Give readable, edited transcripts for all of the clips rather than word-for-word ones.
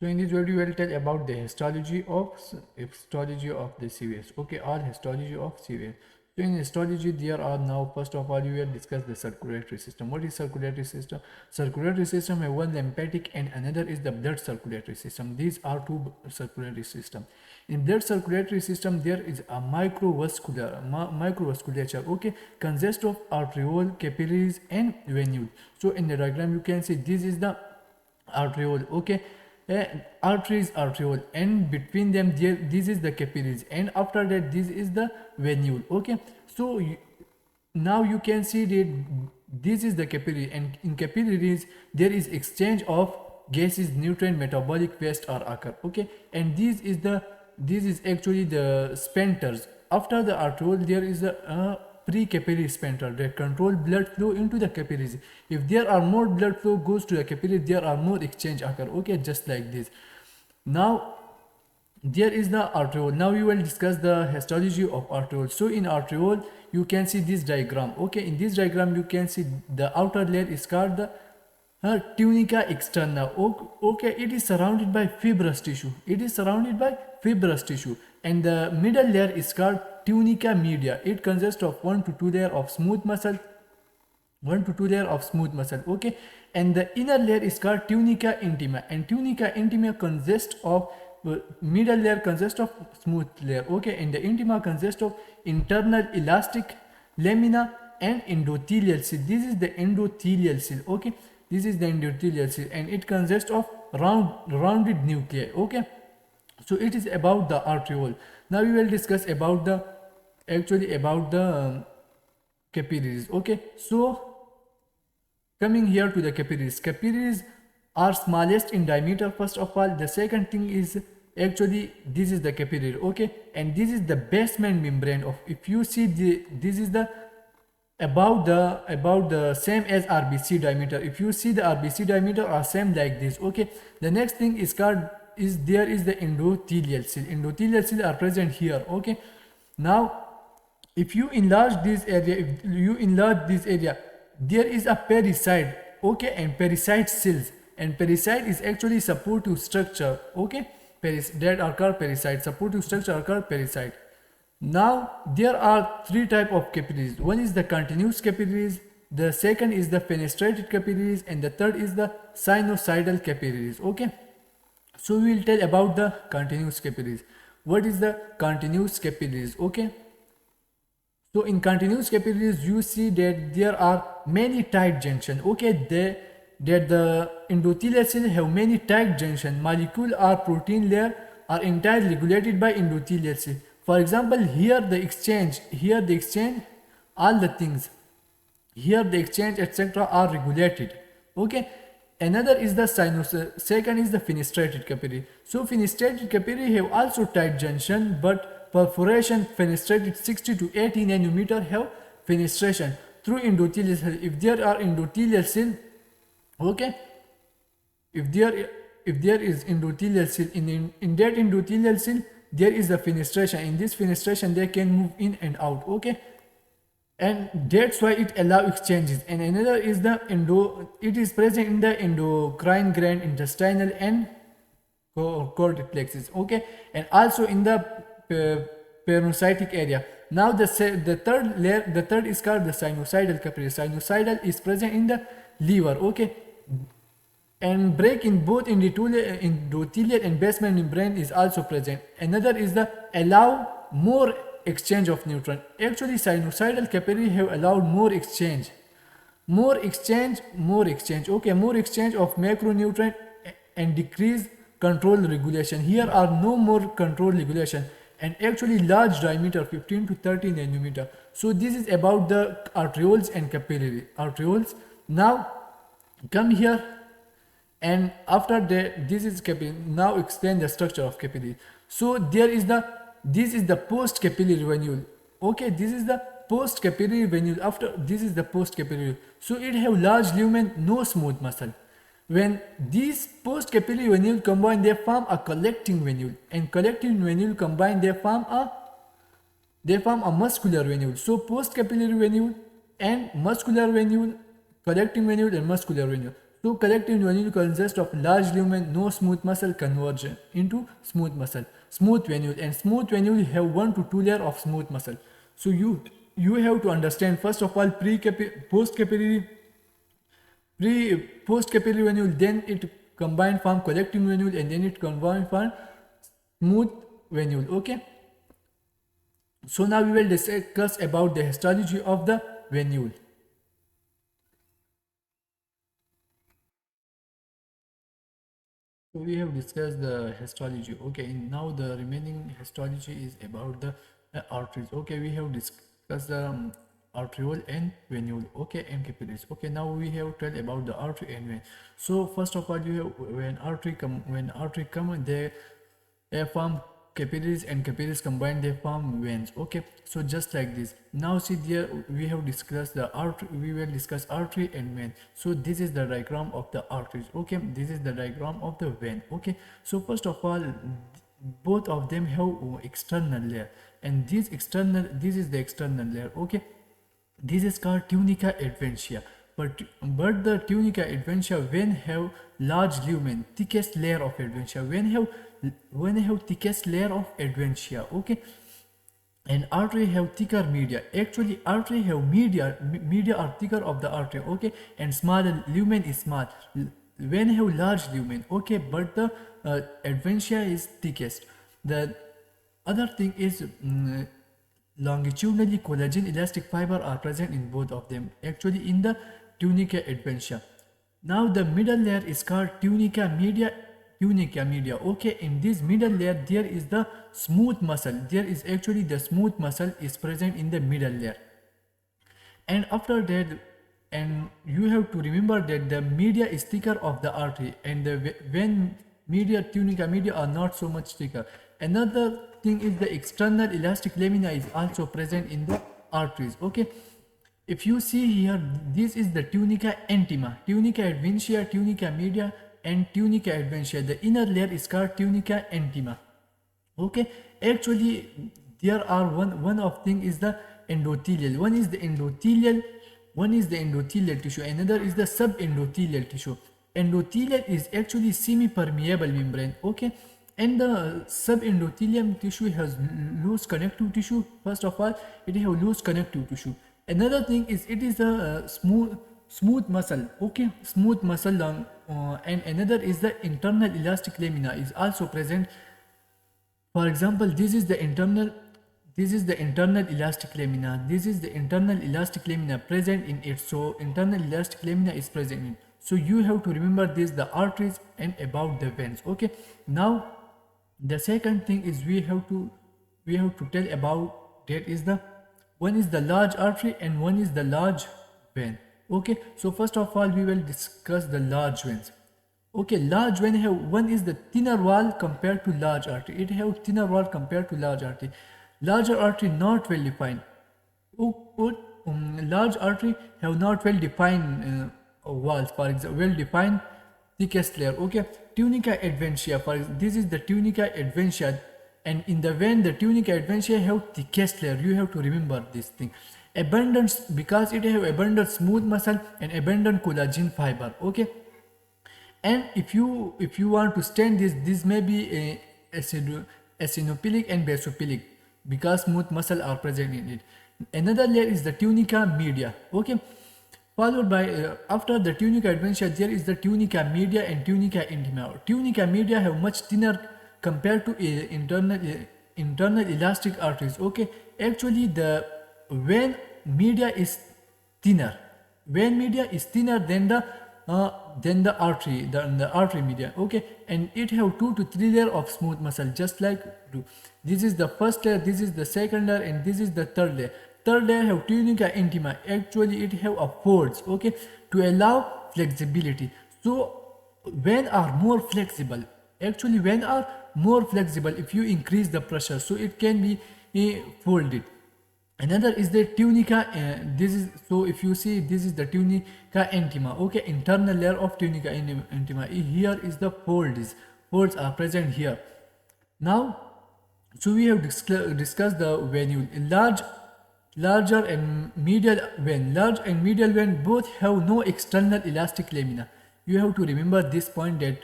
So in this video we will tell about the histology of the CVS. Okay, or histology of CVS. So in histology there are now, first of all we will discuss the circulatory system. What is circulatory system? Circulatory system have one lymphatic and another is the blood circulatory system. These are two circulatory system. In blood circulatory system there is a microvasculature, okay, consists of arteriole, capillaries and venule. So in the diagram you can see this is the arteriole, okay, arteries, arteriole, and between them there this is the capillaries, and after that this is the venule, okay. So now you can see that this is the capillary, and in capillaries there is exchange of gases, nutrient, metabolic waste are occur, okay, and this is actually the sphincters. After the arteriole there is a pre-capillary sphincter that control blood flow into the capillaries. If there are more blood flow goes to the capillaries, there are more exchange occur, okay, just like this. Now there is the arteriole. Now we will discuss the histology of arteriole. So in arteriole you can see this diagram, okay. In this diagram you can see the outer layer is called the tunica externa, okay. It is surrounded by fibrous tissue, and the middle layer is called tunica media. It consists of 1 to 2 layer of smooth muscle, okay, and the inner layer is called tunica intima, and tunica intima consists of middle layer consists of smooth layer, okay, and the intima consists of internal elastic lamina and endothelial cell. This is the endothelial cell, okay, and it consists of rounded nuclei, okay. So it is about the arteriole. Now we will discuss about the capillaries, okay. So coming here to the capillaries are smallest in diameter, first of all. The second thing is actually this is the capillary, okay, and this is the basement membrane of, if you see this is the about the same as RBC diameter. If you see the RBC diameter are same like this, okay. The next thing is called there is the endothelial cell. Endothelial cells are present here, okay. Now if you enlarge this area, there is a pericyte, okay, and pericyte cells, and pericyte is actually supportive structure, okay. That are called pericyte. Supportive structure are called pericyte. Now there are three type of capillaries. One is the continuous capillaries, the second is the fenestrated capillaries, and the third is the sinusoidal capillaries, okay. So we will tell about the continuous capillaries. What is the continuous capillaries, okay? So in continuous capillaries you see that there are many tight junction, okay. That the endothelial cell have many tight junction. Molecule or protein layer are entirely regulated by endothelial cell. For example, here the exchange, all the things, here the exchange etc. are regulated, okay. Another is the second is the fenestrated capillary. So fenestrated capillary have also tight junction, but perforation fenestrated 60 to 80 nanometer have fenestration through endothelial cell. If there are endothelial cell, okay, if there is endothelial cell, in that endothelial cell there is a fenestration. In this fenestration they can move in and out, okay, and that's why it allow exchanges. And another is the it is present in the endocrine gland, intestinal and cortexes, okay, and also in the peronocytic area. Now the third is called the sinusoidal capillary. Sinusoidal is present in the liver, okay, and break in both endothelial and basement membrane is also present. Another is the allow more exchange of nutrient. Actually sinusoidal capillary have allowed more exchange, okay, more exchange of macronutrient and decrease control regulation. Here are no more control regulation, and actually large diameter 15 to 30 nanometer. So this is about the arterioles and arterioles. Now come here, and after that this is capillary. Now explain the structure of capillary. So this is the post capillary venule, okay. This is the post capillary venule. After this is the post capillary. So it have large lumen, no smooth muscle. When these post capillary venule combine, they form a collecting venule, and collecting venule combine, they form a muscular venule. So post capillary venule and muscular venule, collecting venule and muscular venule. So collective venule consists of large lumen, no smooth muscle converge into smooth muscle. Smooth venule, and smooth venule have 1 to 2 layer of smooth muscle. So you have to understand first of all post capillary venule, then it combined form collecting venule, and then it combined form smooth venule. Okay, so now we will discuss about the histology of the venule. So we have discussed the histology. Okay, and now the remaining histology is about the arteries. Okay, we have discussed the arteriole and venule. Okay, and capillaries. Okay, now we have tell about the artery and vein. So first of all, you have when artery come, they form capillaries, and capillaries combine they form veins. Okay, so just like this. Now see there we have discussed the artery, we will discuss artery and vein. So this is the diagram of the arteries. Okay, this is the diagram of the vein. Okay, so first of all, both of them have external layer, and this is the external layer. Okay, this is called tunica adventitia. But the tunica adventitia vein have large lumen, thickest layer of adventitia. Vein have thickest layer of adventitia. Okay, and artery have thicker media. Actually, artery have media are thicker of the artery. Okay, and smaller lumen is small. Vein have large lumen. Okay, but the adventitia is thickest. The other thing is longitudinally collagen elastic fiber are present in both of them, actually in the tunica adventitia. Now the middle layer is called tunica media. Okay, in this middle layer there is the smooth muscle. There is actually the smooth muscle is present in the middle layer, and after that, and you have to remember that the media is thicker of the artery, and the vein media, tunica media are not so much thicker. Another thing is the external elastic lamina is also present in the arteries. Okay, if you see here, this is the tunica intima, tunica adventitia, tunica media, and tunica adventitia. The inner layer is called tunica intima. Okay, actually there are one of thing is the endothelial. One is the endothelial tissue, another is the subendothelial tissue. Endothelial is actually semi-permeable membrane. Okay, and the subendothelium tissue has loose connective tissue. First of all, it has loose connective tissue. Another thing is it is a smooth muscle. Okay, smooth muscle long, and another is the internal elastic lamina is also present. For example, this is the internal elastic lamina. This is the internal elastic lamina present in it. So internal elastic lamina is present in it. So you have to remember this, the arteries and about the veins. Okay, now the second thing is we have to tell about that is the one is the large artery and one is the large vein. Okay, so first of all we will discuss the large veins. Okay, large vein have one is the thinner wall compared to large artery. It have thinner wall compared to large artery. Larger artery not well defined. Large artery have not well defined walls. For example, well defined thickest layer. Okay, tunica adventitia. For example, this is the tunica adventitia, and in the vein the tunica adventitia have thickest layer. You have to remember this thing. Abundance, because it have abundant smooth muscle and abundant collagen fiber. Okay, and if you want to stand this may be a eosinophilic and basophilic because smooth muscle are present in it. Another layer is the tunica media. Okay, followed by after the tunica adventitia there is the tunica media and tunica intima. Tunica media have much thinner compared to internal elastic arteries. Okay, actually the vein media is thinner. Vein media is thinner than the artery media. Okay, and it have 2 to 3 layer of smooth muscle, just like this is the first layer, this is the second layer, and this is the third layer. Third layer have tunica intima. Actually it have a folds. Okay, to allow flexibility. So vein are more flexible. Actually vein are more flexible if you increase the pressure, so it can be folded. Another is the tunica. This is, so if you see, this is the tunica intima. Okay, internal layer of tunica intima. Here is the folds are present here. Now, so we have discussed the venule. Larger and medial vein. Large and medial vein both have no external elastic lamina. You have to remember this point, that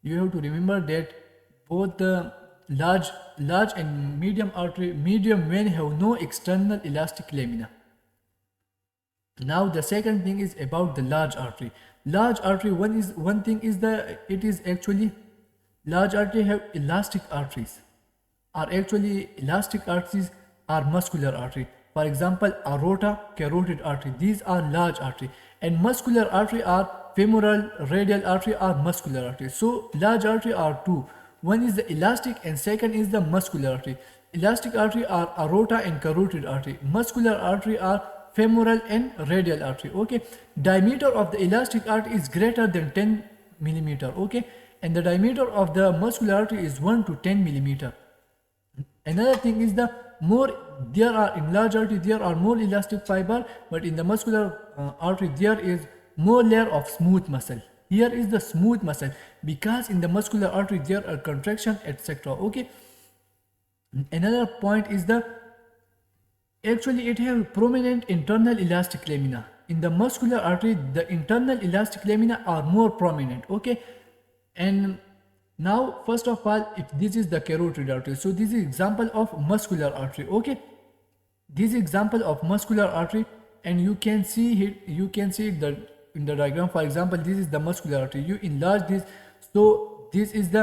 you have to remember that both the large and medium vein have no external elastic lamina. Now the second thing is about the large artery. Large artery, one thing is it is actually, large artery have elastic arteries. Are actually elastic arteries are muscular artery. For example, aorta, carotid artery. These are large artery, and muscular artery are femoral, radial artery are muscular artery. So large artery are two. One is the elastic and second is the muscular artery. Elastic artery are aorta and carotid artery. Muscular artery are femoral and radial artery. Okay, diameter of the elastic artery is greater than 10 millimeter. Okay, and the diameter of the muscular artery is 1 to 10 millimeter. Another thing is the more there are in large artery, there are more elastic fiber, but in the muscular artery there is more layer of smooth muscle. Here is the smooth muscle, because in the muscular artery there are contraction, etc. Okay, another point is the actually it have prominent internal elastic lamina. In the muscular artery the internal elastic lamina are more prominent. Okay, and now first of all, if this is the carotid artery, so this is example of muscular artery. Okay, this is example of muscular artery, and you can see it, in the diagram. For example, this is the muscular artery. You enlarge this, so this is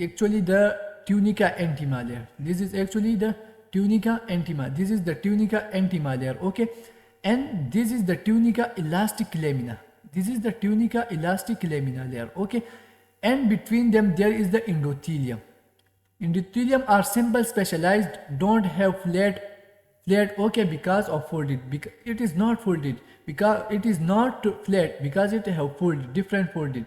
actually the tunica intima layer. This is actually the tunica intima. This is the tunica intima layer. Okay, and this is the tunica elastic lamina. This is the tunica elastic lamina layer. Okay, and between them there is the endothelium. Endothelium are simple, specialized, don't have flat. Okay, because of folded. Because it is not folded, because it is not flat, because it have folded, different folded.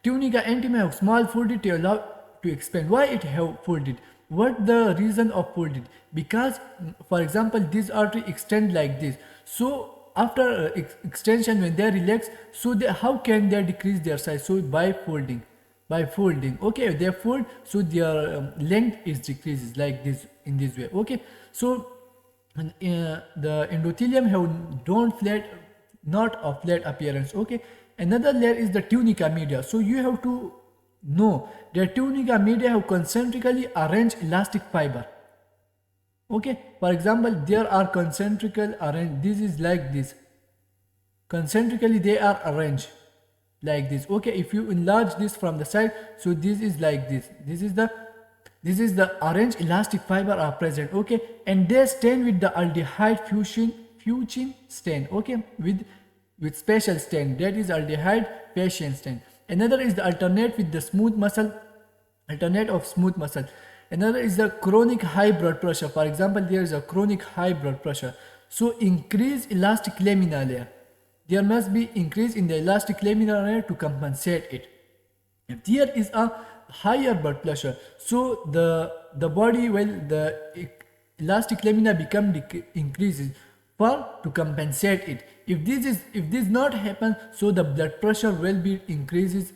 Tunica intima have small folded to allow to expand. Why it have folded? What the reason of folded? Because for example, this artery extend like this. So after extension, when they relax, so how can they decrease their size? So by folding. Okay, they fold, so their length is decreases like this, in this way. Okay, so the endothelium have don't flat, not a flat appearance. Okay, another layer is the tunica media. So you have to know that tunica media have concentrically arranged elastic fiber. Okay, for example, there are concentrical arranged. This is like this, concentrically they are arranged like this. Okay, if you enlarge this from the side, so this is like this. This is the arranged elastic fiber are present. Okay, and they stain with the aldehyde fuchsin stain. Okay, with special stain, that is aldehyde fuchsin stain. Another is the alternate with the smooth muscle, alternate of smooth muscle. Another is the chronic high blood pressure. For example, there is a chronic high blood pressure, so increase elastic lamina layer. There must be increase in the elastic lamina layer to compensate it. If there is a higher blood pressure, so the body, well, the elastic lamina become increases for to compensate it. If this not happen, so the blood pressure will be increases.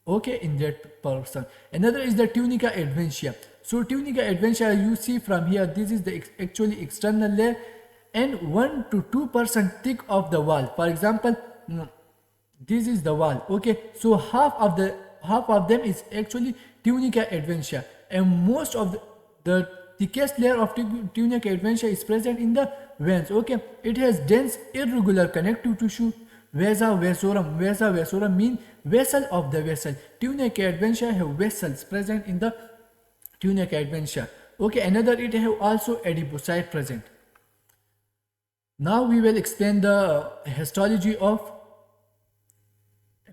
Okay, in that person. Another is the tunica adventitia. So tunica adventitia, you see from here, this is the actually external layer, and 1 to 2% thick of the wall. For example, this is the wall. Okay, so half of them is actually tunica adventitia, and most of the thickest layer of tunica adventitia is present in the veins. Okay, it has dense irregular connective tissue. Vasa vasorum mean vessel of the vessel. Tunica adventitia have vessels present in the tunica adventitia. Okay, another, it have also adipocyte present. Now we will explain the histology of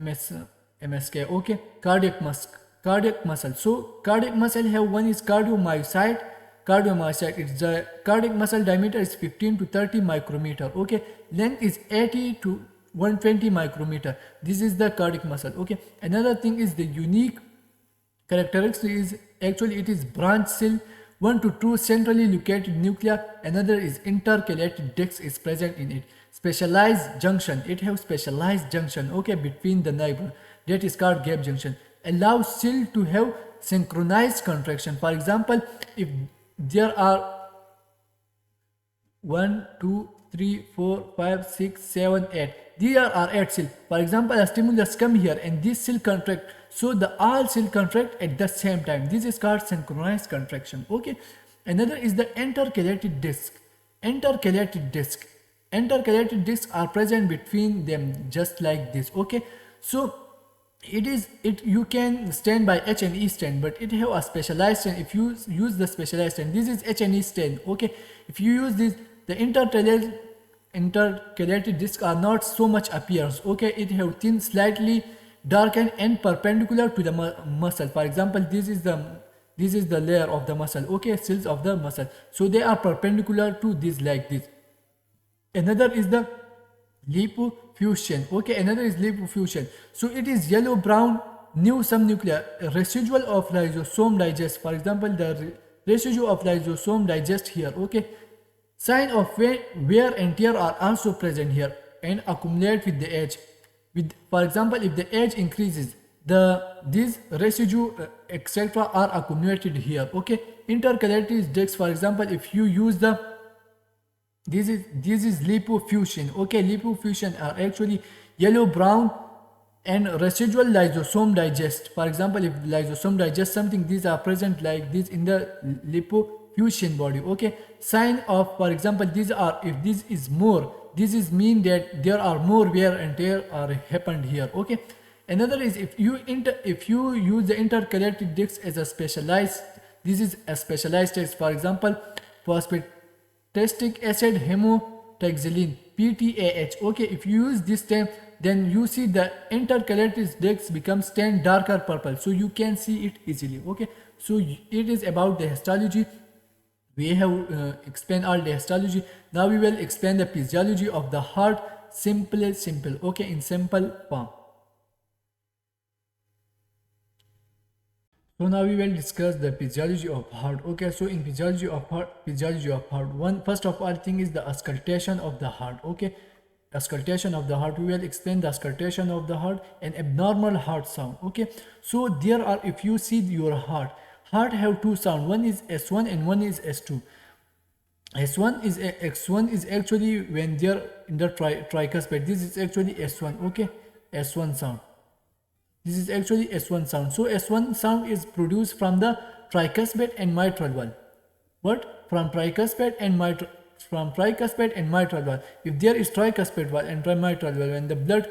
MSK. Okay, cardiac muscle. So cardiac muscle have, one is cardiomyocyte. It's the cardiac muscle diameter is 15 to 30 micrometer. Okay, length is 80 to 120 micrometer. This is the cardiac muscle. Okay, another thing is the unique characteristic is actually it is branch cell, 1 to 2 centrally located nuclei. Another is intercalated disc is present in it. Specialized junction, it has specialized junction, okay, between the nerve, that is called gap junction. Allows cell to have synchronized contraction. For example, if there are 1, 2, 3, 4, 5, 6, 7, 8. These are 8 cells. For example, a stimulus come here and this cell contract. So the all cell contract at the same time. This is called synchronized contraction. Okay. Another is the intercalated disc. Intercalated disc. Intercalated discs are present between them just like this. Okay. So it you can stand by H&E stand, but it have a specialized stand. If you use the specialized stand, this is H&E stand. Okay. If you use this, the intercalated discs are not so much appears. Okay. It have thin, slightly darkened and perpendicular to the muscle. For example, this is the layer of the muscle. Okay. Cells of the muscle, so they are perpendicular to this like this. Another is the lipofuscin. Okay, another is lipofuscin. So it is yellow brown new subnuclear residual of lysosome digest. For example, the residue of lysosome digest here. Okay, sign of wear and tear are also present here and accumulate with the age. With, for example, if the age increases, these residue etc. are accumulated here. Okay, intercalated discs. For example, if you use this is lipofuscin. Okay, lipofuscin are actually yellow brown and residual lysosome digest. For example, if lysosome digest something, these are present like this in the lipofuscin body. Okay, sign of, for example, these are, if this is more, this is mean that there are more wear and tear are happened here. Okay, another is if you use the intercalated discs as a specialized, this is a specialized test. For example, phosphate acid hemotaxylin PTAH. Okay, if you use this term, then you see the intercalated discs becomes tan darker purple, so you can see it easily. Okay, so it is about the histology. We have explained all the histology. Now we will explain the physiology of the heart. Simple. Okay, in simple form. So now we will discuss the physiology of heart. Okay, so in physiology of heart, one first of all thing is the auscultation of the heart. Okay, auscultation of the heart. We will explain the auscultation of the heart and abnormal heart sound. Okay, so there are, if you see your heart have two sound. One is S1 and one is S2. X1 is actually when they are in the tricuspid. This is actually S1. Okay, S1 sound. This is actually S1 sound. So S1 sound is produced from the tricuspid and mitral valve. What? From tricuspid and mitral valve. If there is tricuspid valve and mitral valve, when the blood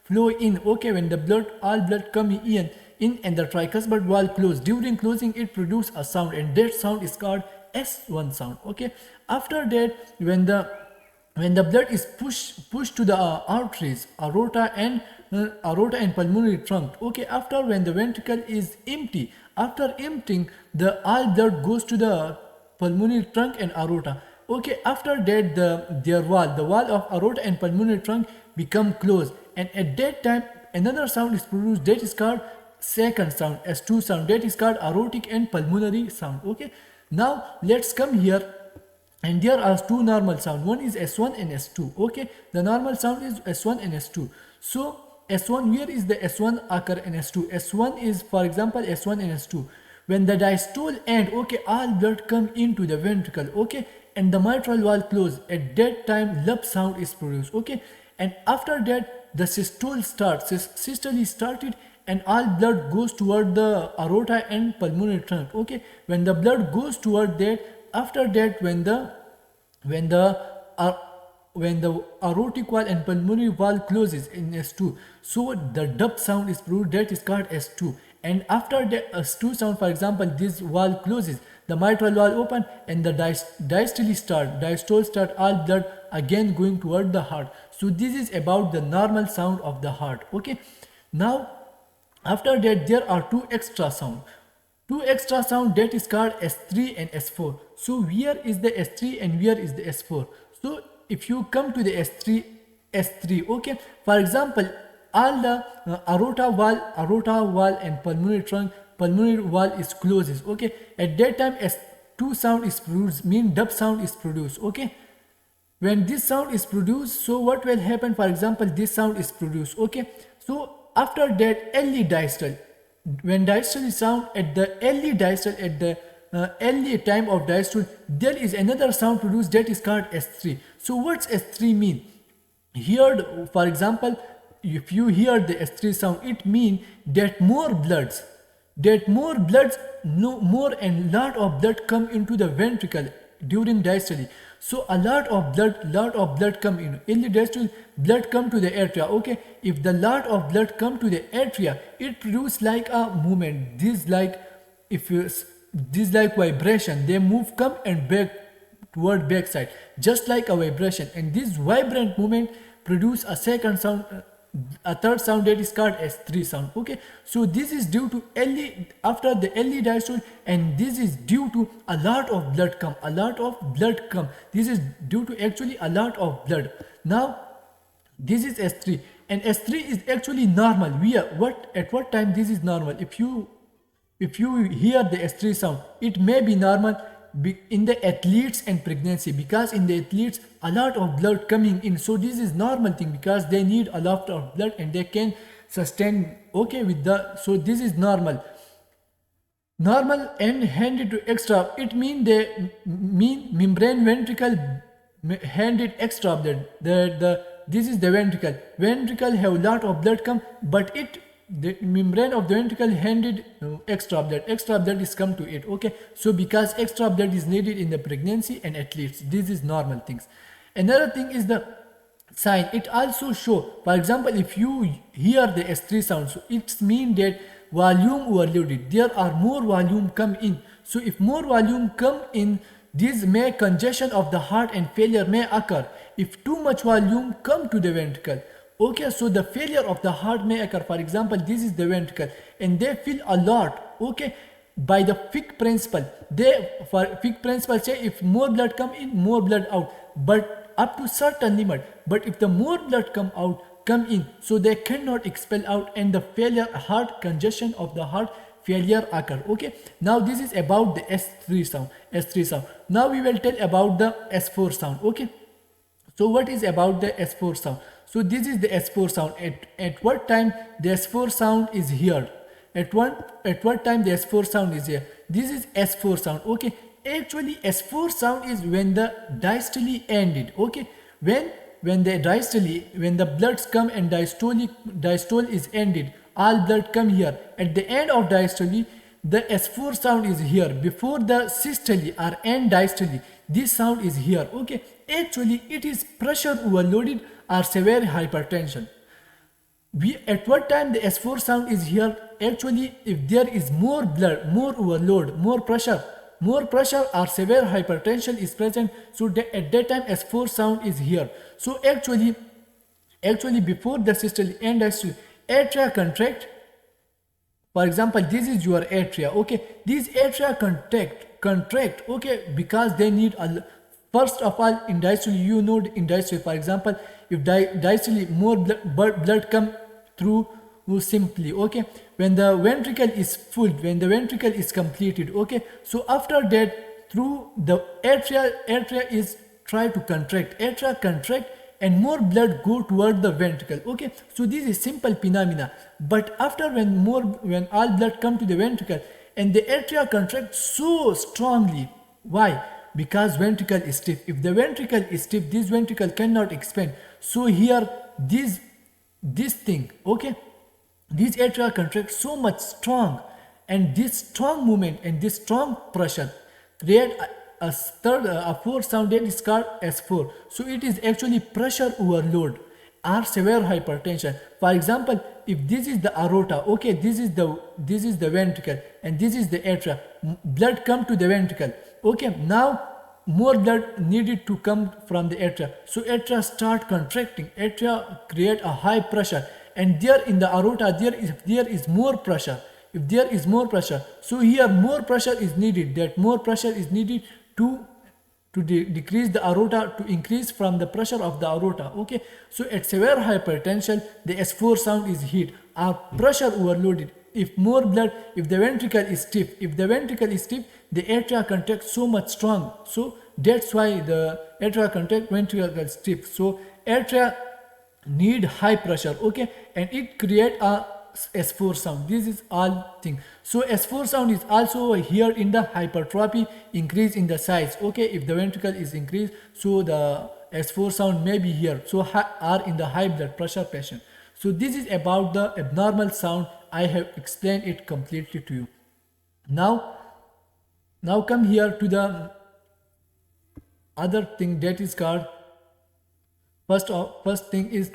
flow in, okay, when the all blood come in and the tricuspid valve close, during closing it produces a sound, and that sound is called S1 sound. Okay. After that, when the blood is pushed to the arteries, aorta and pulmonary trunk. Okay, after when the ventricle is empty, after emptying, the all blood goes to the pulmonary trunk and aorta. Okay, after that the wall of aorta and pulmonary trunk become closed, and at that time another sound is produced, that is called second sound, S2 sound, that is called aortic and pulmonary sound. Okay, now let's come here. And there are two normal sound. One is S1 and S2. Okay, the normal sound is S1 and S2. So S1, where is the S1 occur in S2? S1 is, for example, S1 and S2. When the diastole end, okay, all blood come into the ventricle, okay, and the mitral valve close. At that time, lup sound is produced, okay, and after that, the systole starts. Systole is started, and all blood goes toward the aorta and pulmonary trunk. Okay, when the blood goes toward that, after that, when the aortic valve and pulmonary valve closes in S2, so the dup sound is produced, that is called S2. And after the S2 sound, for example, this valve closes, the mitral valve open, and the diastole start, all blood again going toward the heart. So this is about the normal sound of the heart. Okay, now after that there are two extra sound. That is called S3 and S4. So where is the S3 and where is the S4? So if you come to the S3, okay, for example, all the aorta valve and pulmonary valve is closes. Okay, at that time S2 sound is produced, mean dub sound is produced. Okay, when this sound is produced, so what will happen? For example, this sound is produced. Okay, so after that, early diastole. When diastole sound at the early diastole, at the early time of diastole, there is another sound produced that is called S3. So what's S3 mean? Here, for example, if you hear the S3 sound, it means that more and lot of blood come into the ventricle during diastole. So a lot of blood come in. In the diastole, blood come to the atria. Okay, if the lot of blood come to the atria, it produces like a movement. This like vibration. They move, come and back toward backside, just like a vibration. And this vibrant movement produce a second sound, a third sound that is called S3 sound. Okay, so this is due to after the early diastole, and this is due to a lot of blood come. This is due to actually a lot of blood. Now this is S3, and S3 is actually normal. At what time this is normal? If you hear the S3 sound, it may be normal in the athletes and pregnancy, because in the athletes a lot of blood coming in. So this is normal thing, because they need a lot of blood and they can sustain, okay, with the, so this is normal and handed to extra. It mean membrane ventricle handed extra blood. This is the ventricle have lot of blood come, but the membrane of the ventricle handed extra blood is come to it. Okay, so because extra blood is needed in the pregnancy and athletes, this is normal things. Another thing is the sign. It also show, for example, if you hear the S3 sound, so it means that volume overloaded, there are more volume come in. So if more volume come in, this may congestion of the heart and failure may occur. If too much volume come to the ventricle, okay, so the failure of the heart may occur. For example, this is the ventricle and they fill a lot, okay, by the Fick principle. Fick principle say if more blood come in, more blood out, but up to certain limit. But if the more blood come in, so they cannot expel out, and the heart congestion of the heart failure occur. Okay, now this is about the S3 sound. Now we will tell about the S4 sound. Okay, so what is about the S4 sound? So this is the S4 sound. At what time the S4 sound is heard? At what time the S4 sound is here? This is S4 sound. Okay, actually S4 sound is when the diastole ended. Okay, when the bloods come and diastole is ended, all blood come here. At the end of diastole, the S4 sound is here. Before the systole or end diastole, this sound is here. Okay, actually it is pressure overloaded or severe hypertension. At what time the S4 sound is here? Actually, if there is more blood, more overload, more pressure or severe hypertension is present, so at that time S4 sound is here. So actually before the systole and diastole, atria contract. For example, this is your atria. Okay, these atria contract. Okay, because they need first of all in diastole, in diastole, for example, if diastole more blood come through simply. Okay, when the ventricle is full, when the ventricle is completed. Okay, so after that, through the atria is try to contract, and more blood go toward the ventricle. Okay, so this is simple phenomena. But after when all blood come to the ventricle and the atria contract so strongly, why? Because ventricle is stiff. If the ventricle is stiff, this ventricle cannot expand. So here this thing, okay, these atria contract so much strong, and this strong movement and this strong pressure create a fourth sound that is called S4. So it is actually pressure overload or severe hypertension. For example, if this is the aorta, okay, this is the ventricle and this is the atria, blood come to the ventricle. Okay, now more blood needed to come from the atria, so atria start contracting, atria create a high pressure, and there in the aorta there is more pressure. If there is more pressure, so here more pressure is needed. That more pressure is needed to decrease the aorta, to increase from the pressure of the aorta. Okay, so at severe hypertension, the S4 sound is hit, or pressure overloaded. If more blood, if the ventricle is stiff, the atria contract so much strong. So that's why the atria contract, ventricle stiff. So atria need high pressure. Okay, and it create a S4 sound. This is all thing. So S4 sound is also here in the hypertrophy, increase in the size. Okay, if the ventricle is increased, so the S4 sound may be here. So are in the high blood pressure patient. So this is about the abnormal sound. I have explained it completely to you. Now come here to the other thing that is called first thing is,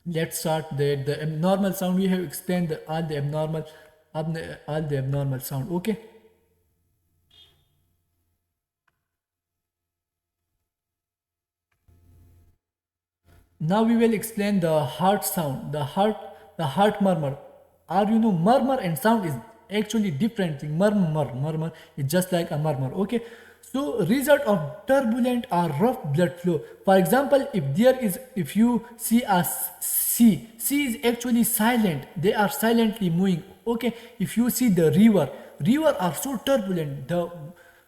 let's start the abnormal sound. We have explained all the abnormal sound. Okay, now we will explain the heart sound, the heart murmur. Or murmur and sound is actually different thing. Murmur is just like a murmur. Okay, so result of turbulent or rough blood flow. For example, if you see a sea is actually silent. They are silently moving. Okay, if you see the river are so turbulent.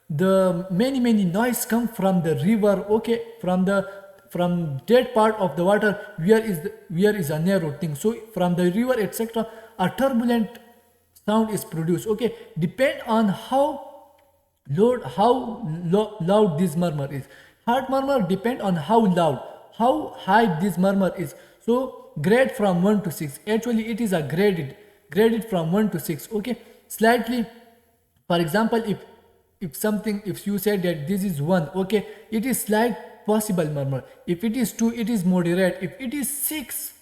The many noise come from the river. Okay, from that part of the water where is a narrow thing. So from the river, etc., a turbulent sound is produced. Okay, depend on loud this murmur is. Heart murmur depend on how high this murmur is. So grade from 1 to 6. Actually, it is a graded from 1 to 6. Okay, slightly. For example, if you say that this is 1, okay, it is slight possible murmur. If it is 2, it is moderate. If it is 6,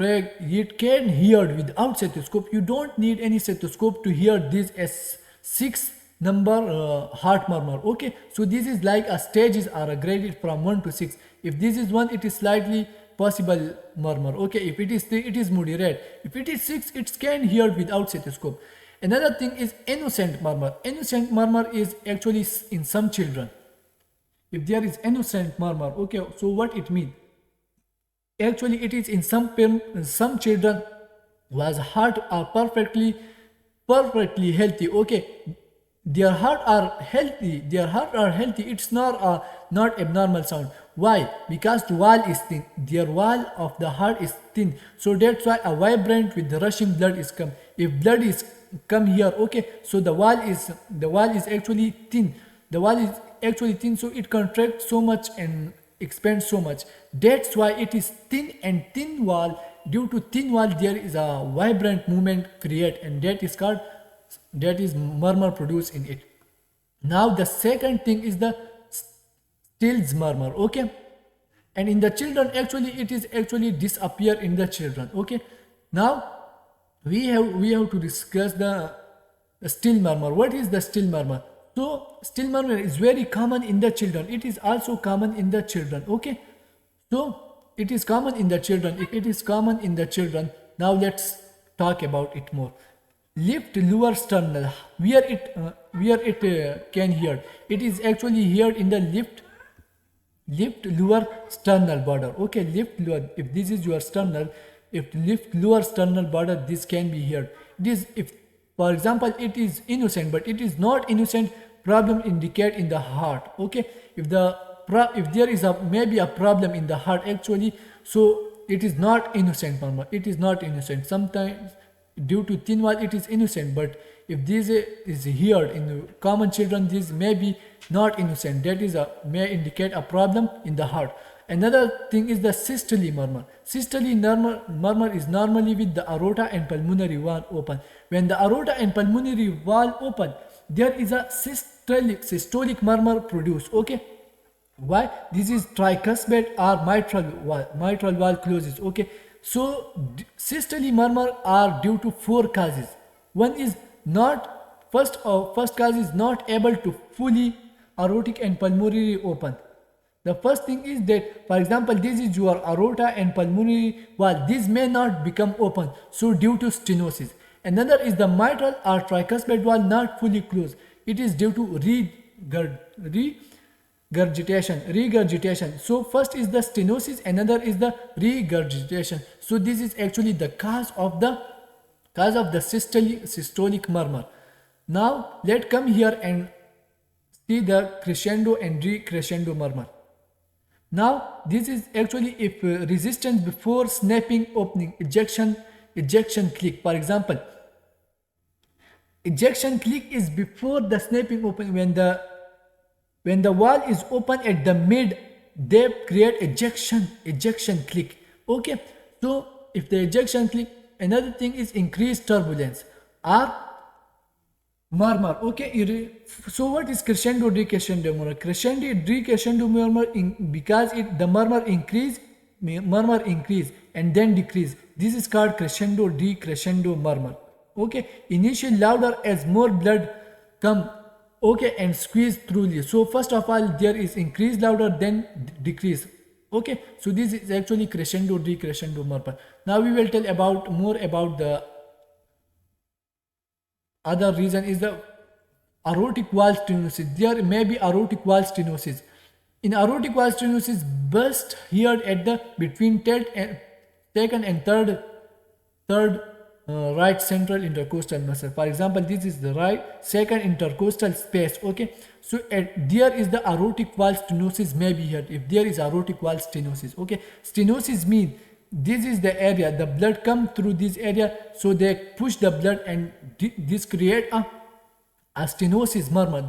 it can hear without stethoscope. You don't need any stethoscope to hear this as 6 number heart murmur. Okay, so this is like a stages are graded from 1 to 6. If this is 1, it is slightly possible murmur. Okay, if it is 3, it is moderate. If it is 6, it can hear without stethoscope. Another thing is innocent murmur. Innocent murmur is actually in some children. If there is innocent murmur, okay, so what it means? Actually, it is in some children whose heart are perfectly healthy. Okay, their heart are healthy. It's not abnormal sound. Why? Because the wall is thin. Their wall of the heart is thin. So that's why a vibrant with the rushing blood is come. If blood is come here, okay, so the wall is actually thin. The wall is actually thin, so it contracts so much and expands so much. That's why it is thin, and thin wall, due to thin wall there is a vibrant movement create, and that is murmur produced in it. Now the second thing is the Still's murmur. Okay, and in the children actually it is actually disappear in the children. Okay, now we have to discuss the still murmur. What is the still murmur? So still murmur is very common in the children. It is also common in the children. Okay, so it is common in the children. If it is common in the children, now let's talk about it more. Left lower sternal, where it can hear. It is actually here in the left lower sternal border. Okay, left lower. If this is your sternal, if left lower sternal border, this can be here. This, if for example it is innocent, but it is not innocent, problem indicate in the heart. Okay, if there is maybe a problem in the heart actually, so it is not innocent murmur. It is not innocent. Sometimes due to thin wall it is innocent, but if this is heard in common children, this may be not innocent. That is may indicate a problem in the heart. Another thing is the systole murmur. Systole murmur is normally with the aorta and pulmonary wall open. When the aorta and pulmonary wall open, there is a systolic murmur produced. Okay, why? This is tricuspid or mitral wall closes. Okay, so systole murmur are due to 4 causes. One is first cause is not able to fully aortic and pulmonary open. The first thing is that, for example, this is your aorta and pulmonary wall. This may not become open, so due to stenosis. Another is the mitral or tricuspid wall not fully closed. It is due to regurgitation. So first is the stenosis, another is the regurgitation. So this is actually the cause of the systolic murmur. Now let's come here and see the crescendo and decrescendo murmur. Now this is actually if resistance before snapping opening, ejection click. For example, ejection click is before the snapping open. When the wall is open at the mid, they create ejection click. Okay, so if the ejection click, another thing is increased turbulence or murmur. Okay, so what is crescendo decrescendo murmur? Crescendo decrescendo murmur because the murmur increase and then decrease. This is called crescendo decrescendo murmur. Okay, initially louder as more blood come, okay, and squeeze through. So first of all there is increase louder, then decrease. Okay, so this is actually crescendo decrescendo murmur. Now we will tell about more about the other reason is the aortic wall stenosis. There may be aortic wall stenosis. In aortic wall stenosis, burst here at the between second and third right central intercostal muscle. For example, this is the right second intercostal space. Okay, so there is the aortic wall stenosis may be here if there is aortic wall stenosis. Okay, stenosis means this is the area the blood come through this area, so they push the blood and this create a stenosis murmur.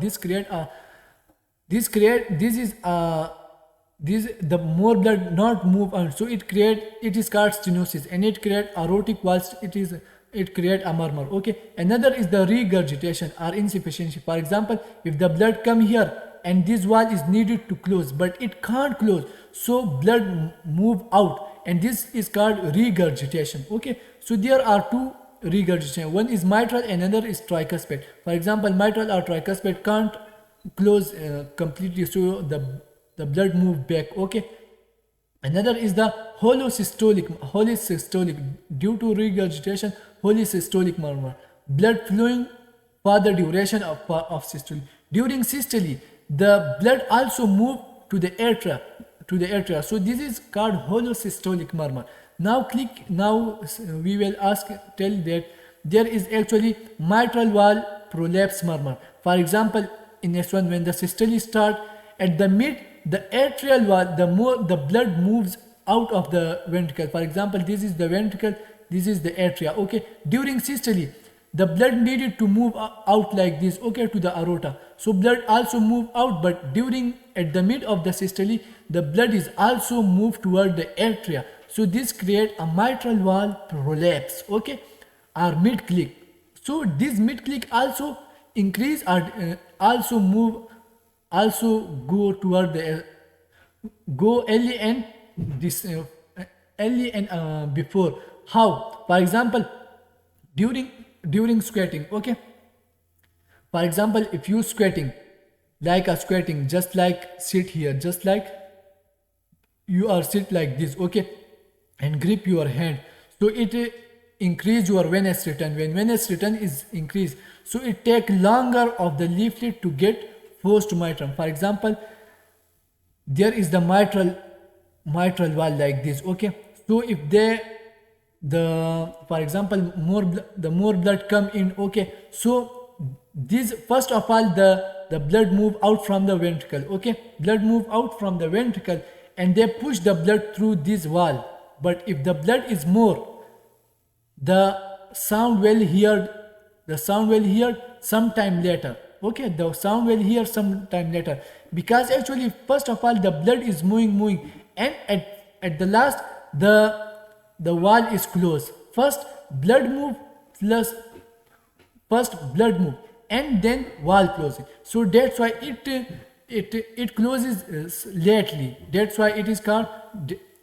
This the more blood not move on, so it is called stenosis, and it create aortic walls. It create a murmur. Okay, another is the regurgitation or insufficiency. For example, if the blood come here and this wall is needed to close but it can't close, so blood move out, and this is called regurgitation. Okay, so there are two regurgitation. One is mitral, another is tricuspid. For example, mitral or tricuspid can't close completely, so the blood move back. Okay, another is the holosystolic due to regurgitation, holosystolic murmur, blood flowing for the duration of systole. During systole, the blood also move to the atria, so this is called holosystolic murmur. Now we will tell that there is actually mitral wall prolapse murmur. For example, in next one, when the systole start at the mid, the atrial wall, the blood moves out of the ventricle. For example, this is the ventricle, this is the atria. Okay, during systole, the blood needed to move out like this, okay, to the aorta, so blood also move out, but at the mid of the systole, the blood is also moved toward the atria, so this create a mitral wall prolapse. Okay, or mid click. So this mid click also increase or also move, also go toward the go early and this early and before. How? For example, during squatting. Okay, for example, if you squatting just like sit here, just like you are sit like this. Okay, and grip your hand, so it increase your venous return. When venous return is increased, so it take longer of the leaflet to get forced mitral. For example, there is the mitral wall like this. Okay, so if for example the more blood come in. Okay, so this first of all the blood move out from the ventricle. Okay, blood move out from the ventricle and they push the blood through this wall. But if the blood is more, the sound will hear sometime later. Okay, the sound will hear sometime later, because actually first of all the blood is moving, and at the last the wall is closed. First blood move and then wall closing. So that's why it closes lately. That's why it is called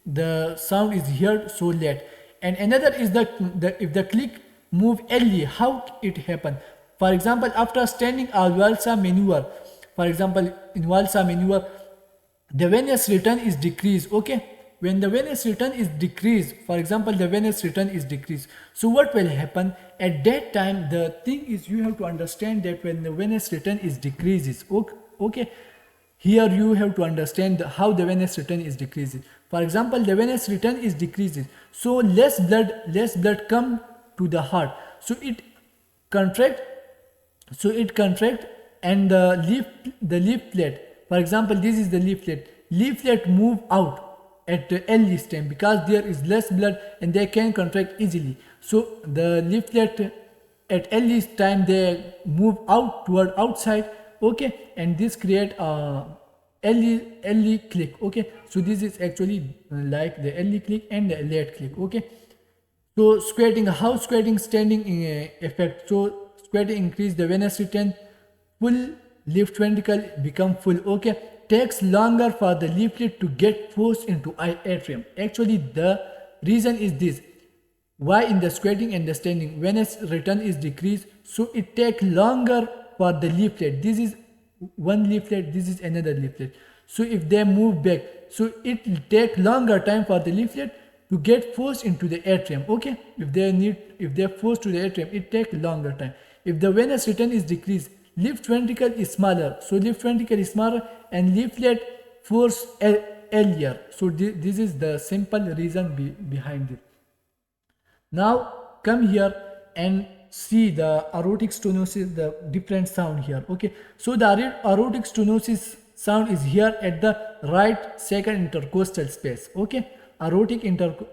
the sound is heard so late. And another is if the click move early, how it happen. For example, after standing a Valsa maneuver, for example, in Valsa maneuver, the venous return is decreased. Okay, when the venous return is decreased, for example, the venous return is decreased. So what will happen at that time? The thing is, you have to understand that when the venous return is decreases, okay, here you have to understand how the venous return is decreasing. For example, the venous return is decreasing, so less blood come to the heart, so it contract and the leaf plate, for example, this is the leaf plate, leaflet move out at the early stem because there is less blood and they can contract easily. So the leaflet at early time they move out toward outside, okay, and this create a early click, okay. So this is actually like the early click and the late click, okay. So squatting, how squatting standing in effect. So squatting increase the venous return, full left ventricle become full, okay. Takes longer for the leaflet to get forced into atrium. Actually the reason is this, why in the squatting and the standing venous return is decreased, so it take longer for the leaflet. This is one leaflet, this is another leaflet. So if they move back, so it will take longer time for the leaflet to get forced into the atrium, okay. If they're forced to the atrium, it take longer time. If the venous return is decreased, left ventricle is smaller, so left ventricle is smaller and leaflet force earlier. So this is the simple reason behind it. Now come here and see the aortic stenosis, the different sound here, okay. So the aortic stenosis sound is here at the right second intercostal space, okay. Aortic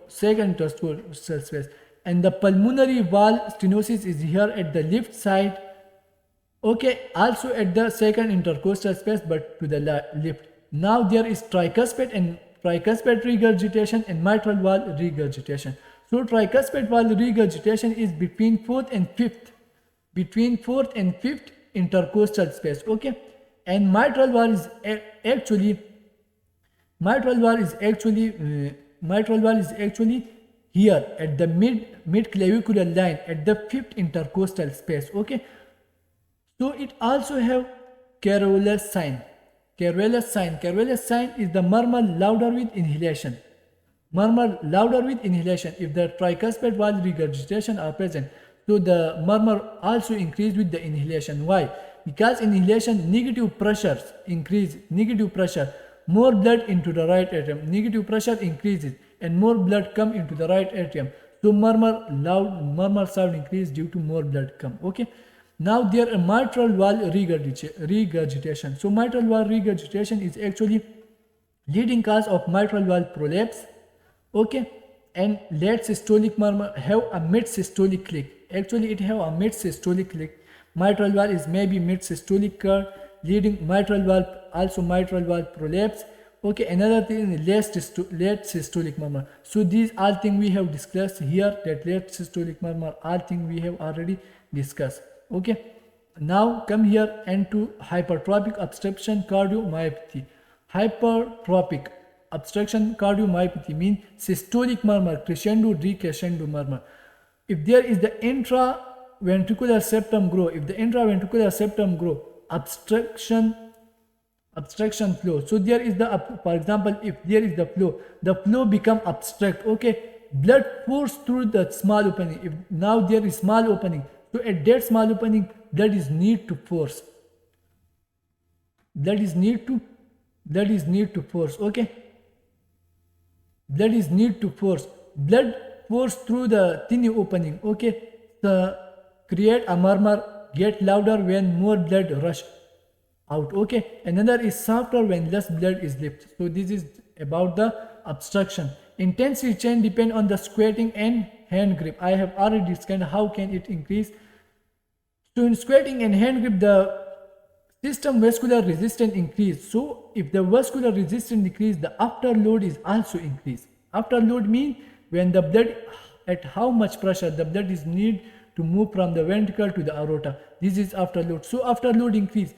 second intercostal space, and the pulmonary valve stenosis is here at the left side, okay, also at the second intercostal space but to the left. Now there is tricuspid regurgitation and mitral valve regurgitation. So tricuspid valve regurgitation is between fourth and fifth intercostal space, okay. And mitral valve is actually here at the mid clavicular line at the fifth intercostal space, okay. So it also have querulous sign. Querulous sign is the murmur louder with inhalation. If the tricuspid valve regurgitation are present, so the murmur also increase with the inhalation. Why? Because inhalation negative pressures increase, more blood into the right atrium, negative pressure increases and more blood come into the right atrium. So murmur sound increase due to more blood come, okay. Now there are mitral valve regurgitation. So mitral valve regurgitation is actually leading cause of mitral valve prolapse, okay, and late systolic murmur have a mid systolic click. Actually it have a mid systolic click. Mitral valve is maybe mid systolic curve leading mitral valve prolapse, okay. Another thing is late systolic murmur. So these all things we have discussed here, that late systolic murmur, all things we have already discussed, okay. Now come here and to hypertrophic obstruction cardiomyopathy. Hypertrophic obstruction cardiomyopathy means systolic murmur, crescendo, decrescendo murmur. If there is the intraventricular septum grow, obstruction flow. So there is the, for example, if there is the flow become obstruct, okay. Blood force through the small opening. If now there is small opening, so at that small opening, blood is need to force, okay. Blood is need force through the tiny opening, okay. Create a murmur, get louder when more blood rush out, okay. Another is softer when less blood is left. So this is about the obstruction. Intensity change depend on the squatting and hand grip. I have already discussed how can it increase. So in squatting and hand grip, the system vascular resistance increase. So if the vascular resistance decrease, the afterload is also increased. Afterload means when the blood, at how much pressure the blood is need to move from the ventricle to the aorta. This is afterload. So afterload increase.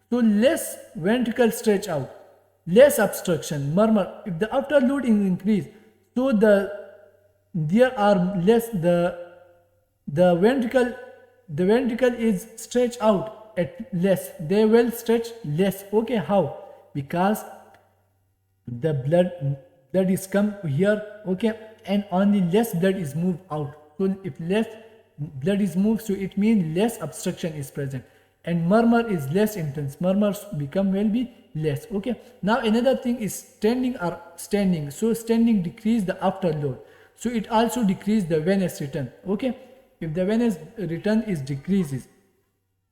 So less ventricle stretch out, less obstruction, murmur. If the afterload is increased, so there are less the ventricle is stretched out at less. They will stretch less. Okay, how? Because the blood is come here, okay, and only less blood is moved out. So if less blood is moved, so it means less obstruction is present, and murmur is less intense. Murmurs will be less, okay. Now another thing is standing. So standing decrease the afterload, so it also decrease the venous return, okay. If the venous return is decreases,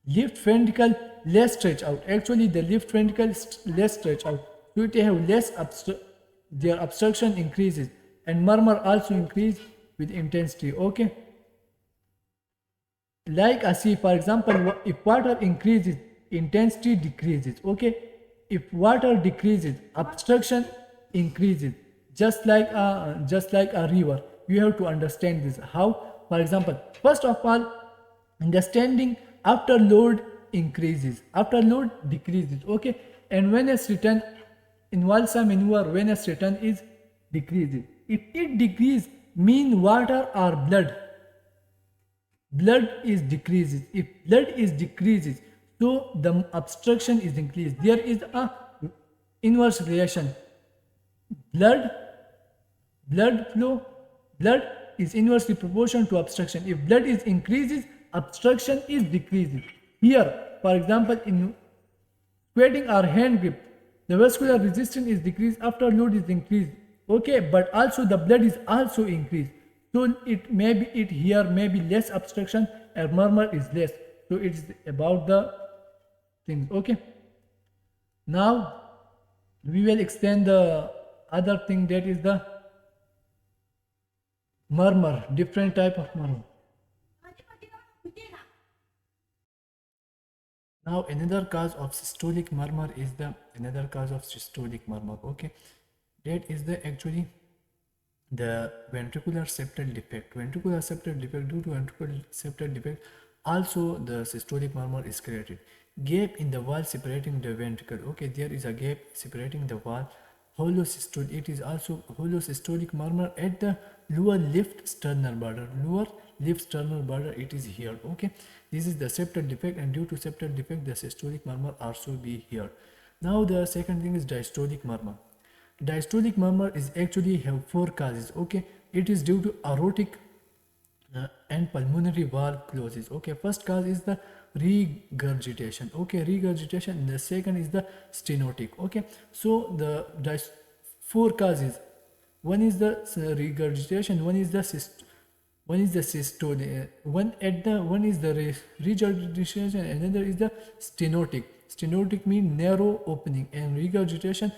left ventricle less stretch out. Actually the left ventricle less stretch out, So they have less their obstruction increases, and murmur also increase with intensity. Okay, like I see, for example, if water increases, intensity decreases. Okay, if water decreases, obstruction increases. Just like a river, you have to understand this. How? For example, first of all, understanding after load increases, after load decreases. Okay, and when a return in valsa maneuver, when a return is decreases, if it decreases, mean water or blood is decreases. If blood is decreases, so the obstruction is increased. There is a inverse relation. Blood blood flow blood is inversely proportional to obstruction. If blood is increases, obstruction is decreases. Here, for example, in squatting or hand grip, the vascular resistance is decreased after load is increased. Okay, but also the blood is also increased. So it may be, it here may be less obstruction and murmur is less. So it's about the things. Okay, now we will explain the other thing, that is the murmur, different type of murmur. Now another cause of systolic murmur is the okay, that is the actually the ventricular septal defect. Ventricular septal defect, due to ventricular septal defect, also the systolic murmur is created. Gap in the wall separating the ventricle. Okay, there is a gap separating the wall. Hollow systolic, it is also hollow systolic murmur at the lower left sternal border. Lower left sternal border, it is here. Okay, this is the septal defect, and due to septal defect, the systolic murmur also be here. Now the second thing is diastolic murmur. Diastolic murmur is actually have four causes. Okay, it is due to aortic and pulmonary valve closes. Okay, first cause is the regurgitation. Okay, regurgitation. The second is the stenotic. Okay, so the four causes. One is the regurgitation. One is the systole. One is the regurgitation. Another is the stenotic. Stenotic means narrow opening, and regurgitation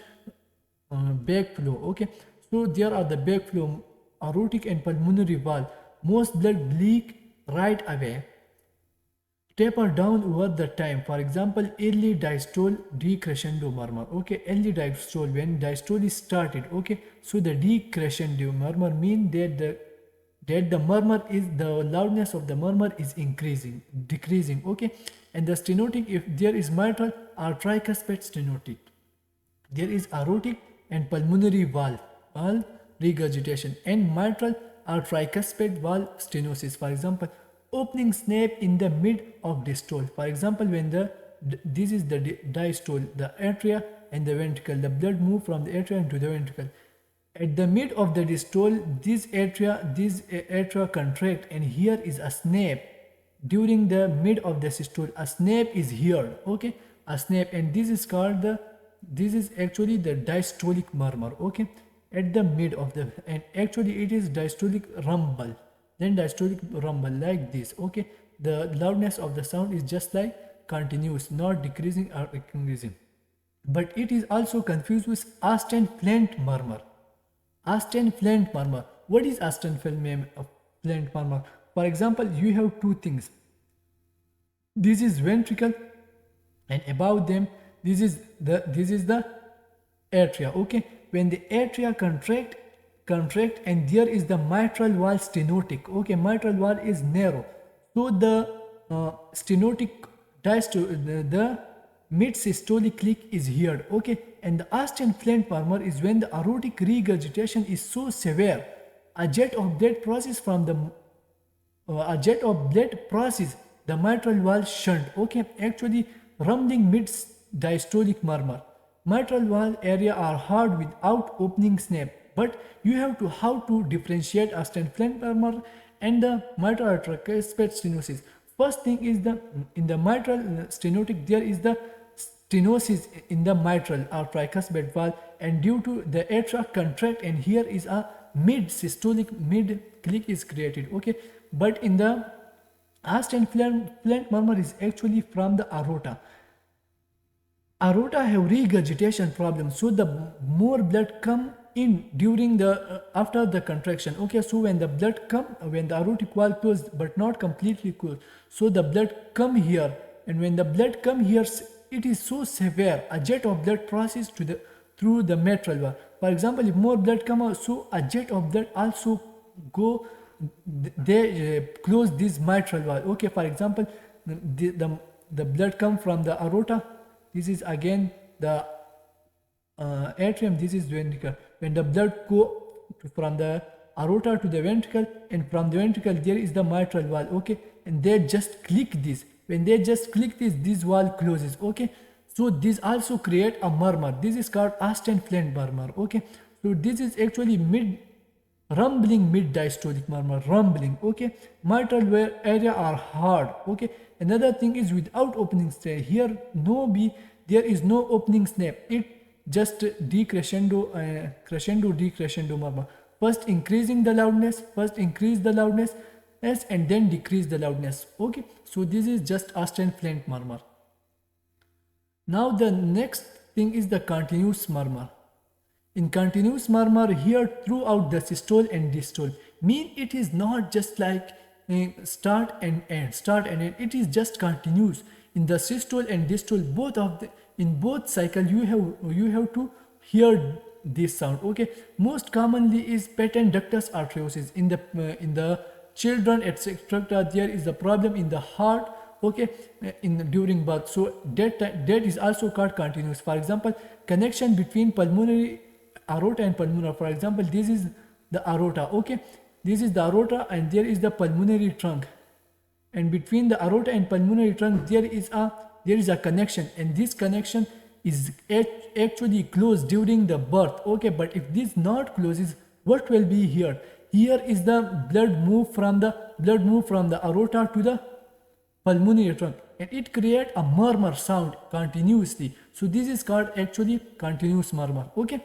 backflow. Okay, so there are the backflow, aortic and pulmonary valve. Most blood leak right away, taper down over the time. For example, early diastole decrescendo murmur. Okay, early diastole, when diastole is started. Okay, so the decrescendo murmur mean that the murmur is, the loudness of the murmur is decreasing. Okay, and the stenotic, if there is mitral or tricuspid stenotic, there is aortic and pulmonary valve regurgitation, and mitral or tricuspid valve stenosis. For example, opening snap in the mid of diastole. For example, when this is the diastole, the atria and the ventricle, the blood move from the atria into the ventricle. At the mid of the diastole, this atria contract, and here is a snap. During the mid of the systole, a snap is here. Okay, a snap, and this is called this is actually the diastolic murmur. Okay, at the mid of the, and actually it is diastolic rumble. Then diastolic rumble like this. Okay, the loudness of the sound is just like continuous, not decreasing or increasing. But it is also confused with Austen-Flint murmur. Austen-Flint murmur. What is Austen-Flint murmur? For example, you have two things. This is ventricle, and above them this is the atria. Okay, when the atria contract, and there is the mitral wall stenotic. Okay, mitral wall is narrow, so the stenotic the mid systolic click is here. Okay, and the Austen-Flint murmur is when the aortic regurgitation is so severe, a jet of blood process from the the mitral valve shunt. Okay, actually rumbling mid diastolic murmur. Mitral valve area are hard without opening snap, but you have to how to differentiate Austen-Flint murmur and the mitral tricuspid stenosis. First thing is in the mitral stenotic, there is the stenosis in the mitral or tricuspid valve, and due to the atria contract, and here is a mid systolic mid click is created. Okay, but in the Austen-Flint murmur is actually from the aorta. aorta have regurgitation problem, so the more blood come in during the after the contraction. Okay, so when the blood come, when the aortic wall closed but not completely closed, so the blood come here, and when the blood come here, it is so severe, a jet of blood passes to the through the mitral valve. For example, if more blood come out, so a jet of blood also go, they close this mitral valve. Okay, for example, the blood come from the aorta. This is again the atrium. This is ventricle. When the blood go from the aorta to the ventricle, and from the ventricle there is the mitral valve. Okay, and they just click this. When they just click this valve closes. Okay, so this also create a murmur. This is called Austen-Flint murmur. Okay, so this is actually rumbling mid diastolic murmur, rumbling. Okay, mitral valve area are hard. Okay, another thing is without opening snare. Here there is no opening snare. It just decrescendo, crescendo, decrescendo murmur. First increasing the loudness, and then decrease the loudness. Okay, so this is just Austen-Flint murmur. Now the next thing is the continuous murmur. In continuous murmur, here throughout the systole and distole, mean it is not just like start and end. It is just continuous. In the systole and distole, in both cycle, you have to hear this sound. Okay, most commonly is patent ductus arteriosus. In the children, etc., there is a problem in the heart. Okay, during birth, so that is also called continuous. For example, connection between pulmonary aorta and pulmonary. For example, this is the aorta. Okay, this is the aorta, and there is the pulmonary trunk, and between the aorta and pulmonary trunk there is a connection, and this connection is actually closed during the birth. Okay, but if this not closes, what will be here? Here is the blood move from the aorta to the pulmonary trunk, and it create a murmur sound continuously. So this is called actually continuous murmur. Okay,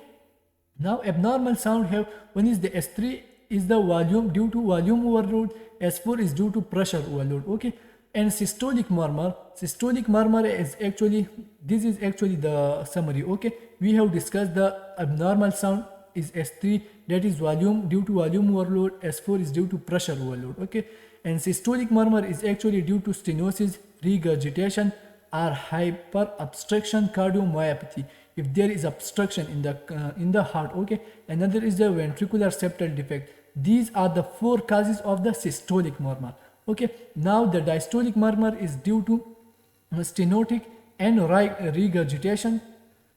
now abnormal sound have, one is the S3 is the volume due to volume overload, S4 is due to pressure overload. Okay, and systolic murmur is actually, this is actually the summary. Okay, we have discussed the abnormal sound is S3, that is volume due to volume overload, S4 is due to pressure overload. Okay, and systolic murmur is actually due to stenosis, regurgitation, or hyperobstruction cardiomyopathy. If there is obstruction in the heart. Okay, another is the ventricular septal defect. These are the 4 causes of the systolic murmur. Okay, now the diastolic murmur is due to stenotic and regurgitation.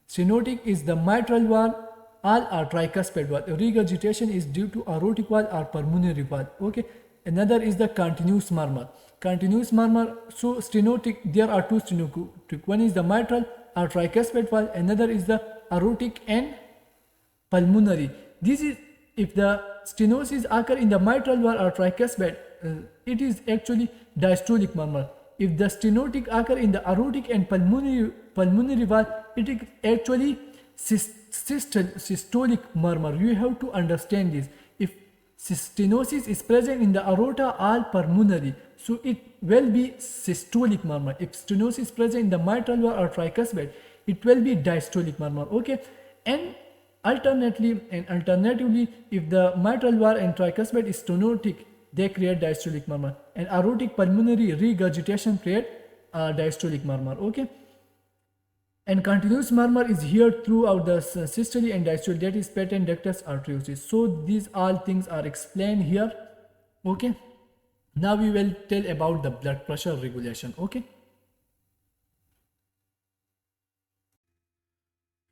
Stenotic is the mitral valve, all are tricuspid valve. Regurgitation is due to aortic valve or pulmonary valve. Okay, another is the continuous murmur. So stenotic, there are 2 stenotic. One is the mitral or tricuspid valve, another is the aortic and pulmonary. This is if the stenosis occur in the mitral valve or tricuspid, it is actually diastolic murmur. If the stenotic occur in the aortic and pulmonary valve, it is actually systolic murmur. You have to understand this. If stenosis is present in the aorta or pulmonary, so it will be systolic murmur. If stenosis is present in the mitral valve or tricuspid, it will be diastolic murmur. Okay, and alternatively, if the mitral valve and tricuspid is stenotic, they create diastolic murmur, and aortic pulmonary regurgitation create diastolic murmur. Okay, and continuous murmur is here throughout the systole and diastole, that is patent ductus arteriosus. So these all things are explained here. Okay, now we will tell about the blood pressure regulation. Okay,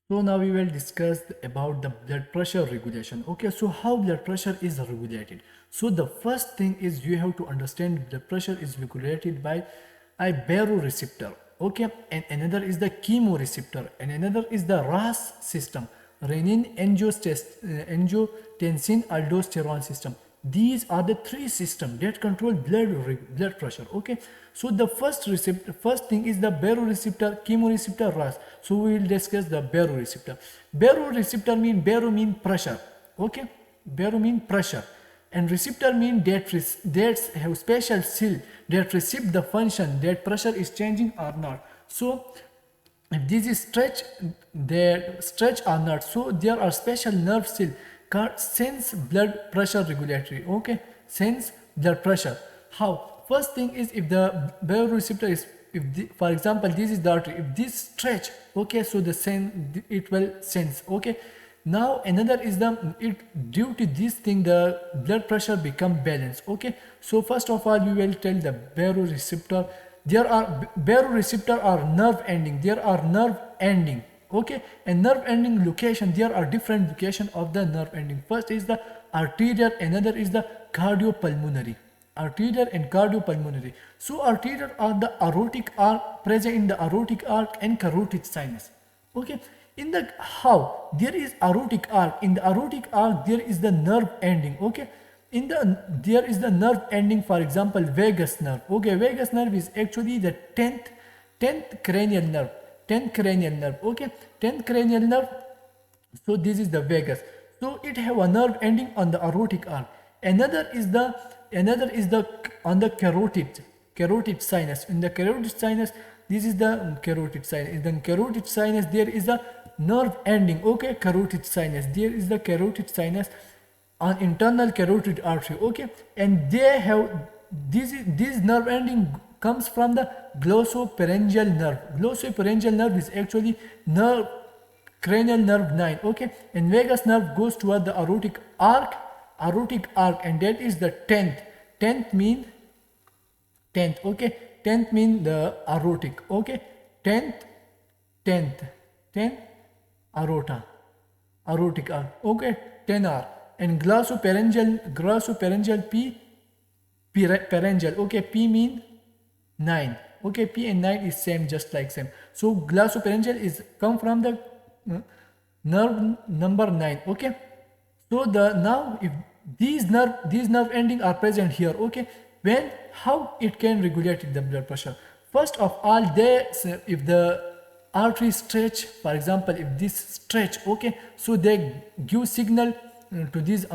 so now we will discuss about the blood pressure regulation. Okay, so how blood pressure is regulated? So the first thing is you have to understand blood pressure is regulated by a baroreceptor. Okay, and another is the chemoreceptor, and another is the RAAS system, renin, angiotensin, aldosterone system. These are the 3 systems that control blood pressure. Okay, so the first thing is the baroreceptor, chemoreceptor, RAAS. So we will discuss the baroreceptor. Baroreceptor mean pressure. Okay, baro mean pressure, and receptor mean that have special cell that receive the function that pressure is changing or not. So if this is stretch, they stretch or not. So there are special nerve cells called sense blood pressure regulatory. Okay, sense blood pressure. How? First thing is, if the baroreceptor is, if the, for example this is the artery, if this stretch, okay, so the sense, it will sense. Okay, now another is the, it due to this thing the blood pressure become balanced. Okay, so first of all we will tell the baroreceptor. There are baroreceptor are nerve ending. There are nerve ending. Okay, and nerve ending location, there are different location of the nerve ending. First is the arterial, another is the cardiopulmonary. Arterial and cardiopulmonary. So arterial are the aortic arc, present in the aortic arc and carotid sinus. Okay, in the how there is aortic arc, in the aortic arc there is the nerve ending. Okay, in the there is the nerve ending, for example vagus nerve. Okay, vagus nerve is actually the 10th cranial nerve. 10th cranial nerve. Okay, 10th cranial nerve. So this is the vagus. So it have a nerve ending on the aortic arc. Another is the on the carotid sinus. In the carotid sinus, this is the carotid sinus. In the carotid sinus there is a nerve ending. Okay, carotid sinus. There is the carotid sinus on internal carotid artery. Okay, and they have this nerve ending comes from the glossopharyngeal nerve. Glossopharyngeal nerve is actually nerve cranial nerve 9. Okay, and vagus nerve goes toward the aortic arc, and that is the 10th mean 10th. Okay, 10th mean the aortic. Okay, 10th aorta, aortic arc. Okay, 10R. And glossopharyngeal P pharyngeal. Okay, P mean 9. Okay, P and 9 is same, just like same. So glossopharyngeal is come from the nerve number 9. Okay, so the now if these nerve ending are present here. Okay, when how it can regulate the blood pressure? First of all, they, if the artery stretch, for example if this stretch, okay, so they give signal to this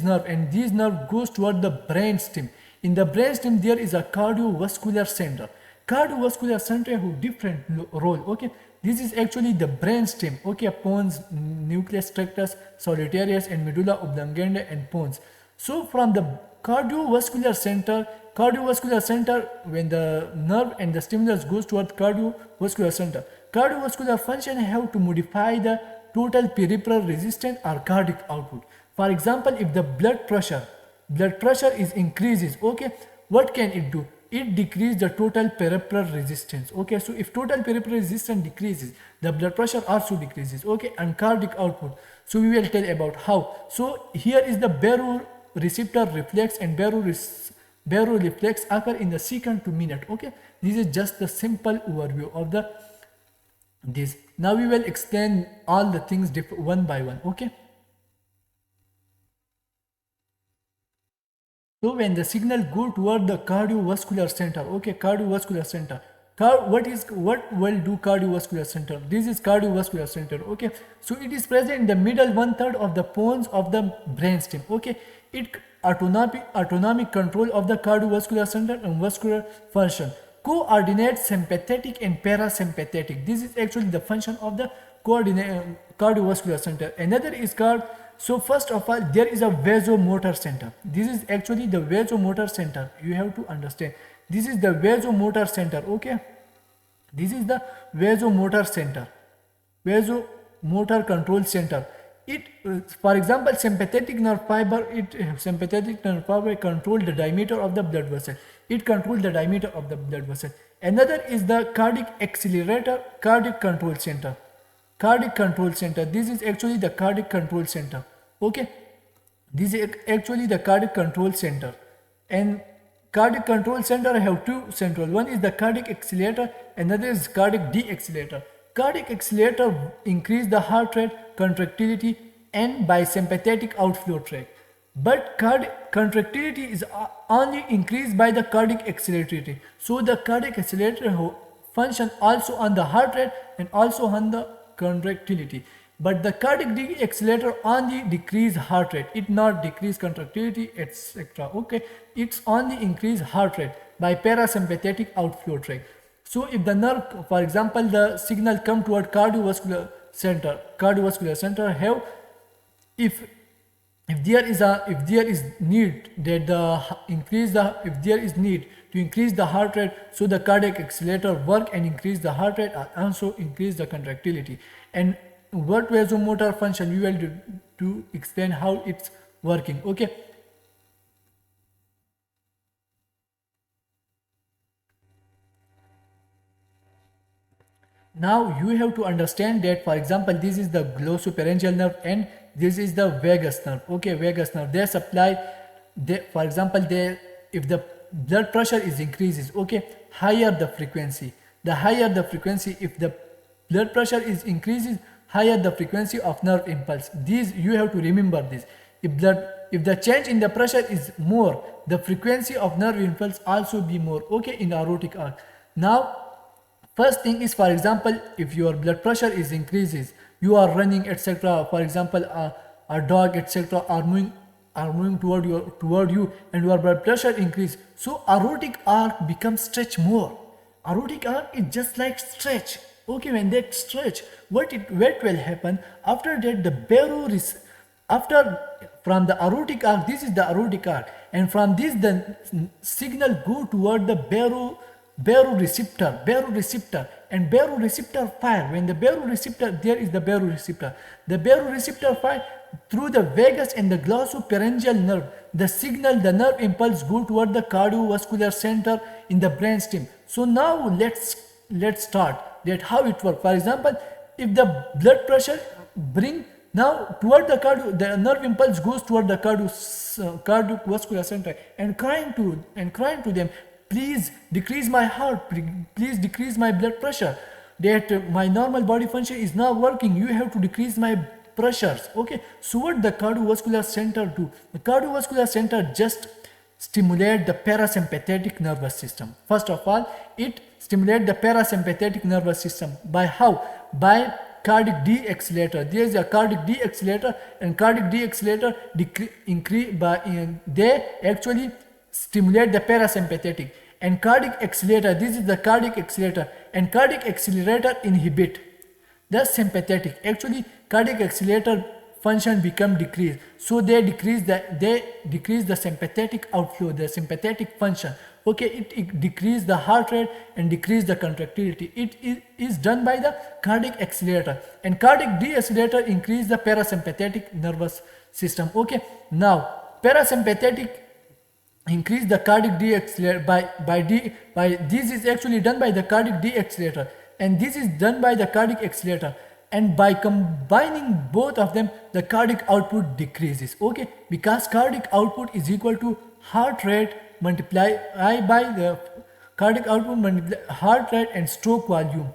nerve, and this nerve goes toward the brain stem. In the brain stem there is a cardiovascular center. Cardiovascular center have different role. Okay, this is actually the brain stem. Okay, pons, nucleus tractus, solitarius, and medulla oblongata and pons. So from the cardiovascular center, when the nerve and the stimulus goes towards cardiovascular center, cardiovascular function have to modify the total peripheral resistance or cardiac output. For example, if the blood pressure is increases, okay, what can it do? It decreases the total peripheral resistance. Okay, so if total peripheral resistance decreases, the blood pressure also decreases. Okay, and cardiac output. So we will tell about how. So here is the baroreceptor reflex, and baroreflex occur in the second to minute. Okay, this is just the simple overview of the this. Now we will explain all the things one by one. Okay, so when the signal go toward the cardiovascular center, okay, cardiovascular center, what will do cardiovascular center? This is cardiovascular center. Okay, so it is present in the middle 1/3 of the pons of the brainstem. Okay, it autonomic control of the cardiovascular center and vascular function, coordinate sympathetic and parasympathetic. This is actually the function of the cardiovascular center. Another is called, so first of all there is a vasomotor center. This is actually the vasomotor center. You have to understand, this is the vasomotor center. Okay, this is the vasomotor center, vasomotor control center. It for example sympathetic nerve fiber, control the diameter of the blood vessel. It controls the diameter of the blood vessel. Another is the cardiac accelerator, cardiac control center. This is actually the cardiac control center. Okay, this is actually the cardiac control center. And cardiac control center have two central. One is the cardiac accelerator, another is cardiac deaccelerator. Cardiac accelerator increase the heart rate, contractility, and by sympathetic outflow tract. But contractility is only increased by the cardiac accelerator. So the cardiac accelerator function also on the heart rate and also on the contractility. But the cardiac deaccelerator only decrease heart rate. It not decrease contractility, etc. Okay, it's only increase heart rate by parasympathetic outflow tract. So if the nerve, for example, the signal come toward cardiovascular center have, if if there is need that if there is need to increase the heart rate, so the cardiac accelerator work and increase the heart rate and also increase the contractility. And what vasomotor function we will do to explain how it's working. Okay. Now you have to understand that, for example, this is the glossopharyngeal nerve and this is the vagus nerve. Okay, vagus nerve. They supply, for example, if the blood pressure is increases, okay, higher the frequency. The higher the frequency, if the blood pressure is increases, higher the frequency of nerve impulse. These you have to remember this. If the change in the pressure is more, the frequency of nerve impulse also be more. Okay, in aortic arc. Now, first thing is, for example, if your blood pressure is increases, you are running, etc. For example, a dog, etc. are moving toward you, and your blood pressure increase. So aortic arc becomes stretch more. Aortic arc is just like stretch. Okay, when that stretch, what will happen after that? From the aortic arc, this is the aortic arc, and from this the signal go toward the baroreceptor, and baroreceptor fire. When the baroreceptor, there is the baroreceptor fire through the vagus and the glossopharyngeal nerve. The nerve impulse go toward the cardiovascular center in the brainstem. So now let's start that how it works. For example, if the blood pressure bring now toward the nerve impulse goes toward the cardiovascular center and crying to them, please decrease my heart, please decrease my blood pressure, that my normal body function is not working, you have to decrease my pressures. Okay, so what the cardiovascular center do? The cardiovascular center just stimulate the parasympathetic nervous system. First of all, it stimulate the parasympathetic nervous system by how? By cardiac deaccelerator. There is a cardiac deaccelerator, and cardiac deaccelerator they actually stimulate the parasympathetic. And cardiac accelerator, this is the cardiac accelerator, and cardiac accelerator inhibit the sympathetic. Actually, cardiac accelerator function become decreased, so they decrease the sympathetic outflow, the sympathetic function. Okay, it decrease the heart rate and decrease the contractility. It is done by the cardiac accelerator, and cardiac deaccelerator increase the parasympathetic nervous system. Okay, now parasympathetic increase the cardiac deaccelerator by this is actually done by the cardiac deaccelerator, and this is done by the cardiac accelerator, and by combining both of them, the cardiac output decreases. Okay, because cardiac output is equal to heart rate multiply by the cardiac output multiply heart rate and stroke volume.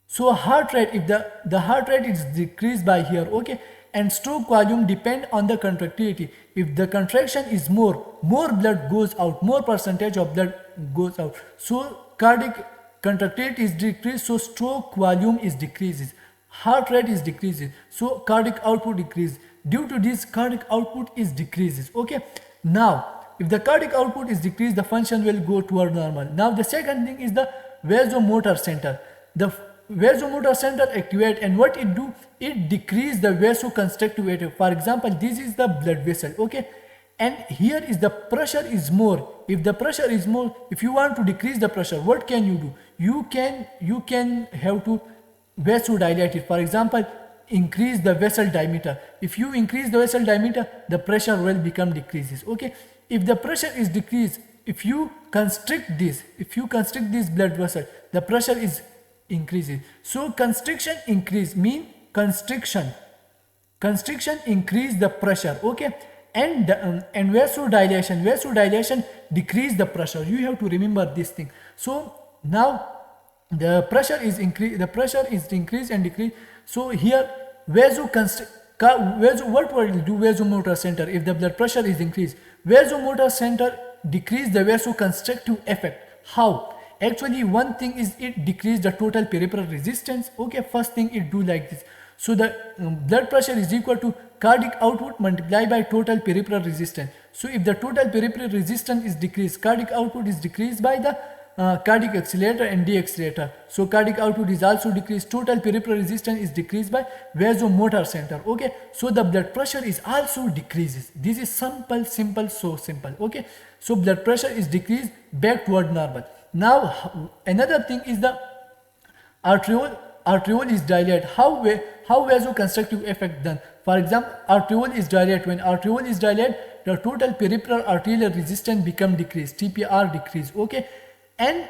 So heart rate, if the heart rate is decreased by here, okay, and stroke volume depend on the contractility. If the contraction is more blood goes out, more percentage of blood goes out. So cardiac contractility is decreased, so stroke volume is decreases. Heart rate is decreases, so cardiac output decreases. Due to this, cardiac output is decreases. Okay. Now, if the cardiac output is decreased, the function will go toward normal. Now, the second thing is the vasomotor center. The vasomotor center activate, and what it do? It decrease the vasoconstrictive. For example, this is the blood vessel. Okay. And here is the pressure is more. If the pressure is more, if you want to decrease the pressure, what can you do? You can have to vasodilate it. For example, increase the vessel diameter. If you increase the vessel diameter, the pressure will become decreases. Okay. If the pressure is decreased, if you constrict this blood vessel, the pressure is increases. So constriction increase mean constriction increase the pressure. Okay. And vasodilation decrease the pressure. You have to remember this thing. So now the pressure is increased and decreased. So here what will do vasomotor center? If the blood pressure is increased, vasomotor center decrease the vasoconstrictive effect. How? Actually, one thing is it decrease the total peripheral resistance. Okay, first thing it do like this. So the blood pressure is equal to cardiac output multiplied by total peripheral resistance. So if the total peripheral resistance is decreased, cardiac output is decreased by the cardiac accelerator and deaccelerator. So cardiac output is also decreased. Total peripheral resistance is decreased by vasomotor center. Okay, so the blood pressure is also decreases. This is simple, so simple. Okay, so blood pressure is decreased back toward normal. Now another thing is the arteriole is dilated. How vasoconstrictive effect done? For example, arteriole is dilated. When arteriole is dilated, the total peripheral arterial resistance become decreased, TPR decrease. Okay, and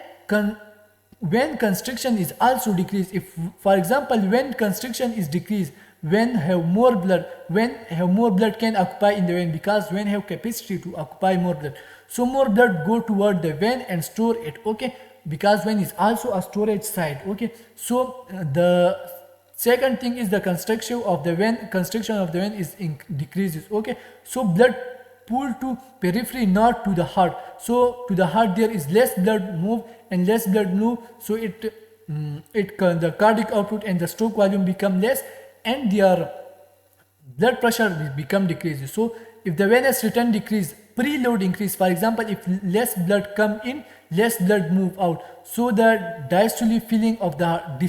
when constriction is also decreased, if for example when constriction is decreased, when have more blood can occupy in the vein, because vein have capacity to occupy more blood, so more blood go toward the vein and store it. Okay, because vein is also a storage site. Okay, so the second thing is the constriction of the vein is decreases. Okay, so blood pull to periphery, not to the heart. So to the heart there is less blood move, and less blood move, so the cardiac output and the stroke volume become less, and their blood pressure become decreases. So if the venous return decrease, preload increase. For example, if less blood come in, less blood move out, so the diastolic filling of the heart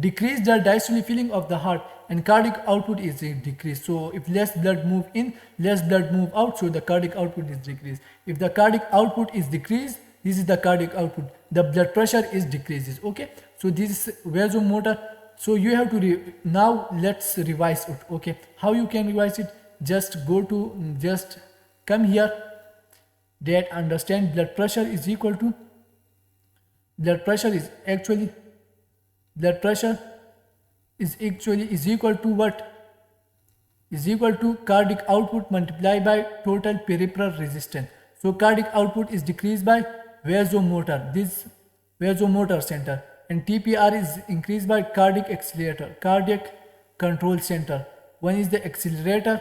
decrease the diastolic filling of the heart, and cardiac output is decreased. So if less blood move in, less blood move out, so the cardiac output is decreased. If the cardiac output is decreased, this is the cardiac output, the blood pressure is decreases. Okay, so this is vasomotor. So you have to now let's revise it. Okay, how you can revise it? Just come here, that understand blood pressure is equal to what? Is equal to cardiac output multiplied by total peripheral resistance. So cardiac output is decreased by vasomotor, this vasomotor center, and TPR is increased by cardiac control center. One is the accelerator,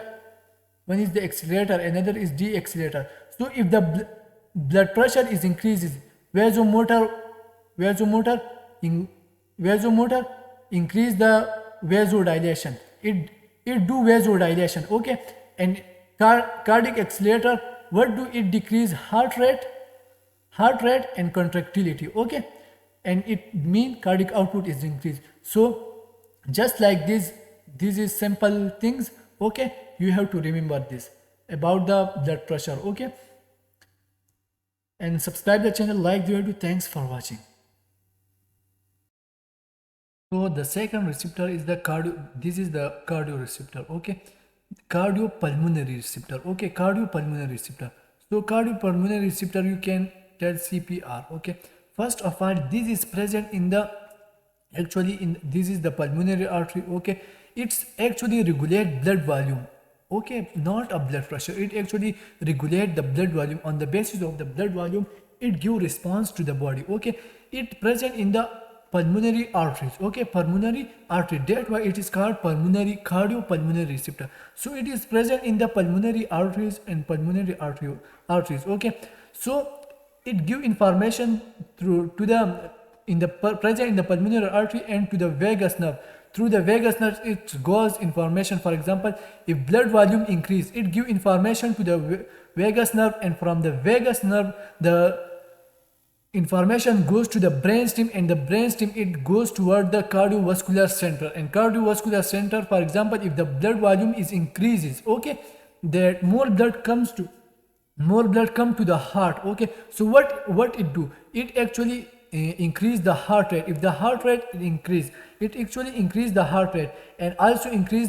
another is deaccelerator. So if the blood pressure is increases, vasomotor increase the vasodilation. It do vasodilation. Okay, and cardiac accelerator, what do it decrease? Heart rate and contractility. Okay, and it mean cardiac output is increased. So just like this is simple things. Okay, you have to remember this about the blood pressure. Okay, and subscribe the channel, like the video. Thanks for watching. So the second receptor is the this is the cardiorespiratory. Okay, cardiopulmonary receptor. Okay, cardiopulmonary receptor. So cardiopulmonary receptor, you can tell CPR. Okay, first of all, this is present in the this is the pulmonary artery. Okay, it's actually regulate blood volume. Okay, not a blood pressure. It actually regulate the blood volume. On the basis of the blood volume, it give response to the body. Okay, it present in the pulmonary arteries. Okay, pulmonary artery, that's why it is called cardiopulmonary receptor. So it is present in the pulmonary arteries and pulmonary arteries. Okay, so it give information present in the pulmonary artery and to the vagus nerve. Through the vagus nerve, it goes information. For example, if blood volume increase, it give information to the vagus nerve, and from the vagus nerve, the information goes to the brainstem, and the brainstem, it goes toward the cardiovascular center. And cardiovascular center, for example, if the blood volume is increases, okay, that more blood come to the heart. Okay, so what it do? It actually increase the heart rate. If the heart rate increase, it actually increase the heart rate, and also increase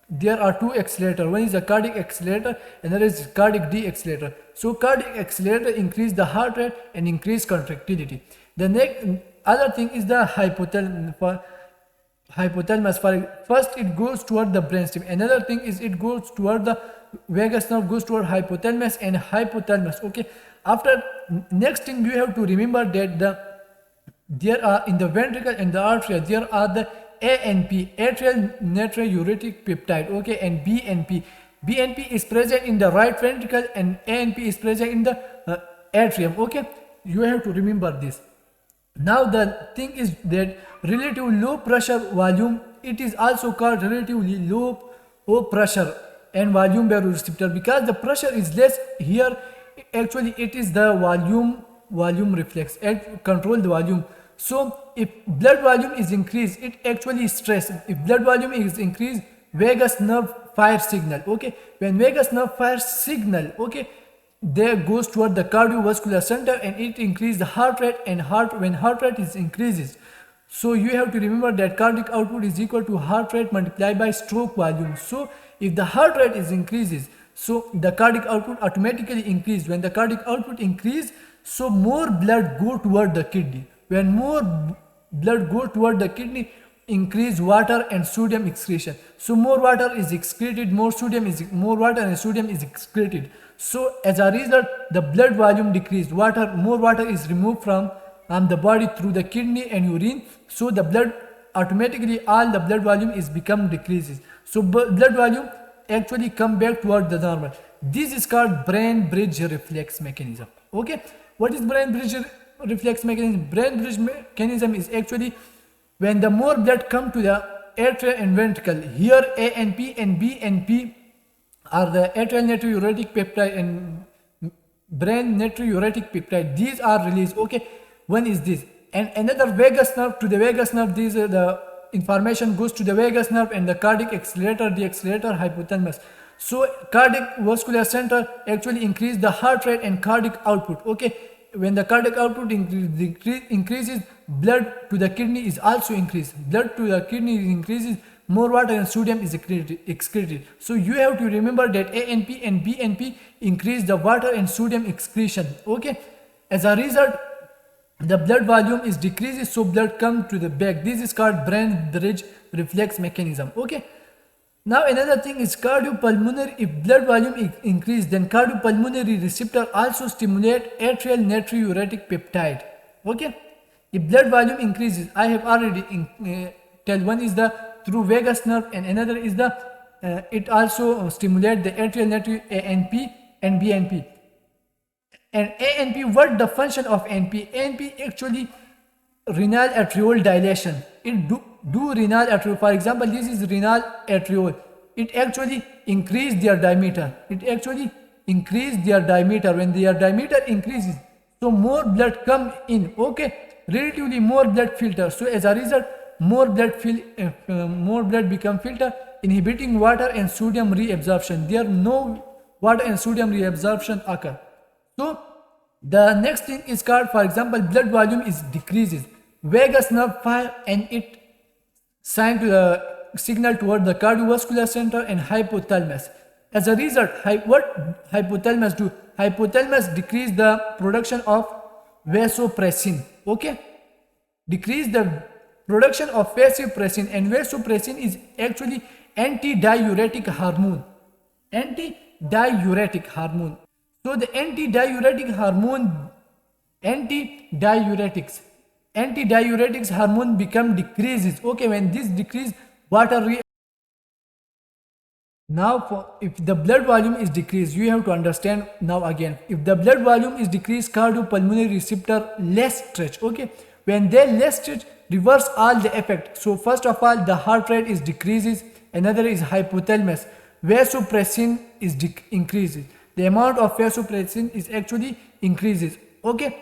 there are two accelerators. One is the cardiac accelerator, another is cardiac deaccelerator. So cardiac accelerator increase the heart rate and increase contractility. The next other thing is the hypothalamus. First it goes toward the brainstem. Another thing is it goes toward the vagus nerve, goes toward hypothalamus and hypothalamus. Okay, after next thing you have to remember that there are in the ventricle and the atria, there are the ANP, atrial natriuretic peptide. Okay, and BNP. BNP is present in the right ventricle and ANP is present in the atrium. Okay, you have to remember this. Now the thing is that relative low pressure volume, it is also called relatively low pressure and volume baroreceptor, because the pressure is less here. Actually it is the volume volume reflex, control the volume. So if blood volume is increased, it actually stress. If blood volume is increased, vagus nerve fire signal. Okay, when vagus nerve fire signal, okay, there goes toward the cardiovascular center and it increases the heart rate, and when heart rate is increases, so you have to remember that cardiac output is equal to heart rate multiplied by stroke volume. So if the heart rate is increases, so the cardiac output automatically increase. When the cardiac output increase, so more blood go toward the kidney. When more blood go toward the kidney, increase water and sodium excretion. So more water is excreted, more water and sodium is excreted. So as a result, the blood volume decreased. More water is removed from the body through the kidney and urine. So the blood automatically, all the blood volume is become decreases. So blood volume actually come back toward the normal. This is called brain bridge reflex mechanism. Okay, what is brain bridge reflex mechanism? Brain bridge mechanism is actually when the more blood come to the atria and ventricle. Here ANP and BNP are the atrial natriuretic peptide and brain natriuretic peptide. These are released. Okay, one is this, and another vagus nerve. To the vagus nerve, these are the information goes to the vagus nerve and the cardiac accelerator, deaccelerator, hypothalamus. So cardiac vascular center actually increase the heart rate and cardiac output. Okay, when the cardiac output increases, blood to the kidney is also increased. Blood to the kidney increases, more water and sodium is excreted. So you have to remember that ANP and BNP increase the water and sodium excretion. Okay, as a result, the blood volume is decreases, so blood come to the back. This is called brain bridge reflex mechanism. Okay, now another thing is cardiopulmonary. If blood volume is increased, then cardiopulmonary receptor also stimulate atrial natriuretic peptide. Okay, if blood volume increases, I have already tell one is the through vagus nerve and another is the it also stimulate the atrial natriuretic ANP and BNP. And ANP, what the function of ANP? ANP actually renal arteriole dilation. It do renal arteriole. For example, this is renal arteriole. It actually increase their diameter. When their diameter increases, so more blood come in. Okay, relatively more blood filter. So as a result, more blood become filter, inhibiting water and sodium reabsorption. There no water and sodium reabsorption occur. So the next thing is called, for example, blood volume is decreases. Vagus nerve fire and it send to the signal toward the cardiovascular center and hypothalamus. As a result, what hypothalamus do? Hypothalamus decrease the production of vasopressin. Okay, decrease the production of vasopressin, and vasopressin is actually antidiuretic hormone. So the antidiuretics hormone become decreases. Okay, when this decrease, water now if the blood volume is decreased, you have to understand now again, if the blood volume is decreased, cardiopulmonary receptor less stretch. Okay, when they less stretch, reverse all the effect. So first of all, the heart rate is decreases, another is hypothalamus, vasopressin is increases. The amount of vasopressin is actually increases. Okay,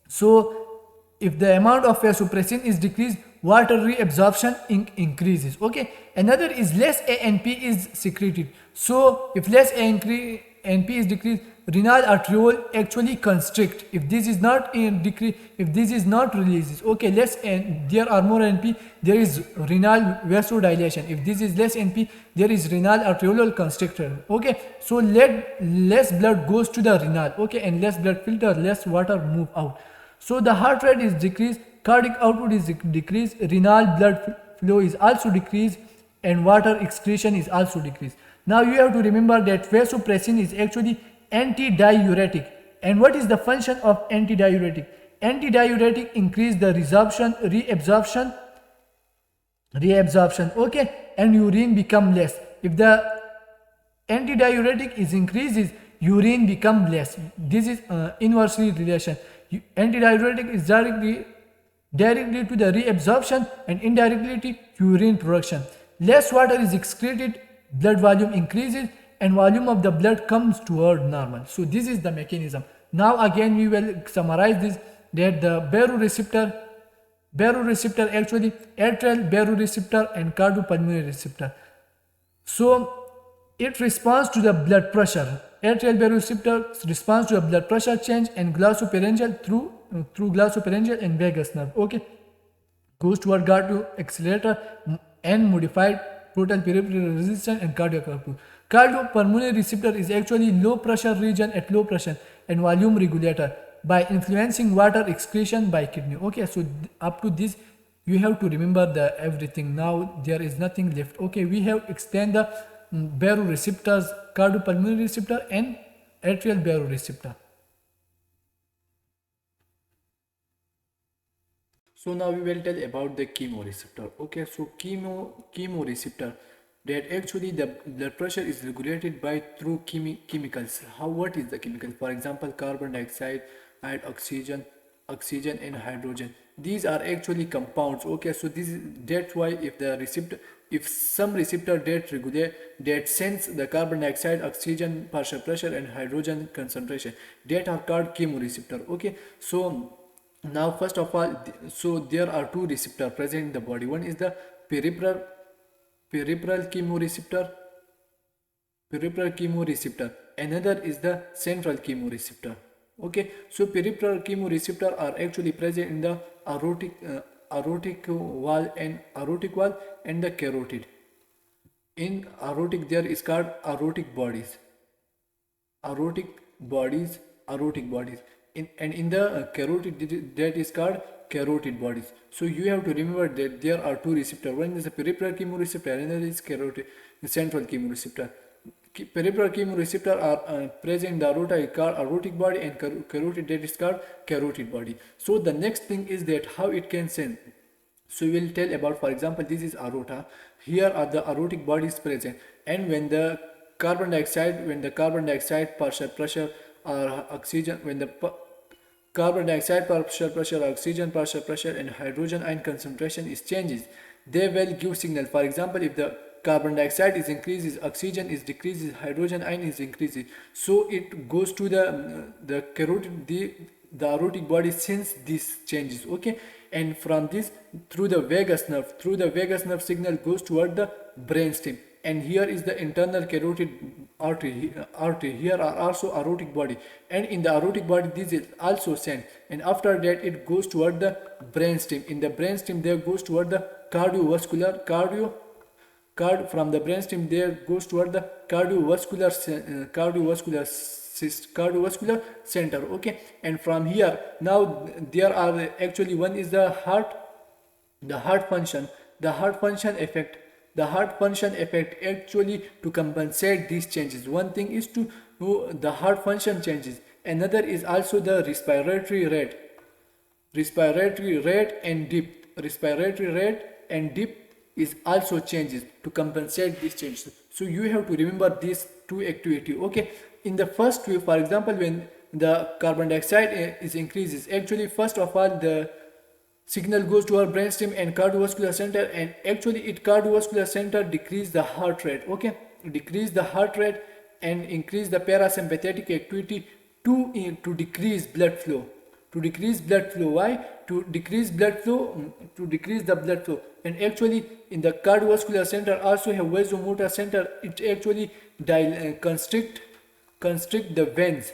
so if the amount of vasopressin is decreased, water reabsorption increases. Okay, another is less ANP is secreted. So if less ANP is decreased, renal arteriole actually constrict. If this is not decrease, if this is not releases, okay, less there are more ANP, there is renal vasodilation. If this is less ANP, there is renal arteriolar constrictor. Okay, so less blood goes to the renal. Okay, and less blood filter, less water move out. So the heart rate is decreased, cardiac output is decreased, renal blood flow is also decreased, and water excretion is also decreased. Now you have to remember that vasopressin is actually antidiuretic. And what is the function of antidiuretic? Antidiuretic increase the reabsorption, okay, and urine become less. If the antidiuretic is increases, urine become less. This is inversely relation. Antidiuretic is directly to the reabsorption and indirectly to urine production. Less water is excreted, blood volume increases, and volume of the blood comes toward normal. So this is the mechanism. Now again we will summarize this, that the baroreceptor actually atrial baroreceptor and cardiopulmonary receptor. So it responds to the blood pressure. Atrial baroreceptor responds to the blood pressure change and glossopharyngeal through glossopharyngeal and vagus nerve. Okay, goes toward cardio accelerator and modified total peripheral resistance and cardiac output. Cardiopulmonary receptor is actually low pressure region at low pressure and volume regulator by influencing water excretion by kidney. Okay, so up to this you have to remember the everything. Now there is nothing left. Okay, we have explained the baroreceptors, cardiopulmonary receptor and atrial baroreceptor. So now we will tell about the chemoreceptor. Okay, so chemoreceptor, that actually the blood pressure is regulated by through chemicals. What is the chemical? For example, carbon dioxide and oxygen and hydrogen. These are actually compounds. Okay, so that's why if some receptor that sends the carbon dioxide, oxygen partial pressure and hydrogen concentration, that are called chemoreceptor. Okay, so now first of all, so there are two receptors present in the body. One is the peripheral chemoreceptor, another is the central chemoreceptor. Okay, so peripheral chemoreceptor are actually present in the aortic wall and the carotid. In aortic there is called aortic bodies. In the carotid, that is called carotid bodies. So you have to remember that there are two receptors. One is the peripheral chemoreceptor, another is central chemoreceptor. Peripheral chemoreceptor are present in the aorta, called aortic body, and carotid, that is called carotid body. So the next thing is that how it can send. So we will tell about, for example, this is aorta. Here are the aortic bodies present, and when the carbon dioxide partial pressure or oxygen, when the carbon dioxide partial pressure, oxygen partial pressure and hydrogen ion concentration is changes, they will give signal. For example, if the carbon dioxide is increases, oxygen is decreases, hydrogen ion is increases, so it goes to the carotid, the aortic body sends these changes. Okay, and from this through the vagus nerve signal goes toward the brainstem, and here is the internal carotid artery. Here are also aortic body, and in the aortic body this is also sent, and after that it goes toward the brainstem. In the brainstem there goes toward the from the brainstem there goes toward the cardiovascular center. Okay, and from here now there are actually, one is the heart function effect. The heart function effect actually to compensate these changes. One thing is to the heart function changes, another is also the respiratory rate and dip is also changes to compensate these changes. So you have to remember these two activity. Okay, in the first way, for example, when the carbon dioxide is increases, actually first of all the signal goes to our brainstem and cardiovascular center, and actually cardiovascular center decrease the heart rate. Okay, decrease the heart rate and increase the parasympathetic activity to decrease blood flow. Why? To decrease the blood flow. And actually in the cardiovascular center also have vasomotor center. It actually constrict the veins.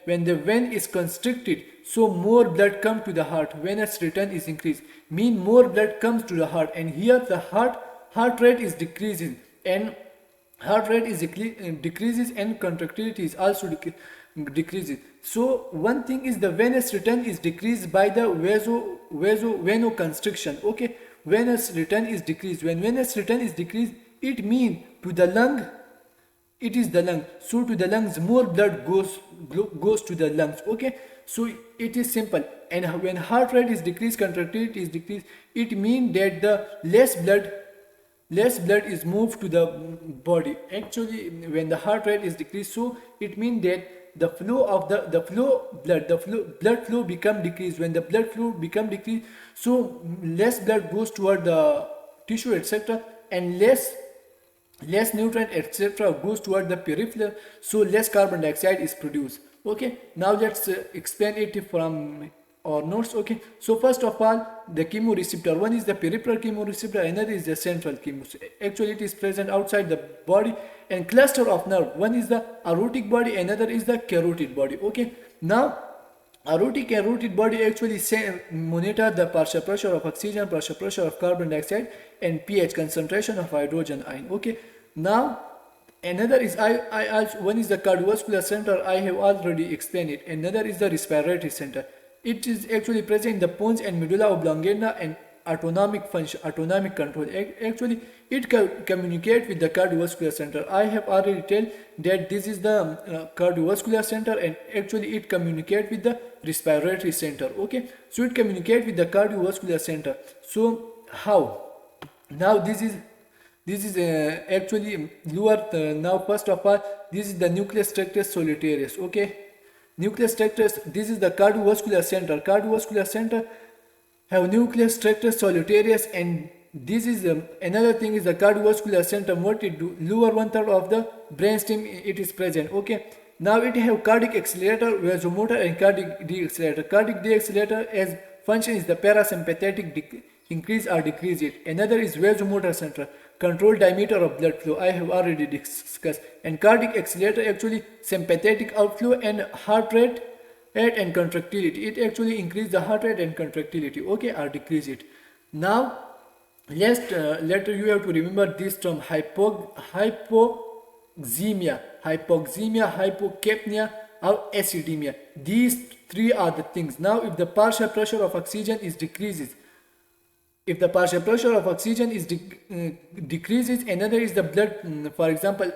When the vein is constricted, so more blood comes to the heart. Venous return is increased, mean more blood comes to the heart, and here the heart rate is decreasing, and decreases, and contractility is also decreases. So one thing is the venous return is decreased by the vasoconstriction. Okay, venous return is decreased. When venous return is decreased, it means to the lung. It is the lung. So to the lungs, more blood goes to the lungs. Okay, so it is simple. And when heart rate is decreased, contractility is decreased, it means that the less blood is moved to the body. Actually, when the heart rate is decreased, so it means that the flow of blood flow become decreased. When the blood flow become decreased, so less blood goes toward the tissue, etc., and less nutrient, etc., goes toward the peripheral, so less carbon dioxide is produced. Okay, now let's explain it from our notes. Okay, so first of all, the chemoreceptor, one is the peripheral chemoreceptor, another is the central chemoreceptor. Actually it is present outside the body, and cluster of nerve, one is the aortic body, another is the carotid body. Okay, now aortic and carotid body actually monitor the partial pressure of oxygen, partial pressure of carbon dioxide, and pH, concentration of hydrogen ion. Okay, now another is one is the cardiovascular center. I have already explained it. Another is the respiratory center. It is actually present in the pons and medulla oblongata and autonomic function, autonomic control. Actually, it communicates with the cardiovascular center. I have already told that this is the cardiovascular center, and actually it communicates with the respiratory center. Okay, so it communicates with the cardiovascular center. So how? Now this is actually lower. Now first of all, this is the nucleus tractus solitarius. Okay, nucleus tractus. This is the cardiovascular center. Cardiovascular center have nucleus tractus solitarius, and this is another thing is the cardiovascular center. What it do? Lower one third of the brainstem it is present. Okay. Now it have cardiac accelerator, vasomotor, and cardiac deaccelerator. Cardiac deaccelerator as function is the parasympathetic increase or decrease it. Another is vasomotor center, control diameter of blood flow. I have already discussed. And cardiac accelerator actually sympathetic outflow and heart rate and contractility. It actually increase the heart rate and contractility. Okay, or decrease it. Now later you have to remember this term hypoxemia, hypocapnia, or acidemia. These three are the things. Now if the partial pressure of oxygen is decreases, if the partial pressure of oxygen is decreases, another is the blood. For example,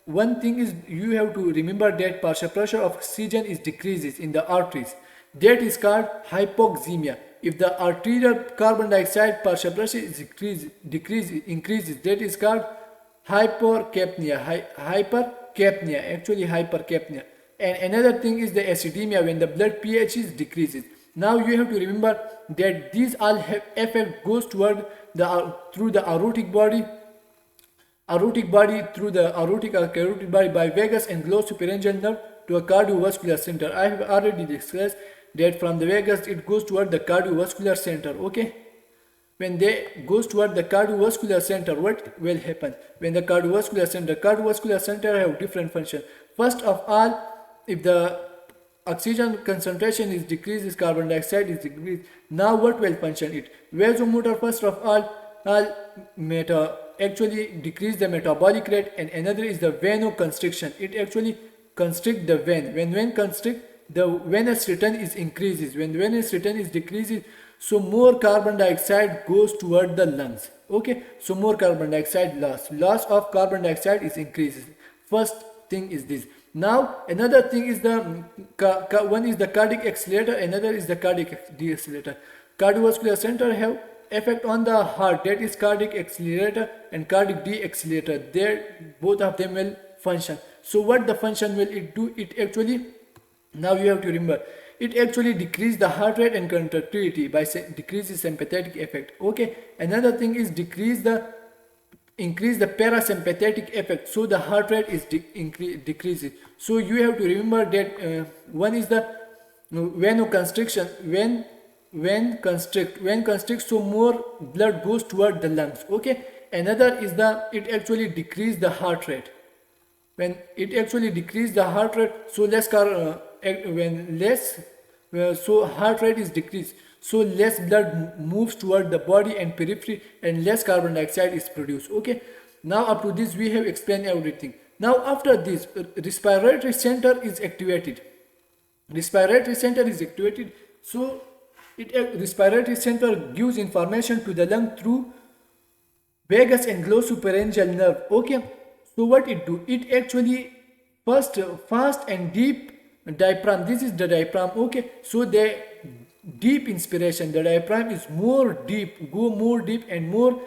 one thing is you have to remember that partial pressure of oxygen is decreases in the arteries. That is called hypoxemia. If the arterial carbon dioxide partial pressure is increases, that is called hypercapnia. Actually hypercapnia. And another thing is the acidemia, when the blood pH is decreases. Now you have to remember that these all have effect goes toward the through the aortic body through the aortic or carotid body by vagus and glossopharyngeal nerve to a cardiovascular center. I have already discussed that from the vagus it goes toward the cardiovascular center. Okay, when they goes toward the cardiovascular center, what will happen? When the cardiovascular center have different function. First of all, if the oxygen concentration is decreased, carbon dioxide is decreased. Now what will function it? Vasomotor first of all actually decrease the metabolic rate, and another is the vasoconstriction. It actually constrict the vein. When vein constrict, the venous return is increases. When venous return is decreases, so more carbon dioxide goes toward the lungs. Okay, so more carbon dioxide loss of carbon dioxide is increases. First thing is this. Now another thing is the one is the cardiac accelerator, another is the cardiac deaccelerator. Cardiovascular center have effect on the heart, that is cardiac accelerator and cardiac deaccelerator. There both of them will function. So what the function will it do? It actually, now you have to remember, it actually decrease the heart rate and contractility by decreases sympathetic effect. Okay, another thing is increase the parasympathetic effect, so the heart rate is decreases. So you have to remember that one is the vasoconstriction. When constrict, so more blood goes toward the lungs. Okay, another is it actually decrease the heart rate. When it actually decrease the heart rate, so so heart rate is decreased, so less blood moves toward the body and periphery, and less carbon dioxide is produced. Okay, now up to this we have explained everything. Now after this, respiratory center is activated. So respiratory center gives information to the lung through vagus and glossopharyngeal nerve. Okay, so what it do? It actually first fast and deep diaphragm. This is the diaphragm. Okay, so the deep inspiration, the diaphragm is more deep, go more deep, and more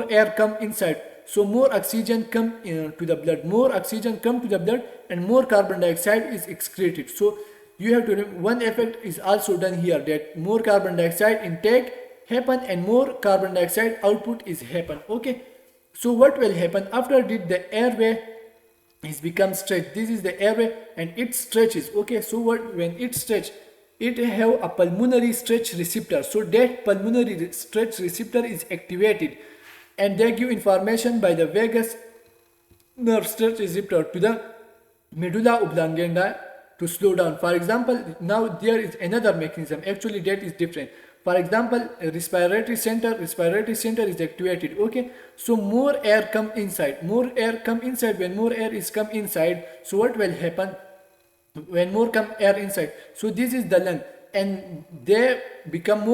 air come inside. So more oxygen come to the blood. More oxygen come to the blood, and more carbon dioxide is excreted. So you have to remember, one effect is also done here, that more carbon dioxide intake happen and more carbon dioxide output is happen. Okay, so what will happen after did the airway is become stretched. This is the airway and it stretches. Okay, so what, when it stretch, it have a pulmonary stretch receptor. So that pulmonary stretch receptor is activated and they give information by the vagus nerve stretch receptor to the medulla oblongata to slow down. For example, now there is another mechanism, actually that is different. For example, respiratory center is activated. Okay, so more air come inside, when more air is come inside, so what will happen when more come air inside? So this is the lung and they become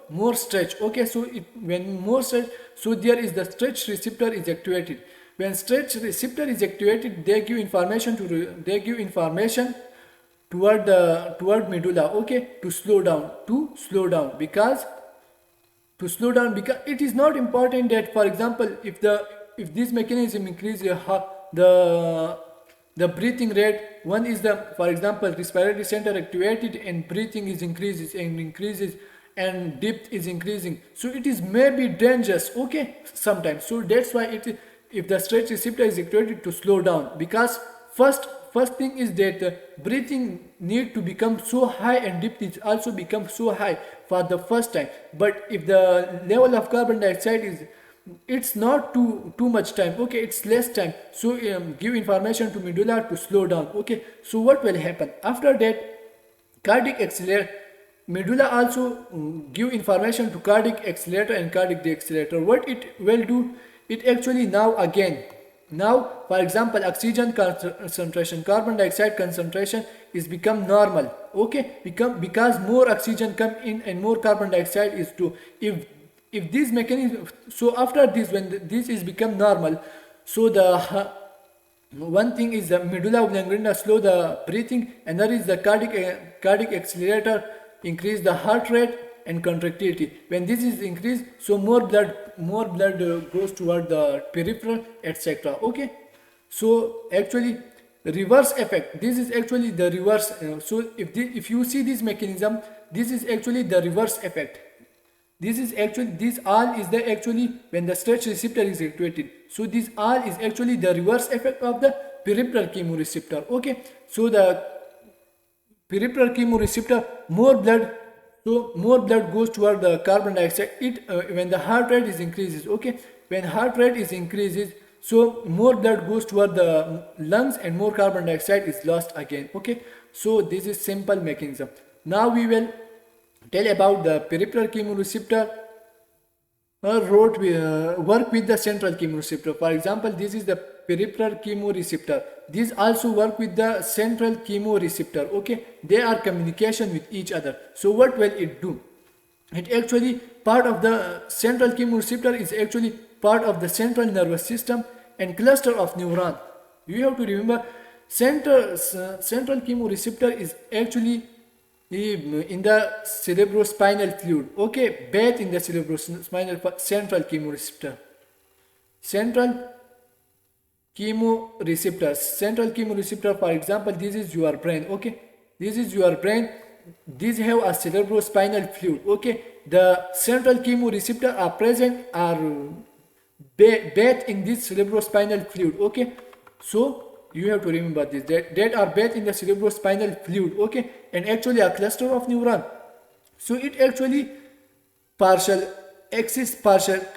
more stretch. Okay, so when more stretch, so there is the stretch receptor is activated. When stretch receptor is activated, they give information toward medulla, okay, to slow down because it is not important that, for example, if this mechanism increases the breathing rate, one is the, for example, respiratory center activated and breathing is increases and depth is increasing, so it is maybe dangerous, okay, sometimes. So that's why if the stretch receptor is activated to slow down, because first thing is that the breathing need to become so high and depth is also become so high for the first time. But if the level of carbon dioxide is, it's not too much time, okay, it's less time, so give information to medulla to slow down. Okay, so what will happen after that? Cardiac accelerator, medulla also give information to cardiac accelerator and cardiac deaccelerator. What it will do, it actually now, for example, oxygen concentration, carbon dioxide concentration is become normal. Okay, because more oxygen come in and more carbon dioxide is too. If this mechanism, so after this, when this is become normal, so the one thing is the medulla oblongata slow the breathing, and there is the cardiac accelerator increase the heart rate and contractility. When this is increased, so more blood goes toward the peripheral, etc. Okay, so actually reverse effect, this is actually the reverse. So if you see this mechanism, this is actually the reverse effect. This all is the actually when the stretch receptor is activated. So this all is actually the reverse effect of the peripheral chemoreceptor. Okay, so the peripheral chemoreceptor, more blood goes toward the carbon dioxide. When the heart rate is increases, okay, when heart rate is increases, so more blood goes toward the lungs and more carbon dioxide is lost again. Okay, so this is simple mechanism. Now we will tell about the peripheral chemoreceptor work with the central chemoreceptor. For example, this is the peripheral chemoreceptor. These also work with the central chemoreceptor. Okay, they are communication with each other. So what will it do? It actually part of the central chemoreceptor is actually part of the central nervous system and cluster of neuron. You have to remember central chemoreceptor is actually in the cerebrospinal fluid. Okay, bathed in the cerebrospinal central chemoreceptor. Central chemoreceptor, for example, this is your brain. Okay, this is your brain. These have a cerebrospinal fluid. Okay, the central chemoreceptor are present, are bathed in this cerebrospinal fluid. Okay, so you have to remember this, that are bathed in the cerebrospinal fluid. Okay, and actually a cluster of neuron. So it actually partial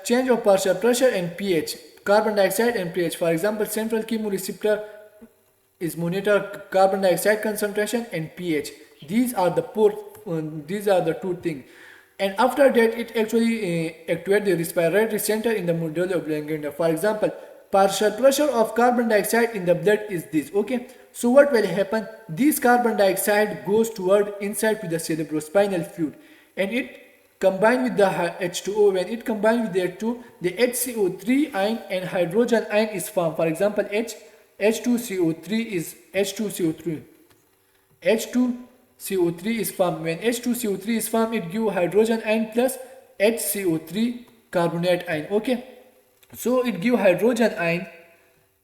change of partial pressure and pH, carbon dioxide and pH. For example, central chemoreceptor is monitor carbon dioxide concentration and pH. These are the two things. And after that, it actually activates the respiratory center in the medulla oblongata. For example, partial pressure of carbon dioxide in the blood is this. Okay, so what will happen? This carbon dioxide goes toward inside to the cerebrospinal fluid and it combine with the H2O. When it combines with the H2, the HCO3 ion and hydrogen ion is formed. For example, H2CO3 is H2CO3. H2CO3 is formed. When H2CO3 is formed, it gives hydrogen ion plus HCO3 carbonate ion. Okay, so it gives hydrogen ion,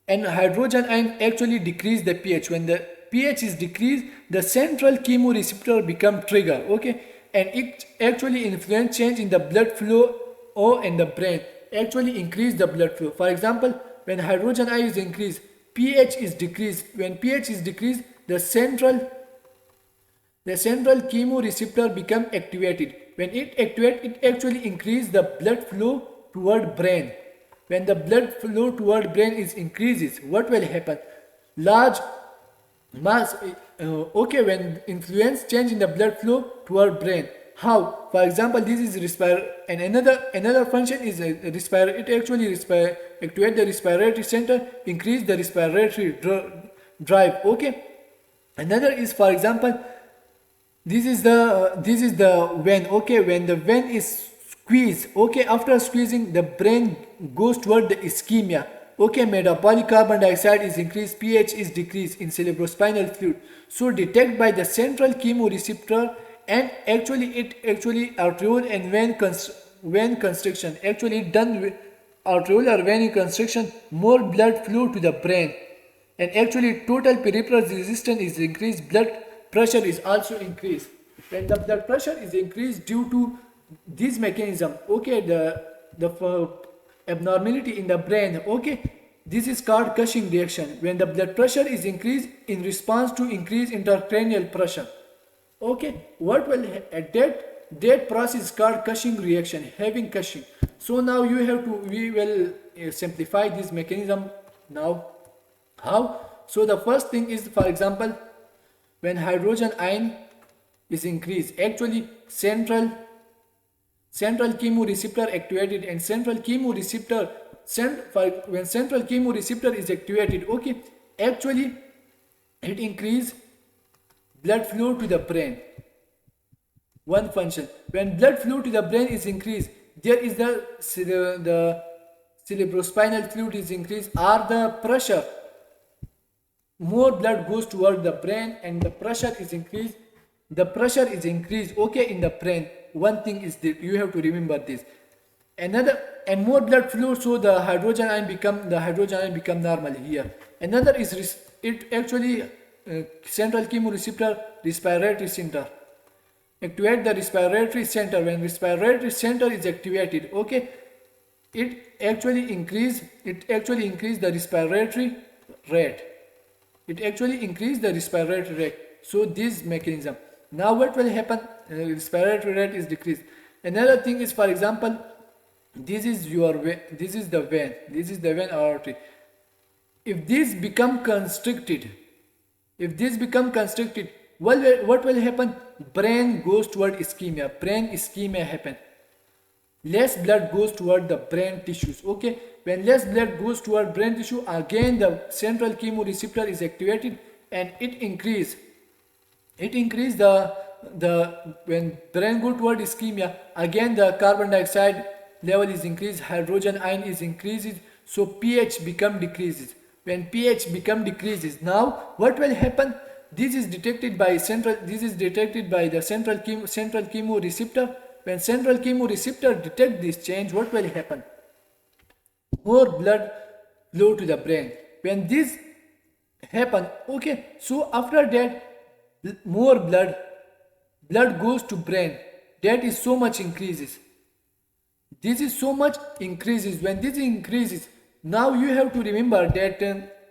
and hydrogen ion actually decrease the pH. When the pH is decreased, the central chemoreceptor become trigger. Okay, and it actually influence change in the blood flow or in the brain, actually increase the blood flow. For example, when hydrogen ion is increased, pH is decreased. When pH is decreased, the central chemoreceptor become activated. When it activates, it actually increases the blood flow toward brain. When the blood flow toward brain is increases, what will happen? Large mass, okay, when influence change in the blood flow toward brain. How? For example, this is respire, and another function is respire. It actually respire, activate the respiratory center, increase the respiratory drive. Okay. Another is, for example, this is the vein. Okay, when the vein is squeezed, okay, after squeezing the brain goes toward the ischemia. Okay, metabolic carbon dioxide is increased, pH is decreased in cerebrospinal fluid, so detected by the central chemoreceptor, and actually arteriole and vein constriction actually done with arteriolar vein constriction, more blood flow to the brain, and actually total peripheral resistance is increased, blood pressure is also increased. When the blood pressure is increased due to this mechanism, okay, the abnormality in the brain, okay, this is called Cushing reaction. When the blood pressure is increased in response to increased intracranial pressure, okay, what will at that process is called Cushing reaction, having Cushing. So now we will simplify this mechanism now. How? So the first thing is, for example, when hydrogen ion is increased, actually central chemoreceptor activated, and central chemoreceptor when central chemoreceptor is activated, okay, actually it increase blood flow to the brain. One function, when blood flow to the brain is increased, there is the cerebrospinal fluid is increased, or the pressure, more blood goes toward the brain and the pressure is increased. Okay, in the brain. One thing is that you have to remember this. Another, and more blood flow, so the hydrogen ion become normal here. Another is it actually central chemoreceptor respiratory center. Activate the respiratory center. When respiratory center is activated, okay, it actually increase the respiratory rate. So this mechanism. Now what will happen? Respiratory rate is decreased. Another thing is, for example, this is the vein artery. If this become constricted, what will happen? Brain goes toward ischemia. Brain ischemia happen. Less blood goes toward the brain tissues. Okay, when less blood goes toward brain tissue, again the central chemoreceptor is activated and it increase the when brain go toward ischemia, again the carbon dioxide level is increased, hydrogen ion is increases, so pH become decreases. When pH become decreases, now what will happen? This is detected by the central chemoreceptor. When central chemoreceptor detect this change, what will happen? More blood flow to the brain. When this happen, okay, so after that more blood goes to brain. That is so much increases. This is so much increases. When this increases, now you have to remember that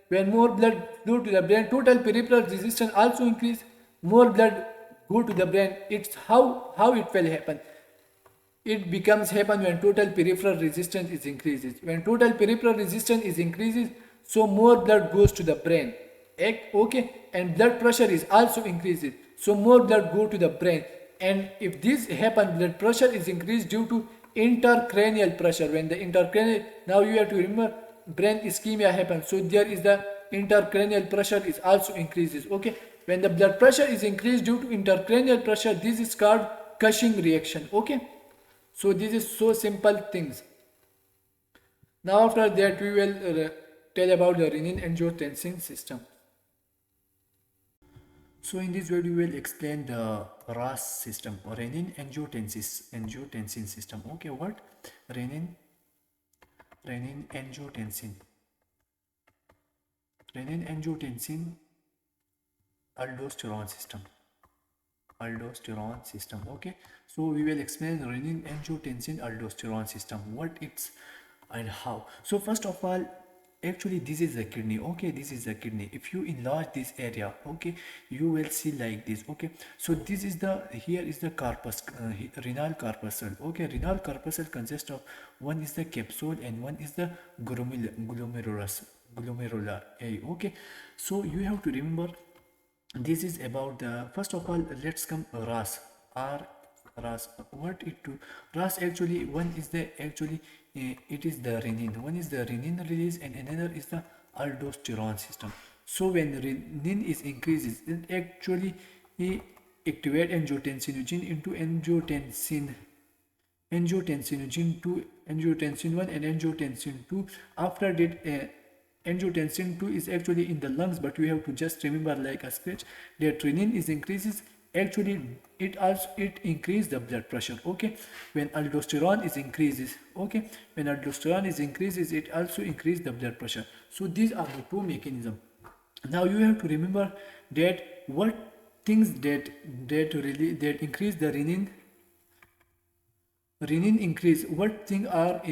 when more blood flow to the brain, total peripheral resistance also increase. More blood go to the brain. It's how it will happen. It becomes happen when total peripheral resistance is increases. When total peripheral resistance is increases, so more blood goes to the brain. Okay, and blood pressure is also increases, so more blood go to the brain. And if this happen, blood pressure is increased due to intercranial pressure. When the intercranial, now you have to remember brain ischemia happens, so there is the intercranial pressure is also increases. Okay, when the blood pressure is increased due to intercranial pressure, this is called Cushing reaction. Okay, so this is so simple things. Now after that we will tell about the renin-angiotensin system. So in this video we will explain the RAAS system, or renin-angiotensin system. Okay, what? Renin-angiotensin aldosterone system. Okay, so we will explain renin-angiotensin aldosterone system, what it's and how. So first of all, actually this is the kidney. Okay, this is the kidney. If you enlarge this area, okay, you will see like this. Okay, so this is the, here is the corpus, renal corpuscle. Okay, renal corpuscle consists of, one is the capsule and one is the glomerular. Okay, so you have to remember, this is about the, first of all, let's come RAAS. R RAAS, what it do? RAAS actually, one is the actually it is the renin. One is the renin release and another is the aldosterone system. So when renin is increases, it actually activate angiotensinogen into angiotensinogen 2, angiotensin 1 and angiotensin 2. After that, angiotensin 2 is actually in the lungs, but you have to just remember like a scratch that renin is increases, actually it increase the blood pressure. Okay, when aldosterone is increases, okay, when aldosterone is increases, it also increase the blood pressure. So these are the two mechanisms. Now you have to remember that what things that increase the renin increase, what things that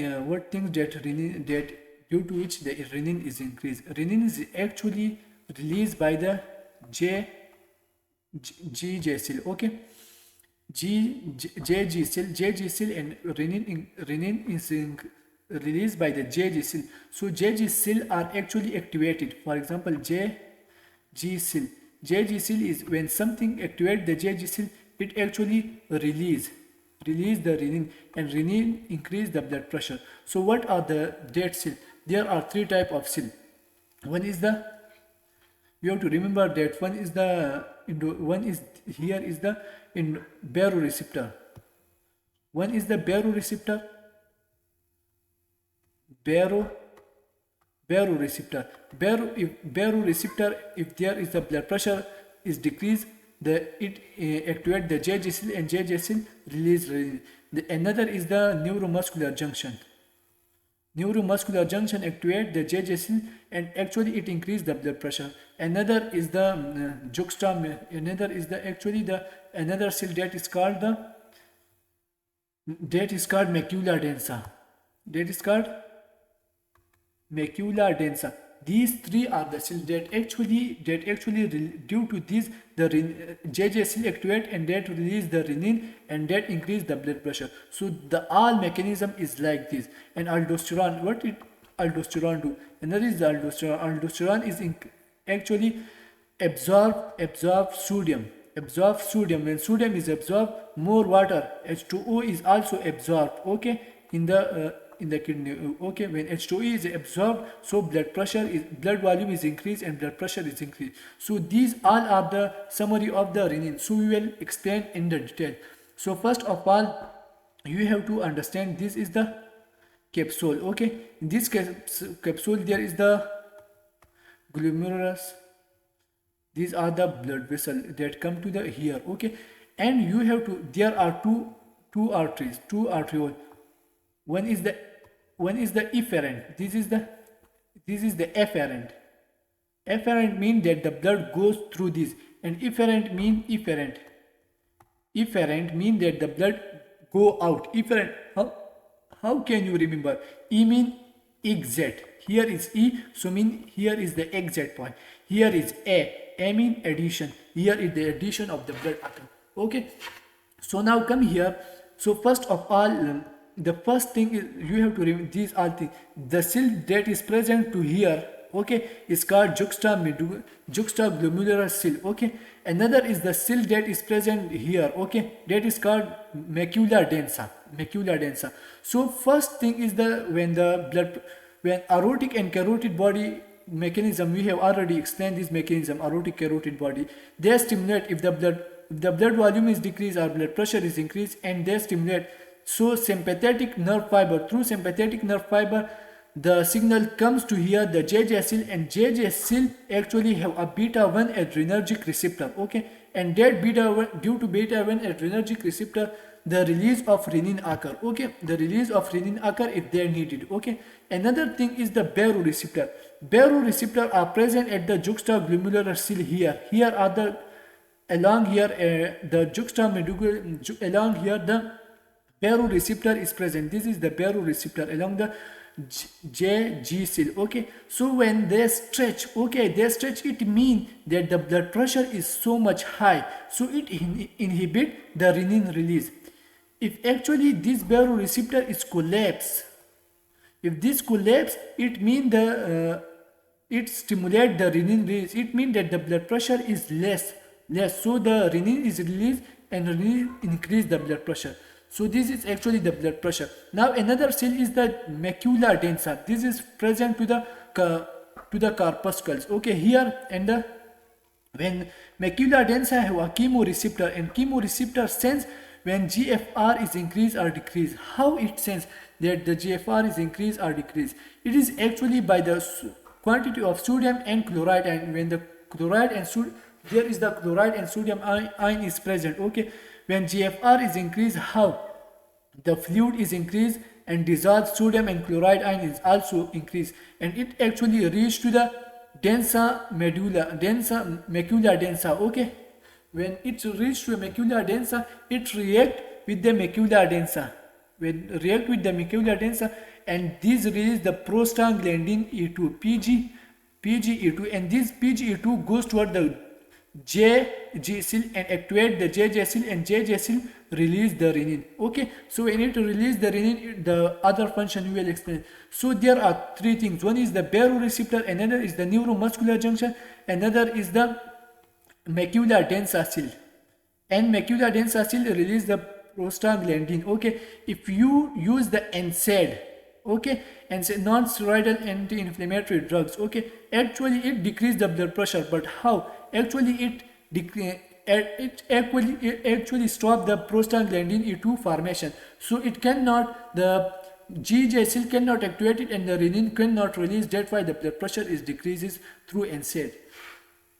renin, that due to which the renin is increased. Renin is actually released by the G cell. Okay, G cell and renin is released by the G cell. So G cell are actually activated. For example, G cell. G cell is when something activate the G cell, it actually release the renin, and renin increase the blood pressure. So what are the dead cell? There are three type of cell. One is the, you have to remember that one is the one is, here is the in baroreceptor. One is the baroreceptor, baroreceptor. Baroreceptor, if there is the blood pressure is decreased, it activate the J cell and J cell release. Another is the neuromuscular junction. Neuromuscular junction activate the J cell and actually it increase the blood pressure. Another is the another is the actually the another cell that is called macula densa. That is called macula densa. These three are the cells that actually due to this the J cell activate and that release the renin and that increase the blood pressure. So the all mechanism is like this. And aldosterone, what it aldosterone do? Another is the aldosterone. Aldosterone is actually absorb sodium. Absorb sodium. When sodium is absorbed, more water H2O is also absorbed. Okay, in the kidney. Okay, when H2O is absorbed, so blood volume is increased and blood pressure is increased. So these all are the summary of the renin. So we will explain in the detail. So first of all, you have to understand this is the capsule. Okay, in this capsule there is the glomerulus. These are the blood vessels that come to the here. Okay, and you have to, there are two arteries, two arterioles. One is the efferent. This is the efferent. Efferent means that the blood goes through this, and efferent mean efferent. Efferent mean that the blood go out. Efferent. How can you remember? E mean exit. Here is E, so mean here is the exit point. Here is A. A mean addition. Here is the addition of the blood atom. Okay. So now come here. So first of all, the first thing is you have to remember these are things. The cell that is present to here, okay, is called juxtaglomerular cell. Okay, another is the cell that is present here. Okay, that is called macula densa. Macula densa. So first thing is when aortic and carotid body mechanism, we have already explained this mechanism. Aortic carotid body, they stimulate if the blood volume is decreased or blood pressure is increased, and they stimulate. So sympathetic nerve fiber, through sympathetic nerve fiber, the signal comes to here the JJ cell, and JJ cell actually have a beta 1 adrenergic receptor. Okay, and that beta 1, due to beta 1 adrenergic receptor, the release of renin occur. Okay, the release of renin occur if they are needed. Okay, another thing is the baroreceptor. Baroreceptor are present at the juxtaglomerular cell here. Here are the along here the juxtamedullary along here the baroreceptor is present. This is the baroreceptor along the G cell. Okay, so when they stretch, okay, they stretch, it means that the blood pressure is so much high, so it inhibit the renin release. If actually this baroreceptor is collapse, if this collapse, it means the it stimulate the renin release. It means that the blood pressure is less. So the renin is released and renin increase the blood pressure. So this is actually the blood pressure. Now another cell is the macula densa. This is present to the corpuscles. Okay, here and the when macula densa have a chemoreceptor, and chemoreceptor sense when GFR is increased or decreased. How it sense that the GFR is increased or decreased? It is actually by the quantity of sodium and chloride, and when the chloride and there is the chloride and sodium ion is present. Okay, when GFR is increased, how the fluid is increased and dissolved sodium and chloride ion is also increased, and it actually reach to the macula densa. Okay, when it reach to macula densa, it react with the macula densa. When react with the macula densa, and this release the prostaglandin E2, PGE2, and this PGE2 goes toward the J cell and activate the JJ cell, and JJ cell release the renin. Okay, so when it release the renin, the other function we will explain. So there are three things. One is the baroreceptor, another is the neuromuscular junction, another is the macula densa cell, and macula densa cell release the prostaglandin. Okay, if you use the NSAID, okay, and say non-steroidal anti-inflammatory drugs, okay, actually it decrease the blood pressure. But how? Actually it actually stop the prostaglandin E2 formation, so it cannot, the GJ cell cannot activate it and the renin cannot release. That's why the blood pressure is decreases through NSAID.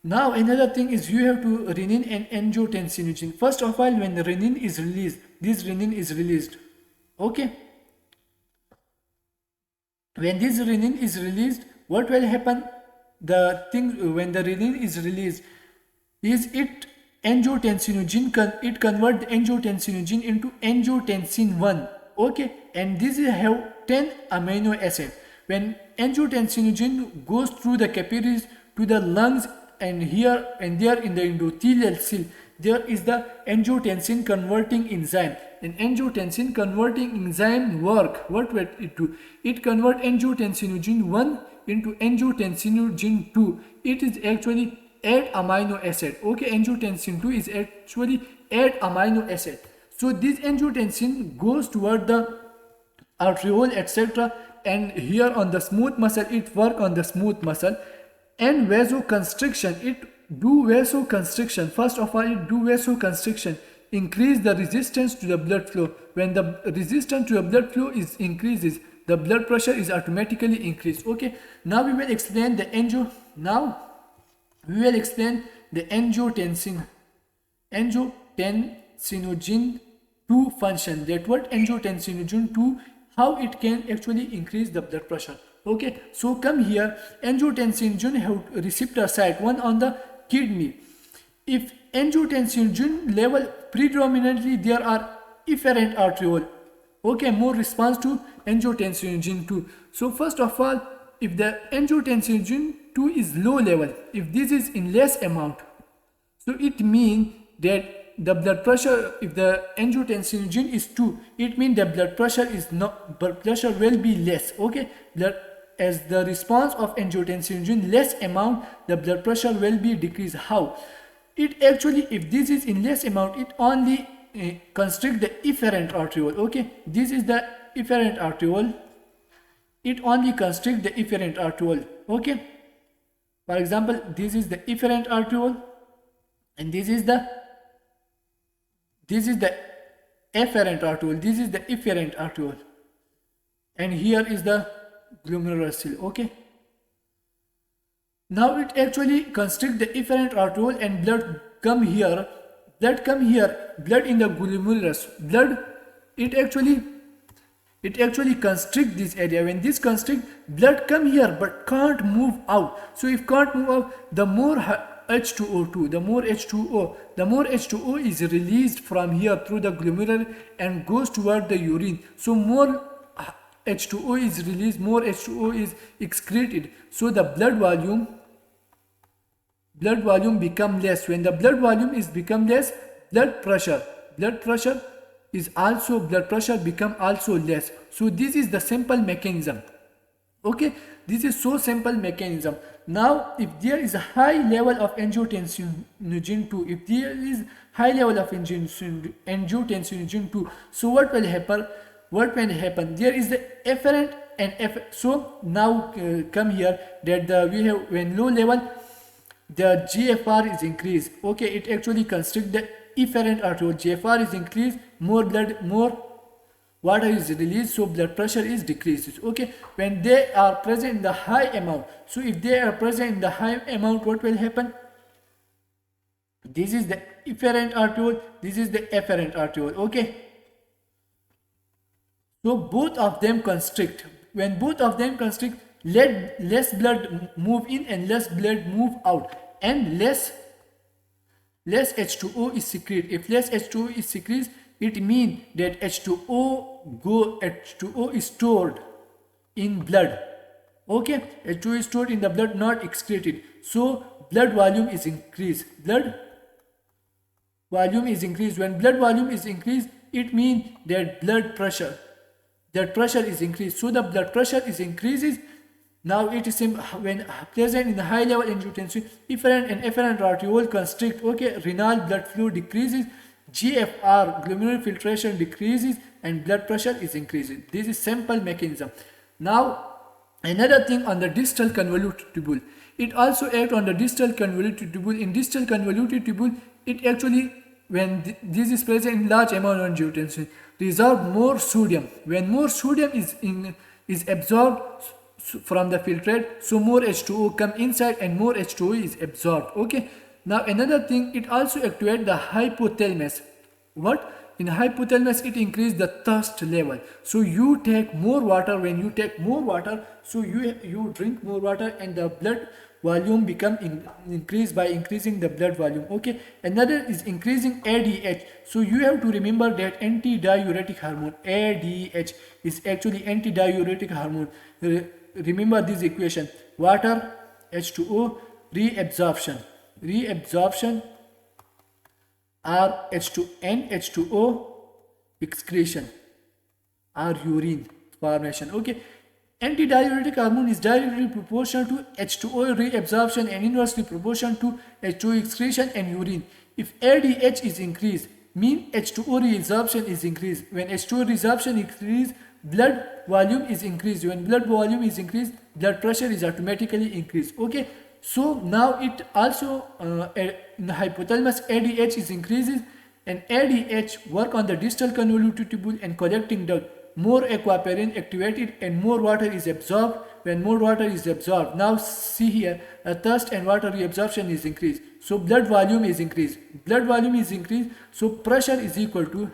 Now another thing is you have to renin and angiotensinogen. First of all, when the renin is released, this renin is released. Okay, when this renin is released, what will happen? The thing when the renin is released is it angiotensinogen it convert the angiotensinogen into angiotensin 1. Okay, and this is have 10 amino acid. When angiotensinogen goes through the capillaries to the lungs, and here and there in the endothelial cell, there is the angiotensin converting enzyme. And angiotensin converting enzyme work. What will it do? It convert angiotensinogen 1 into angiotensinogen 2. It is actually 8 amino acid. Okay, angiotensin 2 is actually 8 amino acid. So this angiotensin goes toward the arteriole, etc. And here on the smooth muscle, it work on the smooth muscle. And vasoconstriction, it do vasoconstriction. First of all, it do vasoconstriction, increase the resistance to the blood flow. When the resistance to the blood flow is increases, the blood pressure is automatically increased. Okay, now we will explain the angiotensinogen 2 function. That what angiotensinogen 2, how it can actually increase the blood pressure. Okay, so come here, angiotensinogen have receptor site, one on the kidney. If angiotensinogen level predominantly, there are efferent arteriole. Okay, more response to angiotensinogen 2. So first of all, if the angiotensin 2 is low level, if this is in less amount, so it means that the blood pressure, if the angiotensin is 2, it means the blood pressure will be less. Okay, as the response of angiotensin less amount, the blood pressure will be decreased. How? It actually, if this is in less amount, it only constrict the efferent arteriole. Okay, this is the efferent arteriole. It only constrict the efferent arteriole. Okay, for example, this is the efferent arteriole, and this is the afferent arteriole. This is the efferent arteriole, and here is the glomerular seal. Okay, now it actually constrict the efferent arteriole, and blood come here. Blood in the glomerulus. It actually constrict this area. When this constrict, blood come here but can't move out. So if can't move out, the more H2O2, the more H2O is released from here through the glomerular and goes toward the urine. So more H2O is released, more H2O is excreted. So the blood volume become less. When the blood volume is become less, blood pressure become also less. So this is the simple mechanism. Okay, this is so simple mechanism. Now if there is a high level of angiotensin 2, if there is high level of angiotensin 2, so what will happen, there is the efferent and so now come here that we have, when low level, the GFR is increased. Okay, it actually constricts the efferent arteriole. GFR is increased, more water is released, so blood pressure is decreases. Okay, when they are present in the high amount, so if they are present in the high amount, what will happen? This is the efferent arteriole, this is the efferent arteriole. Okay, so both of them constrict. When both of them constrict, less blood move in and less blood move out, and less H2O is secreted. If less H2O is secreted, it means that H2O is stored in blood. Okay, H2O is stored in the blood, not excreted. So blood volume is increased. Blood volume is increased. When blood volume is increased, it means that blood pressure is increased. So the blood pressure is increases. Now it is when present in the high level angiotensin, efferent and efferent arteriole constrict. Okay, renal blood flow decreases, GFR, glomerular filtration decreases, and blood pressure is increasing. This is simple mechanism. Now another thing on the distal convoluted tubule, it also acts on the distal convoluted tubule. In distal convoluted tubule, it actually, when this is present in large amount of angiotensin, resolve more sodium. When more sodium is absorbed from the filtrate, so more H2O come inside and more H2O is absorbed. Okay, now another thing, it also activates the hypothalamus. What? In hypothalamus, it increases the thirst level. So you take more water. When you take more water, so you drink more water, and the blood volume become increased by increasing the blood volume. Okay, another is increasing ADH. So you have to remember that antidiuretic hormone, ADH, is actually antidiuretic hormone. Remember this equation: water, H2O, reabsorption or H2O excretion or urine formation. Okay, antidiuretic hormone is directly proportional to H2O reabsorption and inversely proportional to H2O excretion and urine. If ADH is increased, mean H2O reabsorption is increased. When H2O reabsorption increases, blood volume is increased. When blood volume is increased, blood pressure is automatically increased. Okay, so now it also in the hypothalamus, ADH is increases, and ADH work on the distal convoluted tubule and collecting duct. More aquaporin activated and more water is absorbed. When more water is absorbed, now see here, thirst and water reabsorption is increased. So blood volume is increased. So pressure is equal to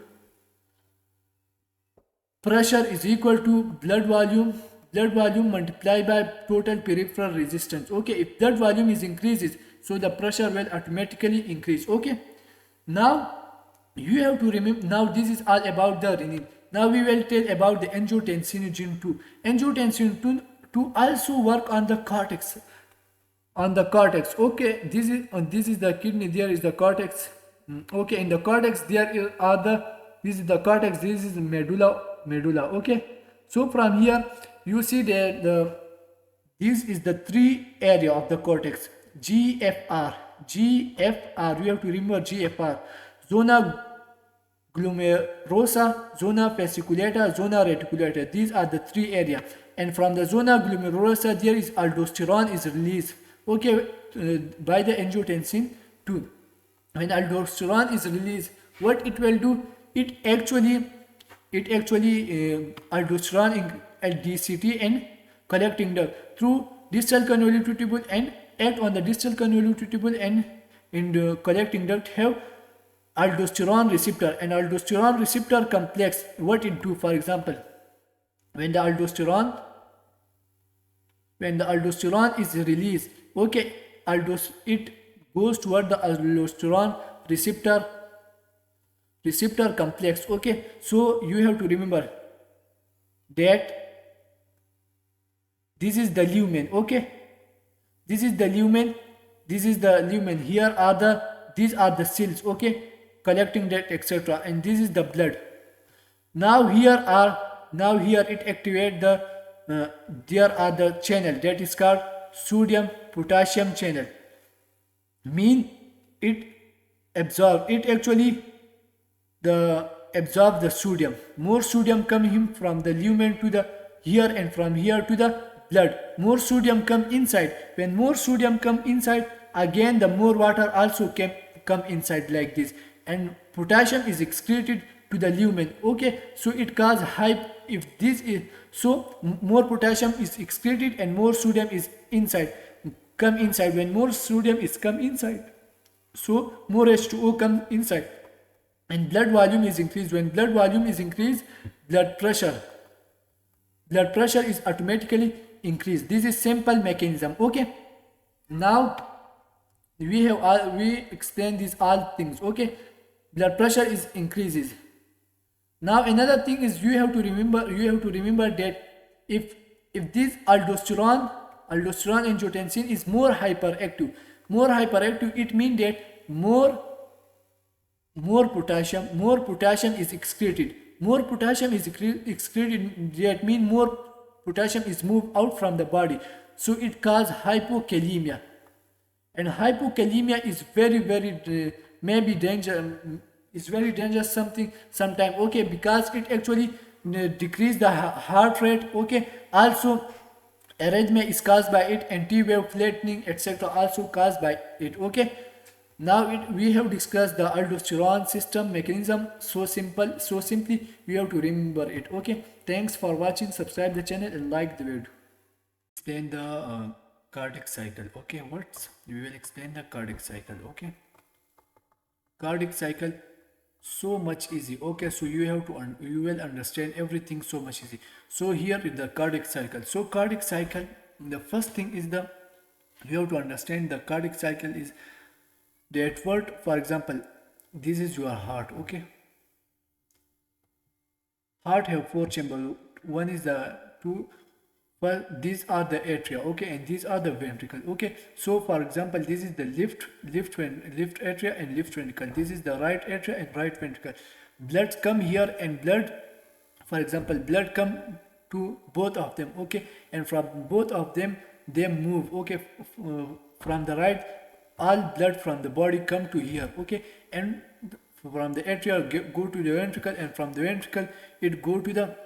blood volume multiplied by total peripheral resistance. Okay, if blood volume is increases, so the pressure will automatically increase. Okay, now you have to remember, now this is all about the renin. Now we will tell about the angiotensin 2. Angiotensin 2 also work on the cortex. Okay, this is the kidney, there is the cortex. Okay, in the cortex there are this is the cortex, this is the medulla. Okay, so from here you see that this is the three area of the cortex. GFR, you have to remember GFR: zona glomerulosa, zona fasciculata, zona reticulata. These are the three area, and from the zona glomerulosa there is aldosterone is released. Okay, by the angiotensin 2. When aldosterone is released, what it will do? It actually aldosterone at DCT and collecting duct through distal convoluted tubule and act on the distal convoluted tubule, and in the collecting duct have aldosterone receptor, and aldosterone receptor complex. What it do? For example, when the aldosterone is released, okay, it goes toward the aldosterone receptor complex. Okay, so you have to remember that This is the lumen. Okay, this is the lumen, this is the lumen. Here are the, these are the cells, okay, collecting that etc, and this is the blood. Now here are, now here it activate the there are the channel that is called sodium potassium channel. Mean it absorb, it actually the absorb the sodium. More sodium come him from the lumen to the here, and from here to the blood. More sodium come inside. When more sodium come inside, again the more water also can come inside like this, and potassium is excreted to the lumen. Okay, so it causes hype. If this is so, more potassium is excreted and more sodium is inside, come inside. When more sodium is come inside, so more H2O comes inside, and blood volume is increased. When blood volume is increased, blood pressure is automatically increased. This is simple mechanism. Okay, now we have all, we explain these all things. Okay, blood pressure is increases. Now another thing is you have to remember that if this aldosterone angiotensin is more hyperactive, it means that more potassium is excreted. More potassium is excreted, that means more potassium is moved out from the body, so it causes hypokalemia. And hypokalemia is very maybe danger, is very dangerous sometime. Okay, because it actually decrease the heart rate. Okay, also arrhythmia is caused by it, and T-wave flattening etc also caused by it. Okay, now we have discussed the aldosterone system mechanism. So simply we have to remember it. Okay, thanks for watching. Subscribe the channel and like the video. Explain the cardiac cycle. Okay, we will explain the cardiac cycle. Okay, cardiac cycle so much easy. Okay, so you have to you will understand everything so much easy. So here is the cardiac cycle. So cardiac cycle, the first thing is the, you have to understand the cardiac cycle is that what, for example, this is your heart. Okay, heart have 4 chambers. One is the two, well, these are the atria. Okay, and these are the ventricle. Okay, so for example, this is the left atria and left ventricle. This is the right atria and right ventricle. Blood come here, and blood, for example, blood come to both of them. Okay, and from both of them they move. Okay, from the right, all blood from the body come to here. Okay, and from the atria go to the ventricle, and from the ventricle it go to the,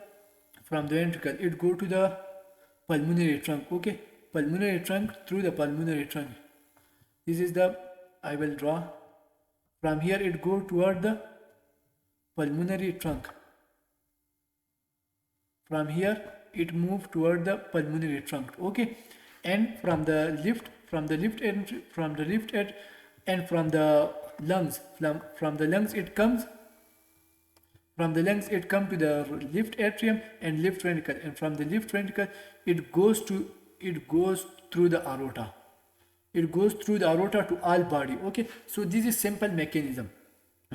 pulmonary trunk. Okay, pulmonary trunk, through the pulmonary trunk. This is the, I will draw. From here it go toward the pulmonary trunk. From here it move toward the pulmonary trunk. Okay, and from the left end, and from the lungs, from the lungs it comes. From the lungs it comes to the left atrium and left ventricle, and from the left ventricle it goes through the aorta. It goes through the aorta to all body. Okay, so this is simple mechanism.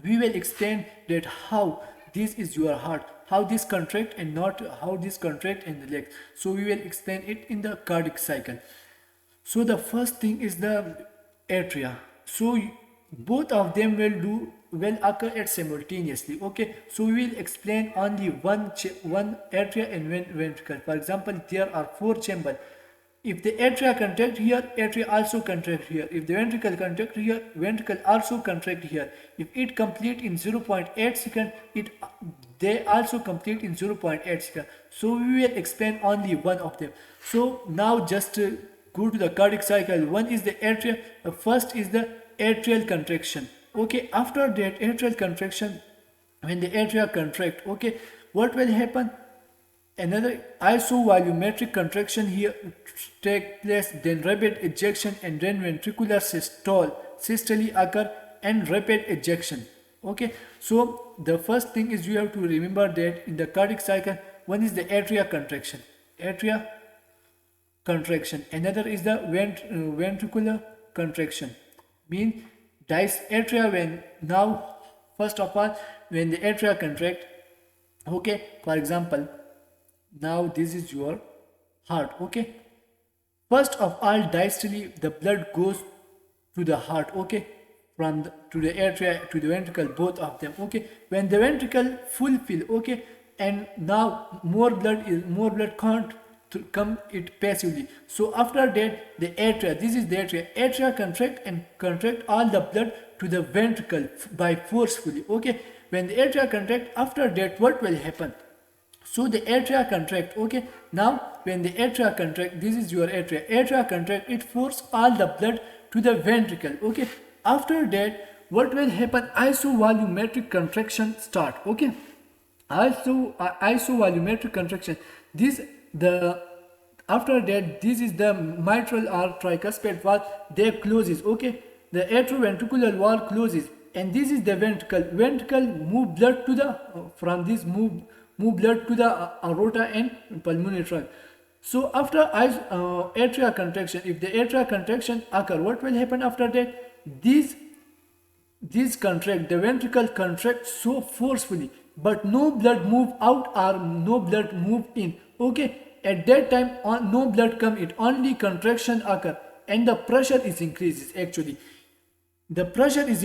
We will explain that how this is your heart, how this contract and not how this contract in the legs. So we will explain it in the cardiac cycle. So the first thing is the atria. So both of them will occur at simultaneously. Okay, so we will explain only one atria and one ventricle. For example, there are 4 chambers. If the atria contract here, atria also contract here. If the ventricle contract here, ventricle also contract here. If it complete in 0.8 second, they also complete in 0.8 second. So we will explain only one of them. So now just go to the cardiac cycle. One is the atria. The first is the atrial contraction. Okay, after that atrial contraction, when the atria contract, okay, what will happen? Another isovolumetric contraction here take place, then rapid ejection, and then ventricular systole occur, and rapid ejection. Okay, so the first thing is you have to remember that in the cardiac cycle, one is the atria contraction, another is the ventricular contraction. Mean dice atria, when now first of all when the atria contract. Okay, for example, now this is your heart. Okay, First of all, diastole, the blood goes to the heart, okay, to the atria to the ventricle, both of them, okay. When the ventricle fulfill, okay, and now more blood can't to come it passively. So after that, the atria, this is the atria contract all the blood to the ventricle by forcefully, okay. When the atria contract, after that what will happen? So the atria contract, okay. Now when the atria contract, this is your atria contract, it force all the blood to the ventricle, okay. After that what will happen? Isovolumetric contraction start, okay. Isovolumetric contraction, this the after that, this is the mitral or tricuspid valve, they closes, okay. The atrioventricular valve closes, and this is the ventricle move blood to the from this move blood to the aorta and pulmonary trunk. So after atria contraction, if the atria contraction occur, what will happen after that? These contract, the ventricle contract so forcefully, but no blood move out or no blood move in, okay. At that time no blood come in, only contraction occur, and the pressure is increases. Actually the pressure is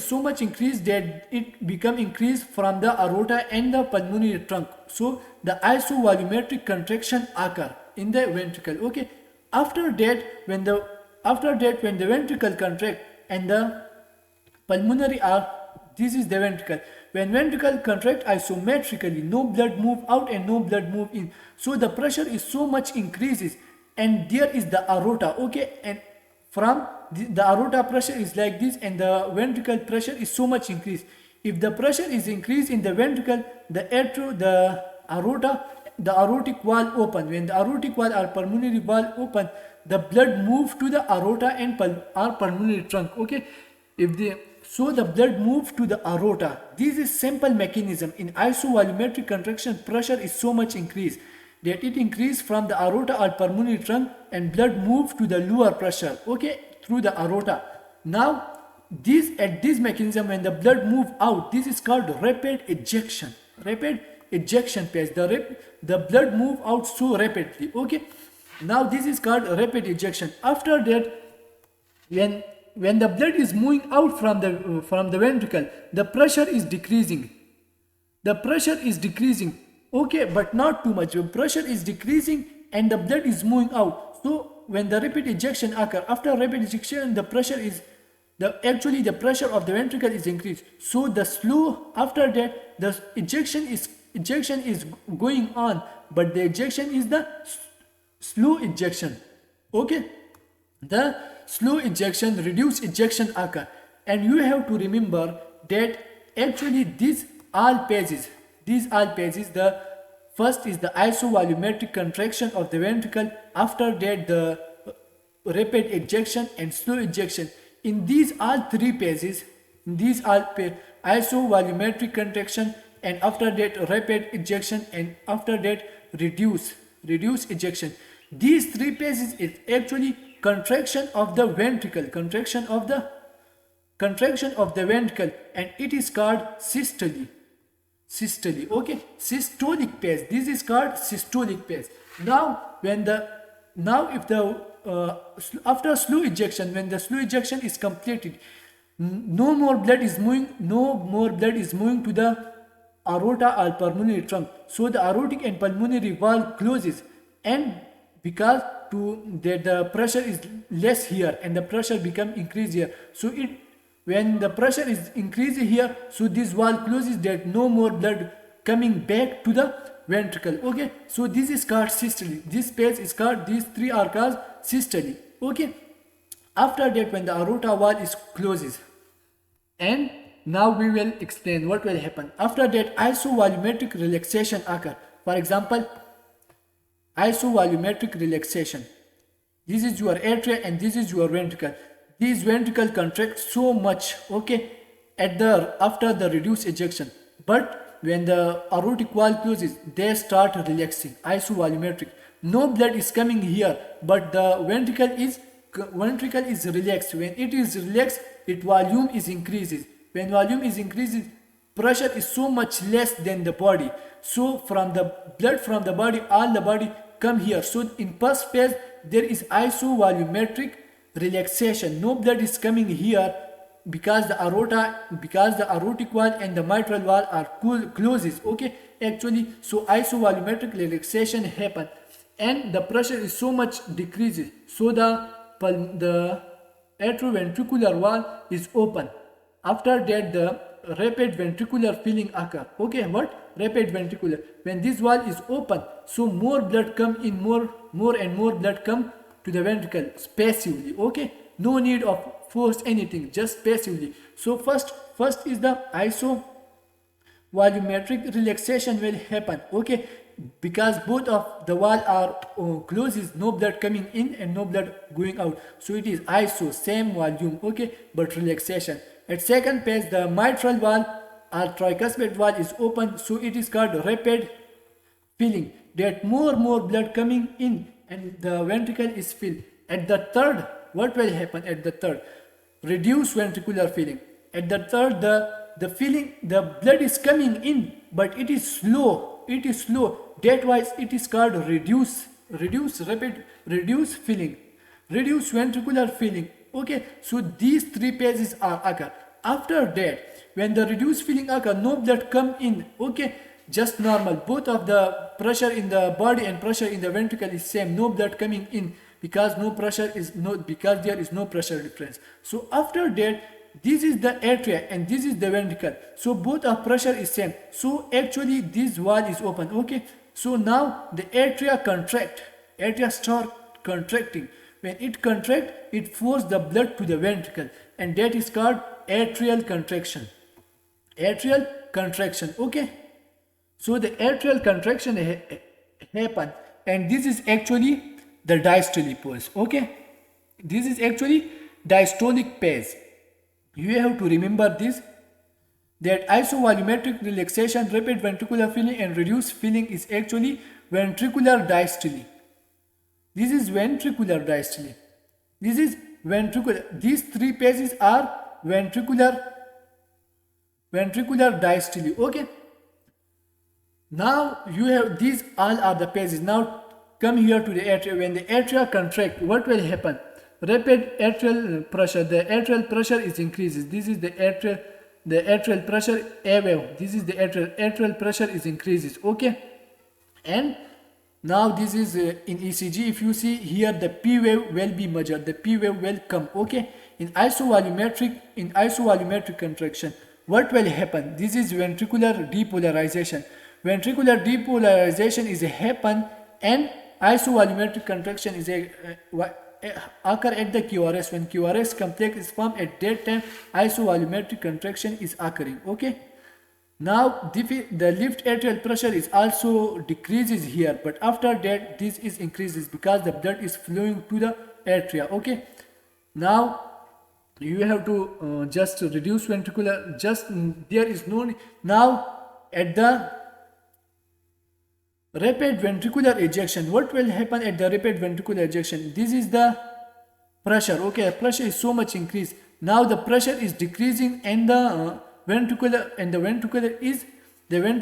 so much increased that it become increased from the aorta and the pulmonary trunk. So the isovolumetric contraction occur in the ventricle, okay. After that when the ventricle contract and the pulmonary are, this is the ventricle. When ventricle contract isometrically, no blood move out and no blood move in. So the pressure is so much increases, and there is the aorta, okay. And from the aorta pressure is like this, and the ventricle pressure is so much increased. If the pressure is increased in the ventricle, the aorta, the aortic valve open. When the aortic valve or pulmonary valve open, the blood move to the aorta and pulmonary trunk, okay. So the blood move to the aorta. This is simple mechanism. In isovolumetric contraction, pressure is so much increased that it increase from the aorta or pulmonary trunk, and blood move to the lower pressure, okay, through the aorta. Now at this mechanism, when the blood move out, this is called rapid ejection phase. The blood move out so rapidly, okay. Now this is called rapid ejection. After that, when the blood is moving out from the ventricle, the pressure is decreasing. Okay, but not too much. When pressure is decreasing and the blood is moving out, so when the rapid ejection occur, after rapid ejection, the pressure is the pressure of the ventricle is increased. So the slow, after that, the ejection is going on, but the ejection is the slow ejection, okay. The slow ejection, reduced ejection occur, and you have to remember that actually these all phases, the first is the isovolumetric contraction of the ventricle, after that the rapid ejection and slow ejection. In these all three phases, isovolumetric contraction, and after that rapid ejection, and after that reduce ejection. These three phases is actually contraction of the ventricle, and it is called systole, okay. Systolic phase, this is called systolic phase. After slow ejection, when the slow ejection is completed, no more blood is moving to the aorta or pulmonary trunk. So the aortic and pulmonary valve closes, and because the pressure is less here and the pressure become increased here. So when the pressure is increased here, so this valve closes, that no more blood coming back to the ventricle, okay. So this is called systole. This phase is called, these three are called systole, okay. After that, when the aorta valve is closes, and now we will explain what will happen. After that, isovolumetric relaxation occur. For example, isovolumetric relaxation. This is your atria and this is your ventricle. These ventricle contract so much, okay, after the reduced ejection. But when the aortic valve closes, they start relaxing, isovolumetric. No blood is coming here, but the ventricle is relaxed. When it is relaxed, its volume is increases. When volume is increases, pressure is so much less than the body. So from the blood from the body, all the body come here. So in first phase there is isovolumetric relaxation. No blood is coming here because the aortic wall and the mitral wall are closes. Okay, actually, so isovolumetric relaxation happen, and the pressure is so much decreases. So the atrioventricular wall is open. After that, the rapid ventricular filling occur. Okay, what? Rapid ventricular. When this wall is open, so more blood come in, more and more blood come to the ventricle passively. Okay, no need of force anything, just passively. So first is the isovolumetric relaxation will happen. Okay, because both of the wall are closes, no blood coming in and no blood going out. So it is iso, same volume. Okay, but relaxation. At second phase, the mitral wall or tricuspid wall is open, so it is called rapid filling. That more blood coming in and the ventricle is filled. At the third, what will happen at the third? Reduced ventricular filling. At the third, the filling, the blood is coming in, but it is slow. It is slow. That why it is called reduced filling, reduced ventricular filling. Okay, so these three phases are occur. After that, when the reduced filling occur, no blood come in. Okay, just normal. Both of the pressure in the body and pressure in the ventricle is same. No blood coming in because because there is no pressure difference. So after that, this is the atria and this is the ventricle. So both of pressure is same. So actually this wall is open. Okay, so now the atria contract. Atria start contracting. When it contract, it forces the blood to the ventricle, and that is called atrial contraction. Atrial contraction. Okay, so the atrial contraction happen, and this is actually the diastolic pulse. Okay, this is actually diastolic phase. You have to remember this, that isovolumetric relaxation, rapid ventricular filling and reduced filling is actually ventricular diastole. This is ventricular diastole. This is ventricular. These three phases are ventricular diastole. Okay. Now you have these all are the phases. Now come here to the atria. When the atria contract, what will happen? Rapid atrial pressure. The atrial pressure is increases. This is the atrial pressure A wave. This is the atrial pressure is increases. Okay, and now this is in ECG. If you see here, the P wave will be measured. The P wave will come. Okay, in isovolumetric contraction, what will happen? This is ventricular depolarization. Ventricular depolarization is a happen, and isovolumetric contraction is occur at the QRS. When QRS complex is formed, at that time isovolumetric contraction is occurring. Okay, now the left atrial pressure is also decreases here, but after that this is increases because the blood is flowing to the atria. Okay, now you have to just reduce ventricular, there is no now at the rapid ventricular ejection. What will happen at the rapid ventricular ejection? This is the pressure. Okay, pressure is so much increased. Now the pressure is decreasing, and the ventricular is when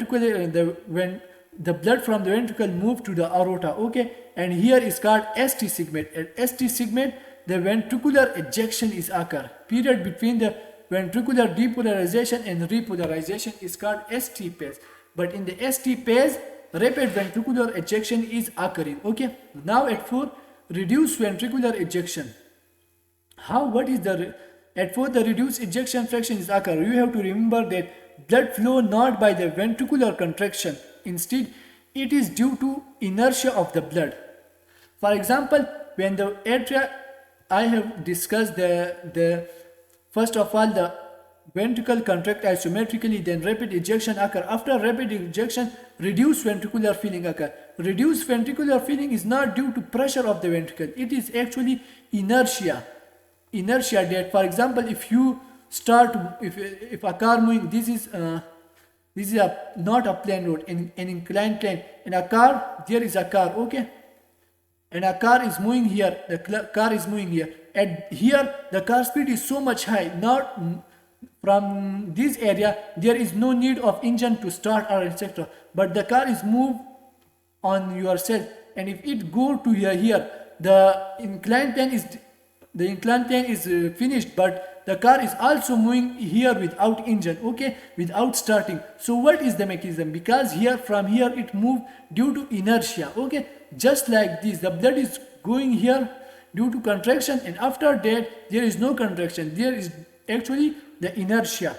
the blood from the ventricle move to the aorta. Okay, and here is called ST segment. At ST segment, the ventricular ejection is occur. Period between the ventricular depolarization and repolarization is called ST phase. But in the ST phase, rapid ventricular ejection is occurring. Okay, now at 4, reduced ventricular ejection. What is at 4 the reduced ejection fraction is occur? You have to remember that blood flow not by the ventricular contraction. Instead, it is due to inertia of the blood. For example, when the atria, I have discussed the first of all the ventricle contract isometrically, then rapid ejection occur. After rapid ejection, reduced ventricular filling occur. Reduced ventricular filling is not due to pressure of the ventricle. It is actually inertia. That, for example, if you start, if a car moving, this is not a plain road, an inclined plane. In a car, there is a car. Okay, and a car is moving here. The car is moving here. And here, the car speed is so much high. Not from this area, there is no need of engine to start or etc. But the car is moved on yourself. and if it go to here, the inclined plane is finished, but the car is also moving here without engine, okay, without starting. So what is the mechanism? Because here, from here it move due to inertia, okay, just like this. The blood is going here due to contraction, and after that there is no contraction, there is actually the inertia.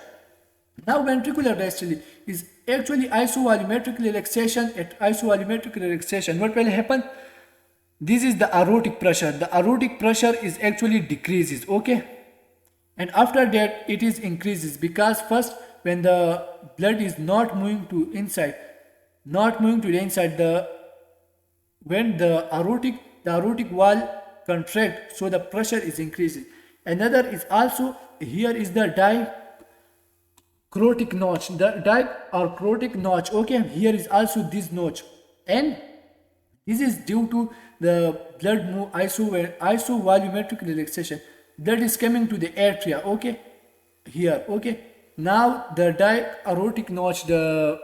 Now ventricular diastole is actually isovolumetric relaxation. At isovolumetric relaxation, what will happen? This is the aortic pressure. The aortic pressure is actually decreases, okay, and after that it is increases, because first when the blood is not moving to inside, not moving to the inside, the when the aortic wall contract, so the pressure is increasing. Another is also, here is the dicrotic notch, the dicrotic notch, okay, here is also this notch, and this is due to the blood move isovolumetric relaxation. Blood is coming to the atria, okay, here, okay. Now the diaortic notch, the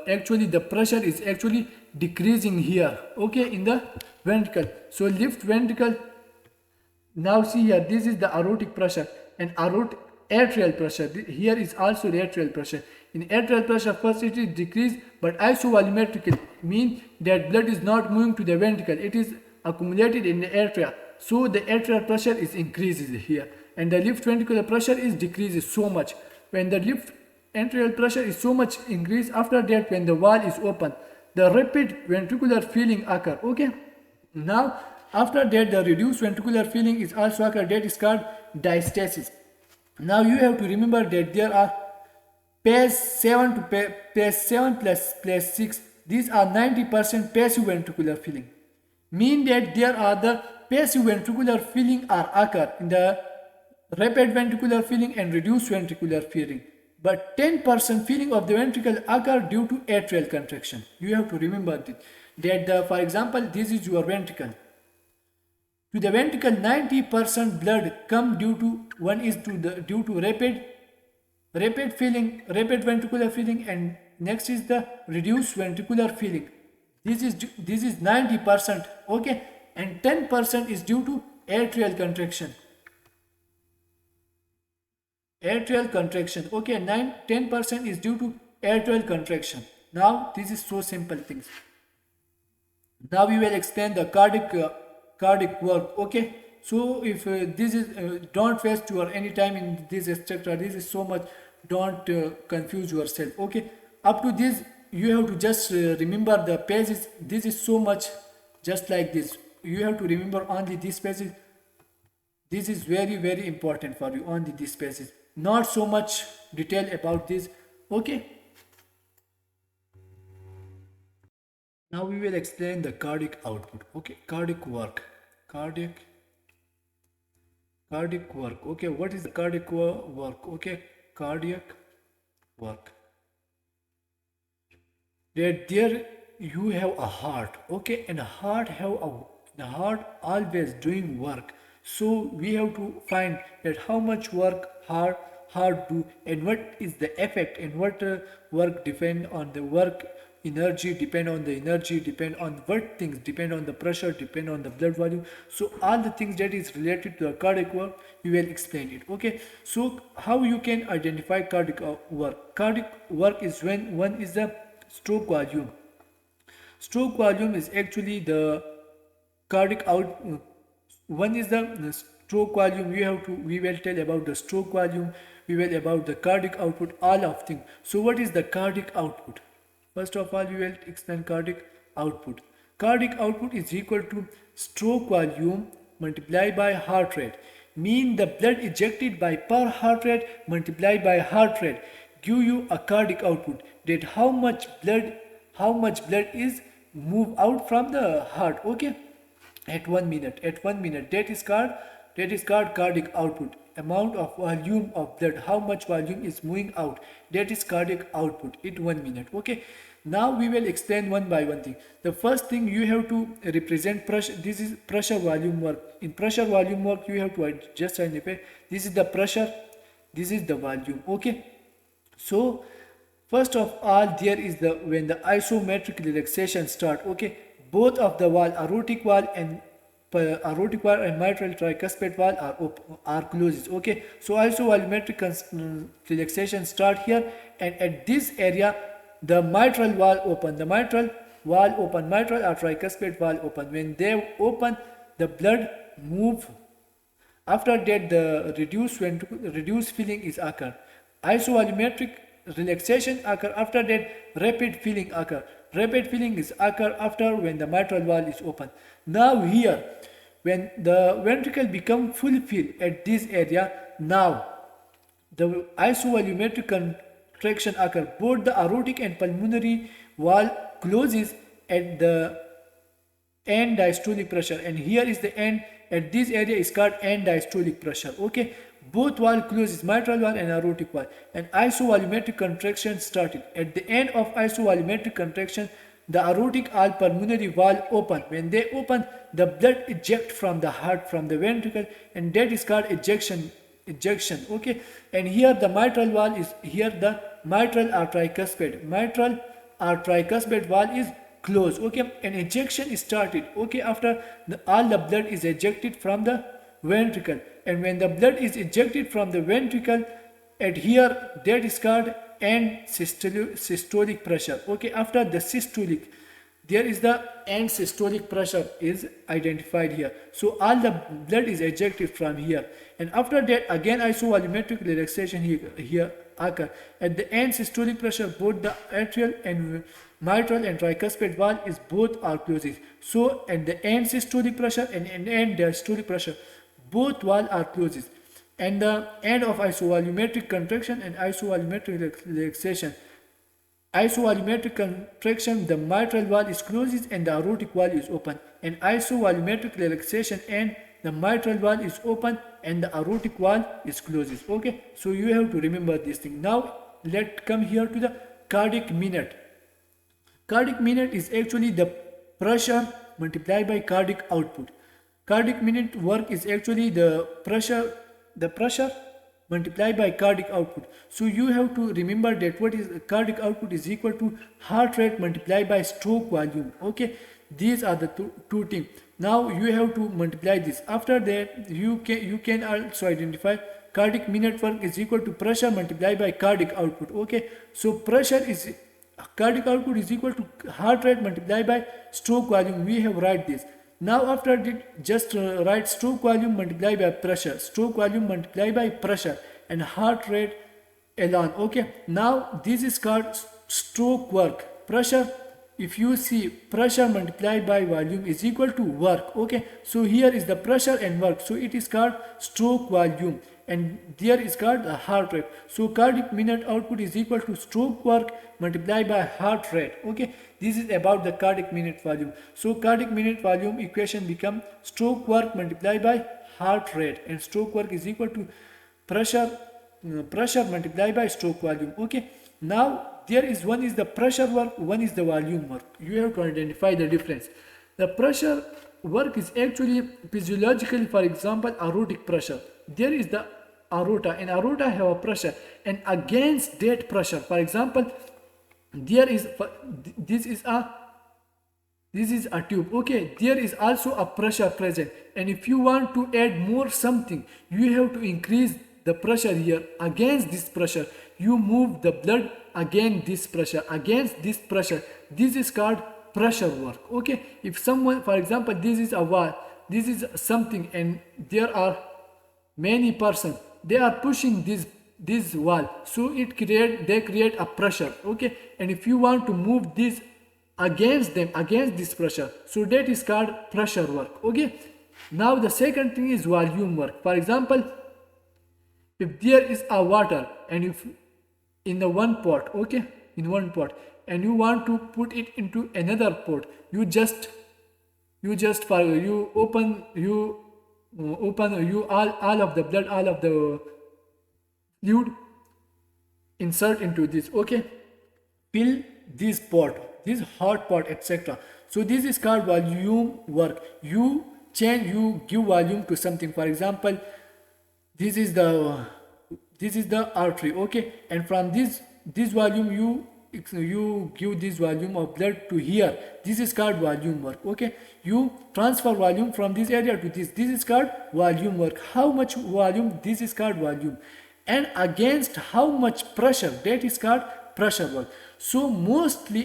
pressure is actually decreasing here, okay, in the ventricle. So left ventricle. Now see here, this is the aortic pressure and atrial pressure. Here is also the atrial pressure. In atrial pressure, first it is decreased, but isovolumetric means that blood is not moving to the ventricle. It is accumulated in the atria. So the atrial pressure is increases here, and the left ventricular pressure is decreases so much. When the left atrial pressure is so much increased, after that when the wall is open, the rapid ventricular filling occur. Okay. Now after that the reduced ventricular filling is also occur. That is called diastasis. Now you have to remember that there are phase 7 to phase 7 plus phase 6. These are 90% passive ventricular filling. Mean that there are the passive ventricular filling are occur in the rapid ventricular filling and reduced ventricular filling. But 10% filling of the ventricle occur due to atrial contraction. You have to remember that for example, this is your ventricle. To the ventricle, 90% blood come due to due to rapid ventricular filling, and next is the reduced ventricular filling. This is 90%, okay, and 10% is due to atrial contraction. Atrial contraction, okay, 10% is due to atrial contraction. Now this is so simple things. Now we will explain the cardiac work, okay. So if this is don't waste your any time in this structure, this is so much, don't confuse yourself, okay. Up to this you have to just remember the pages. This is so much, just like this, you have to remember only these pages. This is very, very important for you, only these pages, not so much detail about this, okay. Now we will explain the cardiac output, okay. Cardiac work, okay. What is the cardiac work? Okay, cardiac work, that there you have a heart, okay, and the heart always doing work. So we have to find that how much work heart do, and what is the effect, and what work depend on the work, energy depend on the energy, depend on what things, depend on the pressure, depend on the blood volume. So all the things that is related to the cardiac work, we will explain it, okay. So how you can identify cardiac work is when one is the stroke volume. Stroke volume is actually the cardiac out. One is the stroke volume. We will tell about the stroke volume. We will about the cardiac output, all of things. So what is the cardiac output? First of all, we will explain cardiac output. Cardiac output is equal to stroke volume multiplied by heart rate. Mean the blood ejected by per heart rate multiplied by heart rate give you a cardiac output. That how much blood is move out from the heart, okay, at 1 minute. That is called cardiac output. Amount of volume of blood, how much volume is moving out, that is cardiac output at 1 minute, okay. Now we will explain one by one thing. The first thing, you have to represent pressure. This is pressure volume work. In pressure volume work, you have to just identify this is the pressure, this is the volume, okay. So first of all, there is when the isometric relaxation start, okay, both of the wall, aortic wall and mitral tricuspid wall are closed. Okay, so isovolumetric relaxation start here, and at this area the mitral wall open, mitral or tricuspid wall open. When they open, the blood move. After that, the reduced feeling is occur. Isovolumetric relaxation occur. After that, rapid feeling occur. Rapid feeling is occur after when the mitral wall is open. Now here, when the ventricle become fulfilled at this area, now the isovolumetric contraction occur. Both the aortic and pulmonary wall closes at the end diastolic pressure, and here is the end. At this area is called end diastolic pressure. Okay, both wall closes, mitral wall and aortic wall, and isovolumetric contraction started. At the end of isovolumetric contraction, the aortic or pulmonary wall open. When they open, the blood eject from the heart, from the ventricle, and that is called ejection. Okay, and here the mitral wall is here, the mitral or tricuspid wall is closed. Okay, and ejection is started. Okay, after all the blood is ejected from the ventricle, and when the blood is ejected from the ventricle, at here that is called end systolic pressure. Okay, after the systolic, there is the end systolic pressure is identified here. So all the blood is ejected from here, and after that again isovolumetric relaxation here occur. At the end systolic pressure, both the atrial and mitral and tricuspid wall is both are closed. So at the end systolic pressure and end diastolic pressure, both wall are closed. And the end of isovolumetric contraction and isovolumetric relaxation. Isovolumetric contraction, the mitral wall is closed and the aortic wall is open. And isovolumetric relaxation, and the mitral wall is open and the aortic wall is closed. Okay, so you have to remember this thing. Now let's come here to the cardiac minute. Cardiac minute is actually the pressure multiplied by cardiac output. Cardiac minute work is actually the pressure multiplied by cardiac output. So you have to remember that what is cardiac output is equal to heart rate multiplied by stroke volume. Okay, these are the two things. Now you have to multiply this. After that, you can also identify cardiac minute work is equal to pressure multiplied by cardiac output. Okay, so cardiac output is equal to heart rate multiplied by stroke volume. We have write this. Now after that, just write stroke volume multiplied by pressure, stroke volume multiplied by pressure, and heart rate alone. Okay, now this is called stroke work. Pressure, if you see pressure multiplied by volume is equal to work. Okay, so here is the pressure and work, so it is called stroke volume, and there is called the heart rate. So cardiac minute output is equal to stroke work multiplied by heart rate. Okay, this is about the cardiac minute volume. So cardiac minute volume equation become stroke work multiplied by heart rate, and stroke work is equal to pressure multiplied by stroke volume. Okay, now there is one is the pressure work, one is the volume work. You have to identify the difference. The pressure work is actually physiologically, for example, aortic pressure. There is the aorta, and aorta have a pressure, and against that pressure, for example, there is this is a tube. Okay, there is also a pressure present, and if you want to add more something, you have to increase the pressure here. Against this pressure, you move the blood against this pressure, this is called pressure work. Okay, if someone, for example, this is a wall, this is something, and there are many persons, they are pushing this wall, so they create a pressure. Okay, and if you want to move this against this pressure, so that is called pressure work. Okay, now the second thing is volume work. For example, if there is a water, and if in the one pot, okay, in one pot, and you want to put it into another pot, you open all of the blood, all of the fluid, insert into this. Okay, fill this pot, this hot pot, etc. So this is called volume work. You give volume to something. For example, this is the artery. Okay, and from this volume you you give this volume of blood to here, this is called volume work. Okay, you transfer volume from this area to this is called volume work. How much volume, this is called volume, and against how much pressure, that is called pressure work. So mostly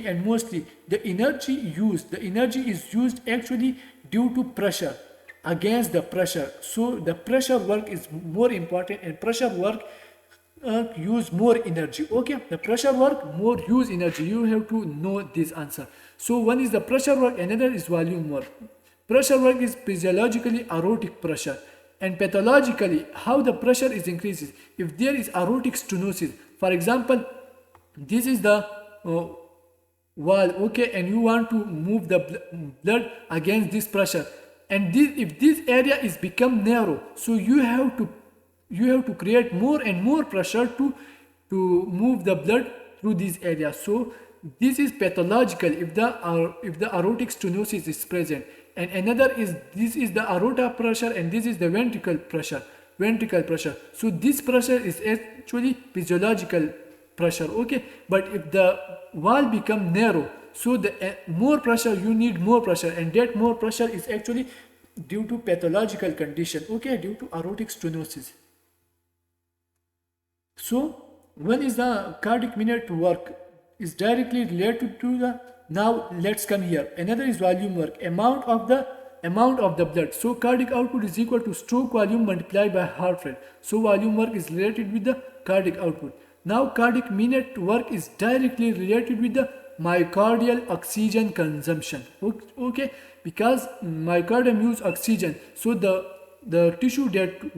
the energy is used actually due to pressure, against the pressure. So the pressure work is more important, and pressure work use more energy. Okay, the pressure work more use energy. You have to know this answer. So one is the pressure work, another is volume work. Pressure work is physiologically aortic pressure, and pathologically how the pressure is increases if there is aortic stenosis. For example, this is the wall, okay, and you want to move the blood against this pressure, and if this area is become narrow, so you have to create more and more pressure to move the blood through this area. So this is pathological if the aortic stenosis is present. And another is, this is the aorta pressure, and this is the ventricle pressure. So this pressure is actually physiological pressure. Okay, but if the wall become narrow, so the more pressure, you need more pressure, and that more pressure is actually due to pathological condition. Okay, due to aortic stenosis. So one is the cardiac minute work is directly related to the, now let's come here, another is volume work, amount of the blood. So cardiac output is equal to stroke volume multiplied by heart rate. So volume work is related with the cardiac output. Now cardiac minute work is directly related with the myocardial oxygen consumption. Okay, because myocardium use oxygen, so the tissue that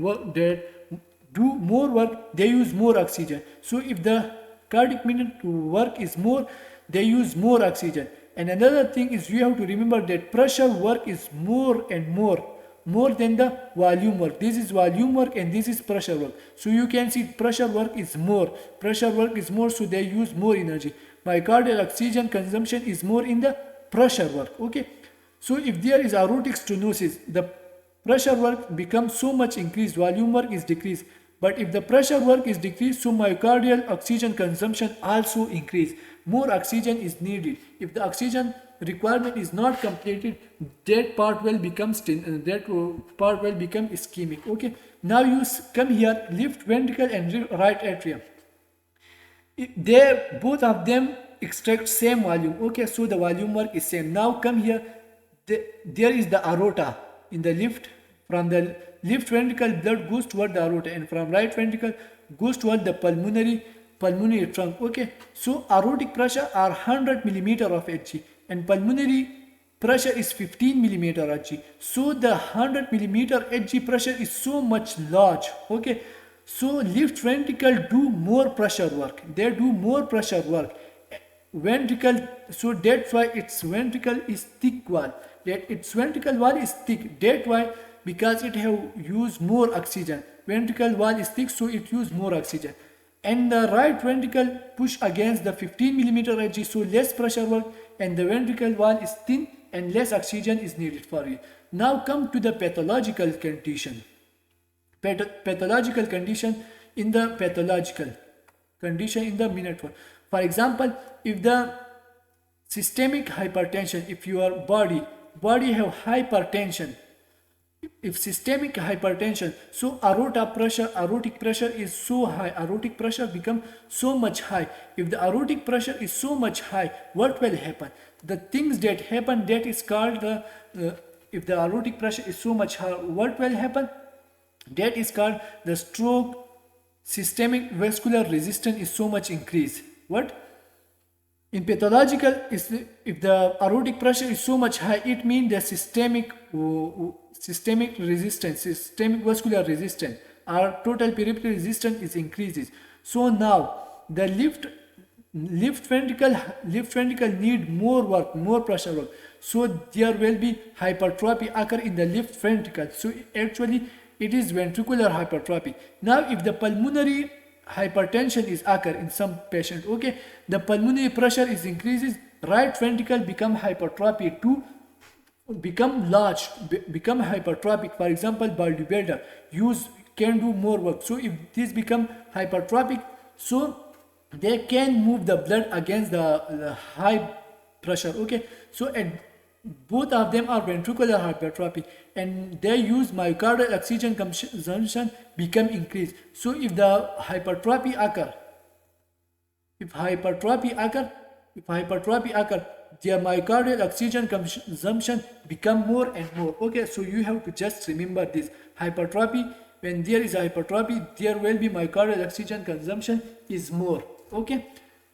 do more work, they use more oxygen. So if the cardiac minute work is more, they use more oxygen. And another thing is, you have to remember that pressure work is more and more than the volume work. This is volume work and this is pressure work. So you can see pressure work is more, so they use more energy. Myocardial oxygen consumption is more in the pressure work. Okay, so if there is aortic stenosis, the pressure work becomes so much increased, volume work is decreased. But if the pressure work is decreased, so myocardial oxygen consumption also increase. More oxygen is needed. If the oxygen requirement is not completed, that part will become ischemic. Okay, now you come here, left ventricle and right atrium. They both of them extract same volume. Okay, so the volume work is same. Now come here, there is the aorta in the left. From the left ventricle, blood goes toward the aorta, and from right ventricle goes toward the pulmonary trunk. Okay, so aortic pressure are 100 millimeter of Hg, and pulmonary pressure is 15 millimeter Hg. So the 100 millimeter Hg pressure is so much large. Okay, so left ventricle do more pressure work. They do more pressure work. Ventricle, so that's why its ventricle is thick wall. Its ventricle wall is thick. That's why, because it have used more oxygen. Ventricle wall is thick, so it use more oxygen. And the right ventricle push against the 15 millimeter Hg, so less pressure work, and the ventricle wall is thin and less oxygen is needed for it. Now come to the pathological condition. Pathological condition in the minute work. For example, if the systemic hypertension, if your body have hypertension, if systemic hypertension, so aortic pressure is so high, aortic pressure become so much high. If the aortic pressure is so much high, what will happen? The things that happen, that is called the if the aortic pressure is so much high, what will happen? That is called the stroke. Systemic vascular resistance is so much increased. What? In pathological, if the aortic pressure is so much high, it means the systemic resistance, systemic vascular resistance, or total peripheral resistance is increases. So now the left ventricle need more work, more pressure work. So there will be hypertrophy occur in the left ventricle. So actually it is ventricular hypertrophy. Now if the pulmonary hypertension is occur in some patient, okay, the pulmonary pressure is increases, right ventricle become hypertrophy to become large, become hypertrophic. For example, bodybuilder can do more work. So if this become hypertrophic, so they can move the blood against the high pressure. Okay, so and both of them are ventricular hypertrophy, and they use myocardial oxygen consumption become increased. So if the hypertrophy occur, if hypertrophy occur, if hypertrophy occur, their myocardial oxygen consumption become more and more. Okay, so you have to just remember this hypertrophy. When there is hypertrophy, there will be myocardial oxygen consumption is more. Okay,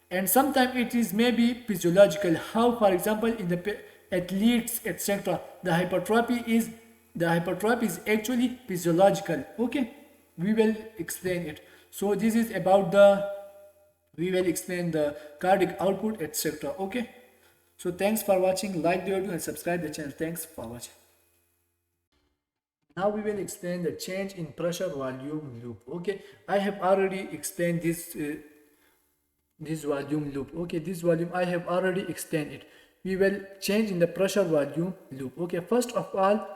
and sometimes it is maybe physiological. How, for example, in the athletes, etc., the hypertrophy is actually physiological. Okay, we will explain it. So this is about the, we will explain the cardiac output, etc. Okay, so thanks for watching. Like the video and subscribe the channel. Thanks for watching. Now we will explain the change in pressure volume loop. Okay, I have already explained this volume loop. Okay, this volume I have already explained it. We will change in the pressure volume loop. Okay, first of all,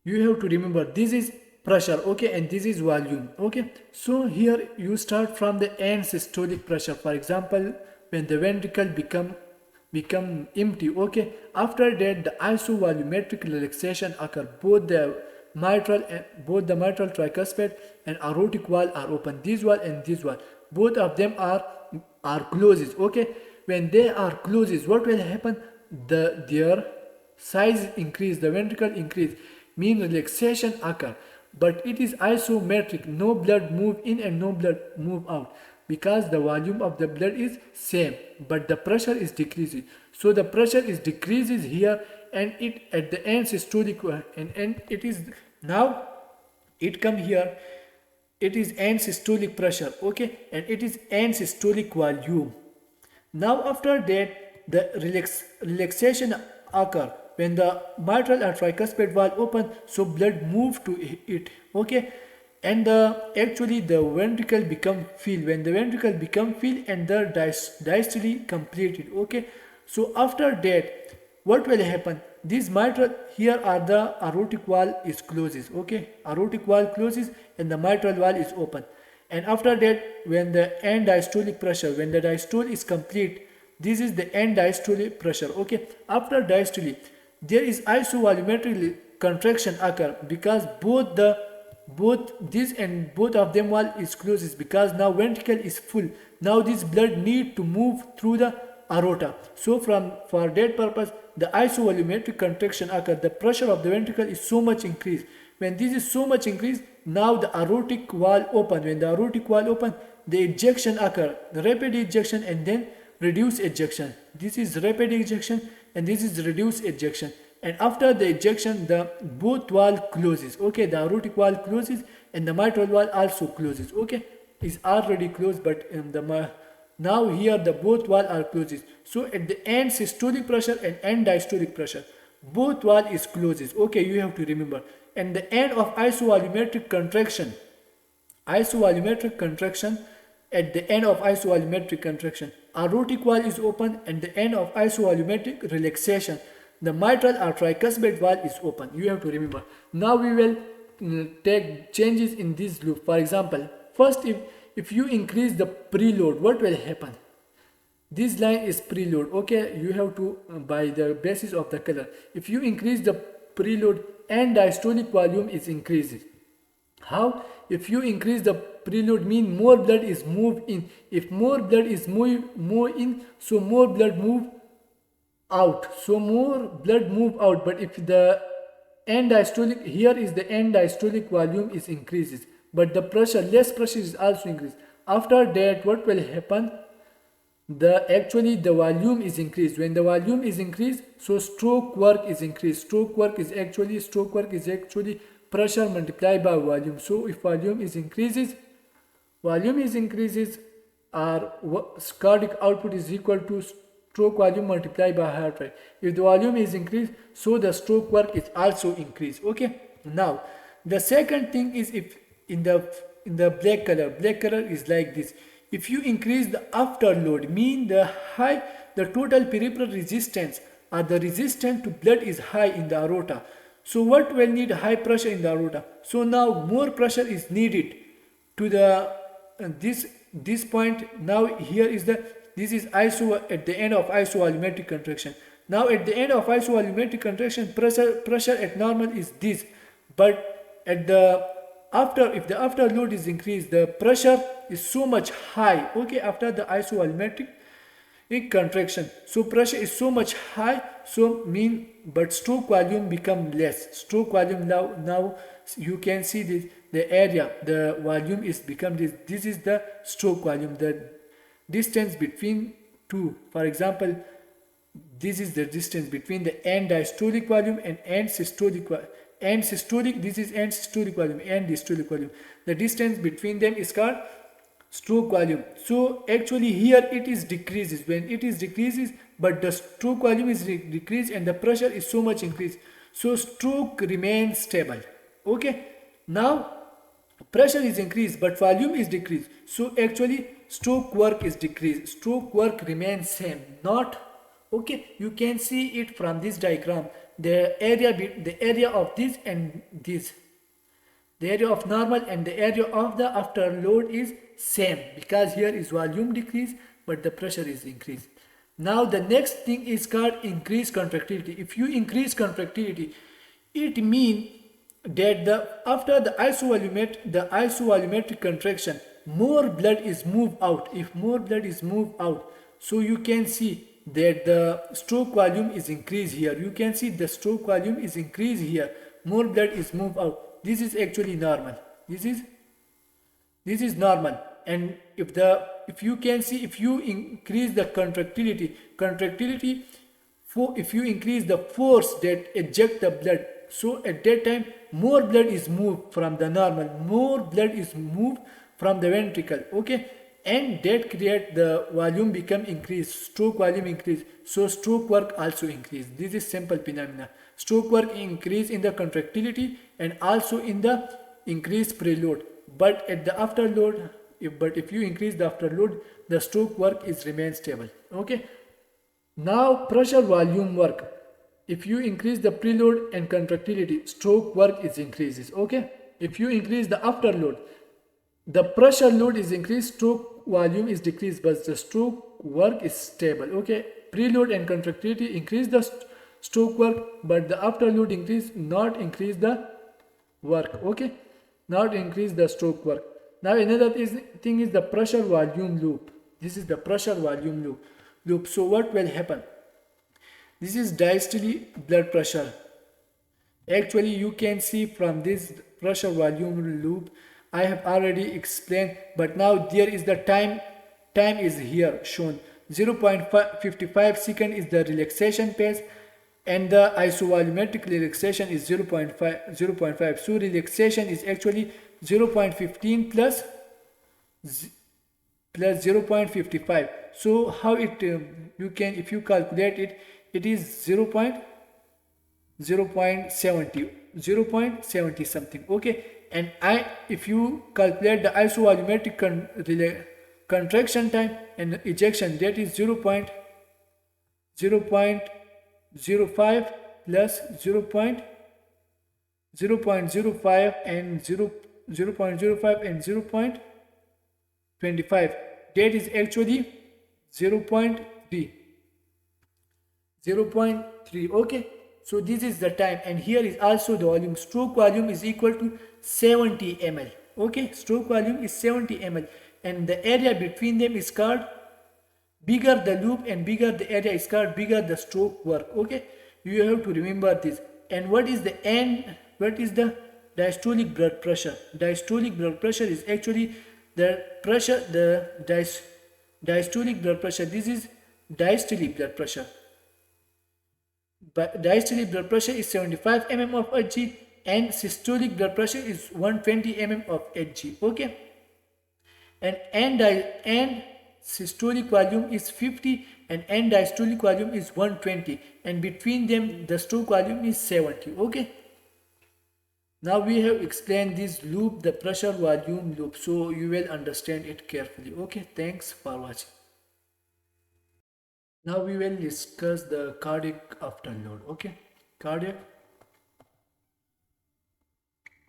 you have to remember this is pressure. Okay, and this is volume. Okay, so here you start from the end systolic pressure. For example, when the ventricle become empty. Okay, after that the isovolumetric relaxation occur. Both the mitral tricuspid and aortic wall are open. This wall and this wall, both of them are closes. Okay, when they are closes, what will happen? Their size increase, the ventricle increase, mean relaxation occur, but it is isometric. No blood move in and no blood move out, because the volume of the blood is same, but the pressure is decreasing. So the pressure is decreases here, and it at the end systolic, and it is now it come here, it is end systolic pressure. Okay, and it is end systolic volume. Now after that the relaxation occur when the mitral and tricuspid valve open, so blood move to it. Okay, and actually the ventricle become filled. When the ventricle become filled and the diastole completed. Okay, so after that what will happen? This mitral, here are the aortic wall is closes. Okay, aortic wall closes and the mitral wall is open. And after that, when the end diastolic pressure, when the diastole is complete, this is the end diastolic pressure. Okay, after diastole there is isovolumetric contraction occur, because both this and both of them wall is closes, because now ventricle is full. Now this blood need to move through the aorta. So for that purpose the isovolumetric contraction occur. The pressure of the ventricle is so much increased. When this is so much increased, now the aortic wall open. When the aortic wall open, the ejection occur, the rapid ejection and then reduced ejection. This is rapid ejection and this is reduced ejection. And after the ejection, the both wall closes. Okay, the aortic wall closes and the mitral wall also closes. Okay, is already closed, but in the now here the both wall are closes. So at the end systolic pressure and end diastolic pressure, both wall is closes. Okay, you have to remember. And the end of isovolumetric contraction, at the end of isovolumetric contraction, aortic wall is open, and the end of isovolumetric relaxation, the mitral or tricuspid wall is open. You have to remember. Now we will take changes in this loop. For example, first if you increase the preload, what will happen? This line is preload. Okay, you have to by the basis of the color. If you increase the preload, and diastolic volume is increased. How? If you increase the preload, mean more blood is moved in. If more blood is more in, so more blood move out. So more blood move out. But if the end diastolic, here is the end diastolic volume is increases, but the pressure, less pressure is also increased. After that, what will happen? Actually the volume is increased. When the volume is increased, so stroke work is increased. Stroke work is actually pressure multiplied by volume. So if volume is increases, our cardiac output is equal to stroke volume multiplied by heart rate. If the volume is increased, so the stroke work is also increased. Okay, now the second thing is, if in the black color is like this. If you increase the afterload, mean the total peripheral resistance or the resistance to blood is high in the aorta. So what will need high pressure in the aorta? So now more pressure is needed to the this point. Now here is the, this is iso at the end of isovolumetric contraction. Now at the end of isovolumetric contraction, pressure at normal is this, but at the after, if the after load is increased, the pressure is so much high, okay, after the isovolumetric contraction, so pressure is so much high, so mean, but stroke volume become less. Stroke volume now you can see this, the area, the volume is become this. This is the stroke volume, the distance between two. For example, this is the distance between the end diastolic volume and end systolic volume. End systolic, this is end systolic volume, end diastolic volume. The distance between them is called stroke volume. So actually here it is decreases, when it is decreases, but the stroke volume is decreased and the pressure is so much increased, so stroke remains stable. Okay, now pressure is increased but volume is decreased, so actually stroke work is decreased, stroke work remains same, not, okay, you can see it from this diagram, the area of this and this, the area of normal and the area of the after load is same, because here is volume decrease but the pressure is increased. Now the next thing is called increased contractility. If you increase contractility, it means that after the isovolumetric contraction, more blood is moved out. If more blood is moved out, so you can see that the stroke volume is increased here. You can see the stroke volume is increased here. More blood is moved out. This is actually normal. This is normal. And if you can see, if you increase the contractility, if you increase the force that eject the blood, so at that time more blood is moved from the normal, more blood is moved from the ventricle, okay, and that create the volume become increased, stroke volume increase, so stroke work also increase. This is simple phenomena. Stroke work increase in the contractility and also in the increased preload, but at the afterload, if you increase the afterload, the stroke work is remain stable. Okay, now pressure volume work. If you increase the preload and contractility, stroke work is increases. Okay, if you increase the afterload, the pressure load is increased, stroke volume is decreased, but the stroke work is stable. Okay, preload and contractility increase the stroke work, but the afterload increase, not increase the work. Okay, not increase the stroke work. Now another thing is the pressure volume loop. This is the pressure volume loop. So what will happen? This is diastolic blood pressure. Actually you can see from this pressure volume loop, I have already explained, but now there is the time is here shown. 0.55 second is the relaxation pace and the isovolumetric relaxation is 0.5. So relaxation is actually 0.15 plus 0.55. So how it you can, if you calculate it, it is 0.70 something. Okay, and if you calculate the isovolumetric contraction time and ejection, that is 0.05 plus 0.05 and 0.05 and 0.25, that is actually 0.3. Okay, so this is the time, and here is also the volume. Stroke volume is equal to 70 ml. Okay, stroke volume is 70 ml, and the area between them is called, bigger the loop and bigger the area is called, bigger the stroke work. Okay, you have to remember this. And what is the diastolic blood pressure? Diastolic blood pressure is actually the pressure, diastolic blood pressure. This is diastolic blood pressure. But diastolic blood pressure is 75 mm of Hg and systolic blood pressure is 120 mm of Hg. Okay, and end systolic volume is 50 and end diastolic volume is 120, and between them the stroke volume is 70. Okay, now we have explained this loop, the pressure volume loop, so you will understand it carefully. Okay, thanks for watching. Now we will discuss the cardiac afterload. Okay, cardiac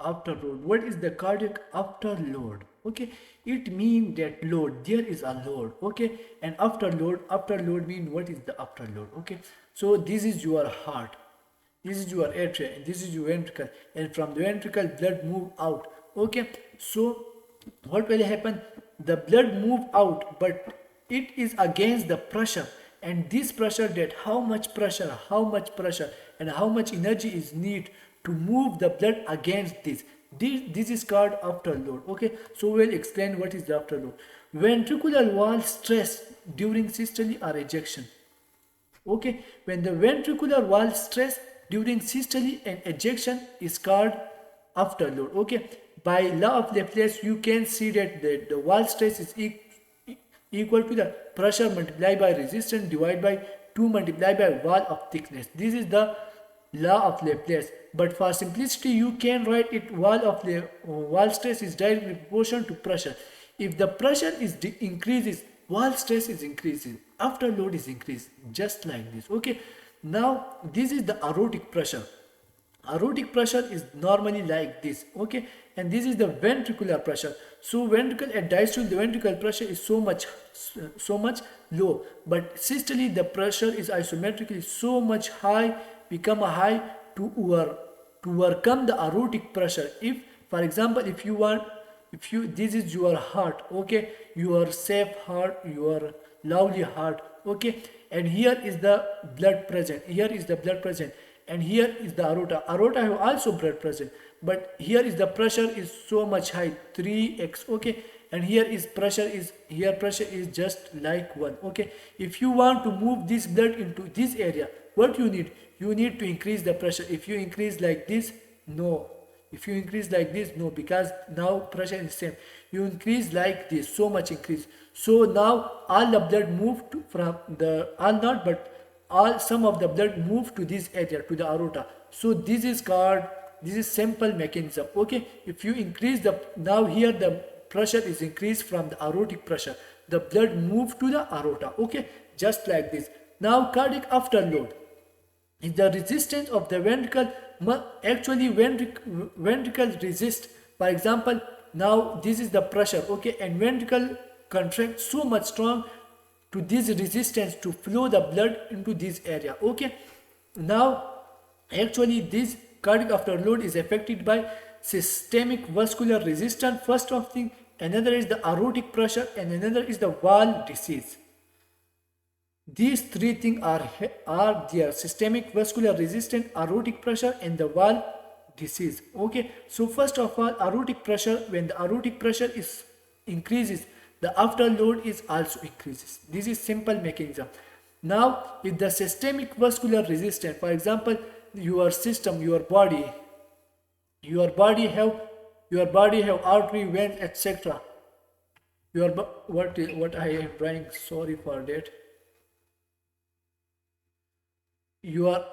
Afterload. What is the cardiac afterload? Okay, it means that load, there is a load. Okay, and afterload mean what is the afterload? Okay, so this is your heart, this is your atria, and this is your ventricle, and from the ventricle blood move out. Okay, so what will happen? The blood move out, but it is against the pressure, and this pressure, that how much pressure and how much energy is need to move the blood against this is called afterload. Okay, so we'll explain what is the afterload. Ventricular wall stress during systole or ejection. Okay, when the ventricular wall stress during systole and ejection is called afterload. Okay, by law of Laplace you can see that the wall stress is equal to the pressure multiplied by resistance divided by 2 multiplied by wall of thickness. This is the law of Laplace, but for simplicity you can write it wall stress is directly proportional to pressure. If the pressure is increases, wall stress is increasing, afterload is increased, just like this. Okay, now this is the aortic pressure. Aortic pressure is normally like this. Okay, and this is the ventricular pressure. So ventricle at diastole, the ventricular pressure is so much low, but systole the pressure is isometrically so much high, become a high to overcome the aortic pressure. If for example, if you this is your heart, okay, your safe heart, your lovely heart, okay, and here is the blood present, and here is the aorta have also blood present, but here is the pressure is so much high, 3x. Okay, and here pressure is just like 1. Okay, if you want to move this blood into this area, what you need to increase the pressure. If you increase like this, no. If you increase like this, no, because now pressure is same. You increase like this, so much increase. So now all the blood moved from the some of the blood moved to this area, to the aorta. So this is simple mechanism. Okay, if you increase now here the pressure is increased from the aortic pressure, the blood move to the aorta. Okay, just like this. Now cardiac afterload is the resistance of the ventricle. Actually ventricle resist. For example, now this is the pressure. Okay, and ventricle contracts so much strong to this resistance to flow the blood into this area. Okay, now actually this cardiac afterload is affected by systemic vascular resistance, first of thing, another is the aortic pressure, and another is the wall disease. These three things are there: systemic vascular resistance, aortic pressure, and the wall disease. Okay, so first of all, aortic pressure. When the aortic pressure is increases, the afterload is also increases. This is simple mechanism. Now, with the systemic vascular resistance, for example, your system, your body have artery, veins, etc. What I am trying. Sorry for that. Your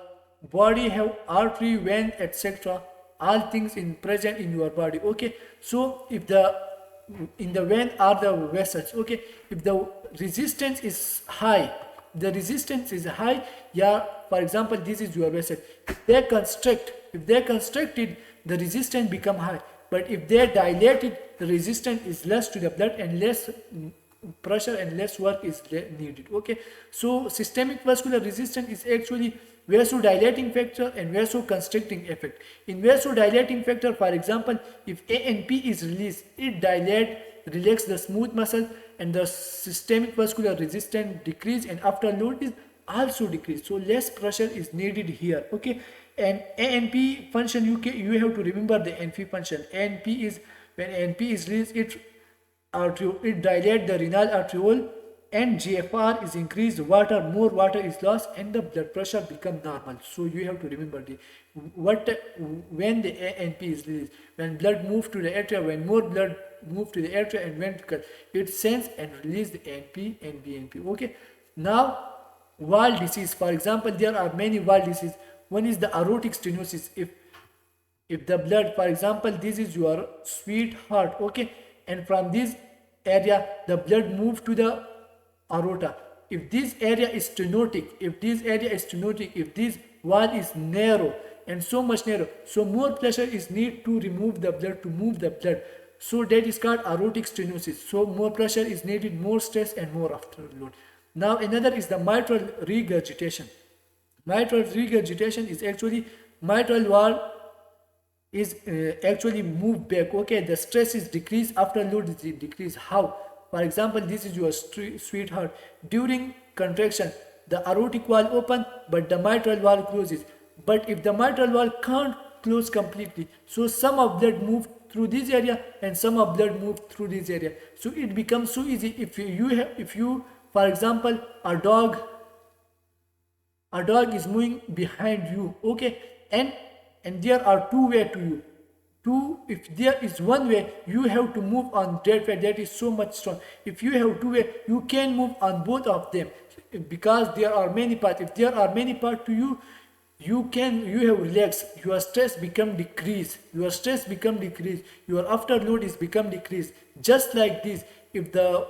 body have artery, vein, etc. all things present in your body. Okay, so if in the vein are the vessels. Okay, if the resistance is high, yeah, for example, this is your vessel. If they constricted, the resistance become high, but if they are dilated, the resistance is less to the blood, and less pressure and less work is needed. Okay, so systemic vascular resistance is actually vasodilating factor and vasoconstricting effect. In vasodilating factor, for example, if ANP is released, it relax the smooth muscle, and the systemic vascular resistance decrease, and afterload is also decrease, so less pressure is needed here. Okay, and ANP function, you have to remember the ANP function. ANP is, when ANP is released, it dilate the renal arteriole, and GFR is increased, more water is lost, and the blood pressure become normal. So you have to remember when the ANP is released, when blood move to the atria, when more blood move to the atria and ventricle, it sends and release the ANP and BNP. Okay, now wall disease, for example, there are many wall disease. One is the aortic stenosis. If the blood, for example, this is your sweetheart, okay, and from this area the blood move to the aorta. If this area is stenotic, if this wall is narrow, and so much narrow. So more pressure is needed to remove the blood, to move the blood. So that is called aortic stenosis. So more pressure is needed, more stress and more afterload. Now another is the mitral regurgitation. Mitral regurgitation is actually mitral wall is actually moved back. Okay, the stress is decreased, afterload is decreased. How? For example, this is your sweetheart. During contraction, the aortic wall open, but the mitral wall closes. But if the mitral wall can't close completely, so some of blood move through this area and some of blood move through this area. So it becomes so easy if you for example, a dog is moving behind you, okay, and there are two way to you. If there is one way, you have to move on that way, that is so much strong. If you have two way, you can move on both of them, because there are many parts. If there are many parts to you, you have relaxed, your stress become decreased, your afterload is become decreased. Just like this, if the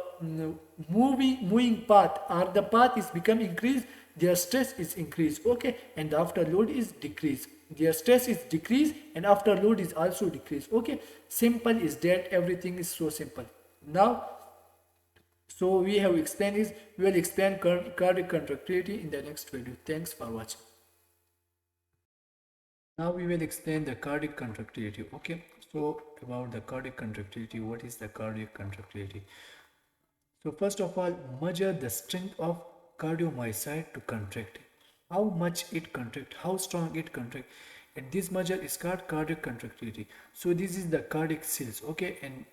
moving path or the path is become increased, their stress is increased, okay, and the afterload is decreased. Their stress is decreased and afterload is also decreased, okay. Simple is that, everything is so simple. Now, so we have explained is, we will explain cardiac contractility in the next video. Thanks for watching. Now we will explain the cardiac contractility, okay. So about the cardiac contractility, what is the cardiac contractility? So first of all, measure the strength of cardiomyocyte to contract. How much it contract, how strong it contract, and this measure is called cardiac contractility. So this is the cardiac cells, okay, and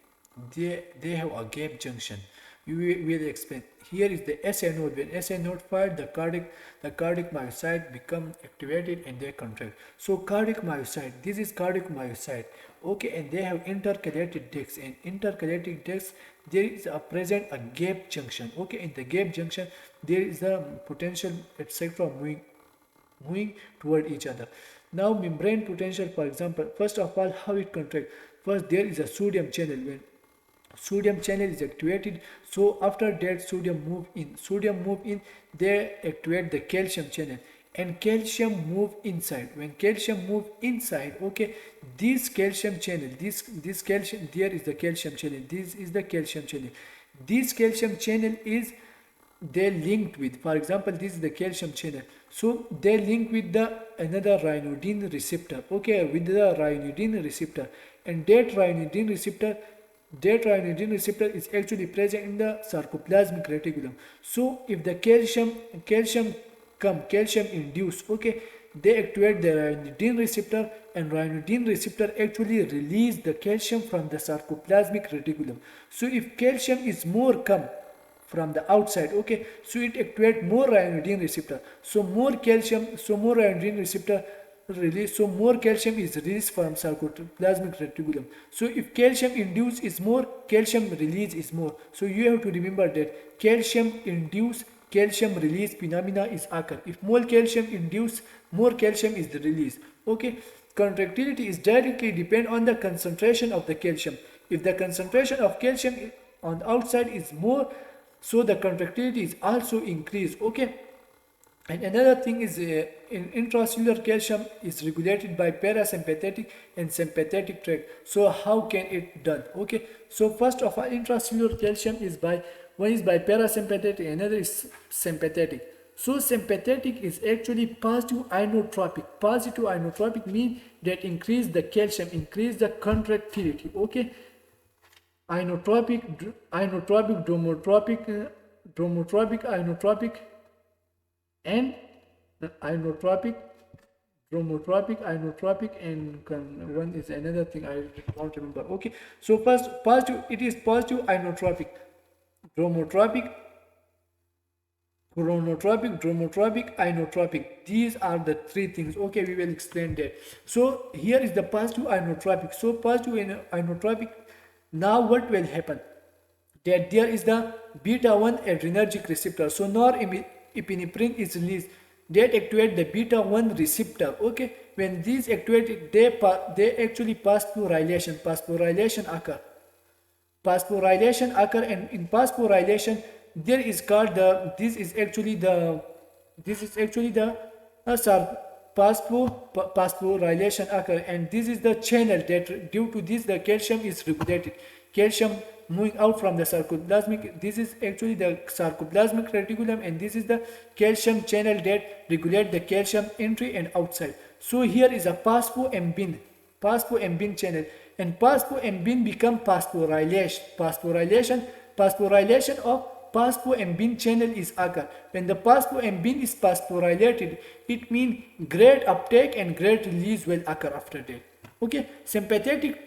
they have a gap junction. We will explain. Here is the SA node. When SA node fired, the cardiac myocyte become activated and they contract. So cardiac myocyte, this is cardiac myocyte, okay, and they have intercalated discs, and intercalated discs, there is a present a gap junction, okay. In the gap junction, there is a potential etc. moving toward each other. Now membrane potential, for example, first of all, how it contract. First, there is a sodium channel. When sodium channel is activated, so after that sodium move in, they activate the calcium channel, and calcium move inside. When calcium move inside, okay, this calcium channel, this calcium, there is the calcium channel, this is the calcium channel. This calcium channel is they linked with, for example, this is the calcium channel, so they link with the another ryanodine receptor, okay, with the ryanodine receptor, and that ryanodine receptor is actually present in the sarcoplasmic reticulum. So if the calcium induce, okay, they activate the ryanodine receptor, and ryanodine receptor actually release the calcium from the sarcoplasmic reticulum. So if calcium is more come from the outside, okay, so it activate more ryanodine receptor, so more ryanodine receptor release, so more calcium is released from sarcoplasmic reticulum. So if calcium induce is more, calcium release is more. So you have to remember that calcium induce, calcium release phenomena is occur. If more calcium induce, more calcium is released, okay. Contractility is directly depend on the concentration of the calcium. If the concentration of calcium on the outside is more, so the contractility is also increased, okay. And another thing is intracellular calcium is regulated by parasympathetic and sympathetic tract. So how can it done, okay. So first of all, intracellular calcium is by, one is by parasympathetic, another is sympathetic. So sympathetic is actually positive inotropic. Positive inotropic means that increase the calcium, increase the contractility, okay. Inotropic, dromotropic, inotropic, and inotropic, and one is another thing I don't remember, okay. So first positive, it is positive inotropic, dromotropic, chronotropic, inotropic. These are the three things, okay. We will explain that. So here is the positive inotropic. So positive inotropic, now what will happen, that there is the beta 1 adrenergic receptor. So norepinephrine is released, that activate the beta 1 receptor, okay. When these activate, they actually phosphorylation occur, and in phosphorylation there is called the, this is actually the phosphorylation occur, and this is the channel that due to this the calcium is regulated. Calcium moving out from the sarcoplasmic, this is actually the sarcoplasmic reticulum, and this is the calcium channel that regulate the calcium entry and outside. So here is a phosphoembin channel, and phosphoembin become phosphorylation of phosphoembin channel is occur. When the phosphoembin is phosphorylated, it means great uptake and great release will occur after that. Okay, sympathetic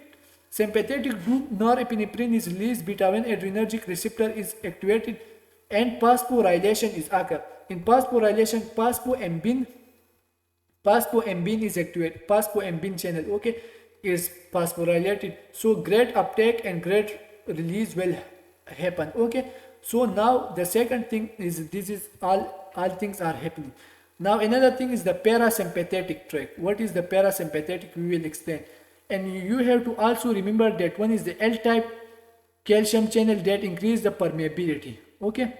group norepinephrine is released beta 1 adrenergic receptor is activated and phosphorylation is occur. In phosphorylation, phosphoembin is activated, phosphoembin channel, okay, is phosphorylated. So great uptake and great release will happen. Okay, so now the second thing is this is all things are happening. Now another thing is the parasympathetic tract. What is the parasympathetic? We will explain. And you have to also remember that one is the L-type calcium channel that increase the permeability. Okay,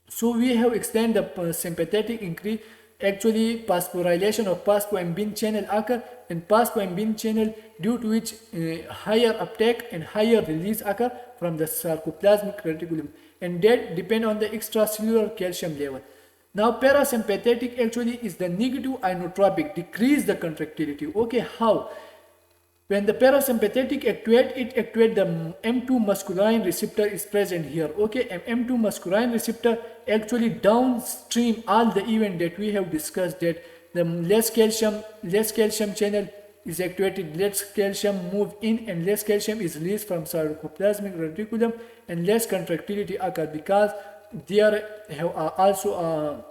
so we have extended the sympathetic increase. Actually, phosphorylation of phosphoembin channel occur, and phosphoembin channel due to which higher uptake and higher release occur from the sarcoplasmic reticulum, and that depend on the extracellular calcium level. Now parasympathetic actually is the negative inotropic, decrease the contractility. Okay, how? When the parasympathetic activate, it activate the M2 muscarine receptor is present here. Okay, and M2 muscarine receptor actually downstream all the event that we have discussed, that the less calcium channel is activated, less calcium move in and less calcium is released from sarcoplasmic reticulum, and less contractility occur because there have also a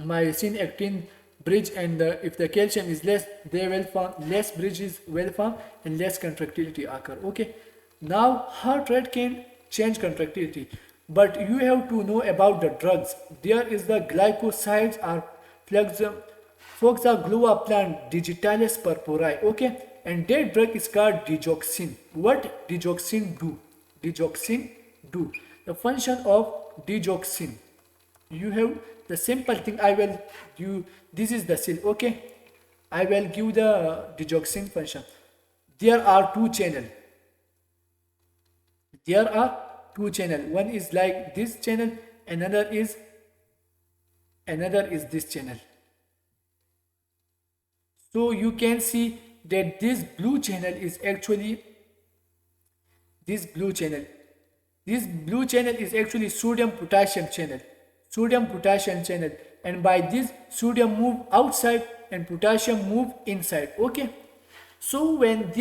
myosin actin bridge, and if the calcium is less, they will form less bridges will form and less contractility occur. Okay, now heart rate can change contractility, but you have to know about the drugs. There is the glycosides or foxagluaplan digitalis purpuri. Okay, and that drug is called digoxin. What digoxin do? Digoxin do the function of digoxin. You have the simple thing. I will do. This is the cell. Okay, I will give the digoxin function. There are two channels. One is like this channel, another is this channel. So you can see that this blue channel is actually this blue channel is actually sodium potassium channel, and by this sodium move outside and potassium move inside. Okay, so when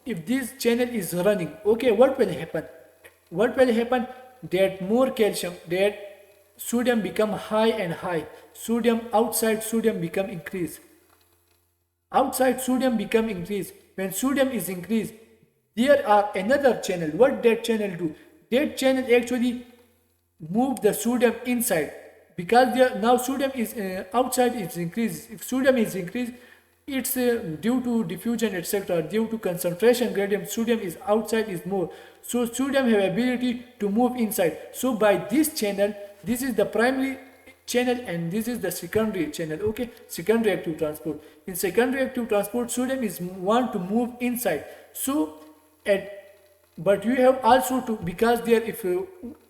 if this channel is running, okay, what will happen? That more calcium, that sodium become high and high, sodium outside, sodium become increased. When sodium is increased, there are another channel. What that channel do? That channel actually move the sodium inside, because now sodium is outside is increased. If sodium is increased, it's due to diffusion, etc., due to concentration gradient, sodium is outside is more, so sodium have ability to move inside. So by this channel, this is the primary channel and this is the secondary channel. Okay, secondary active transport. In secondary active transport, sodium is want to move inside. So but you have also to, because there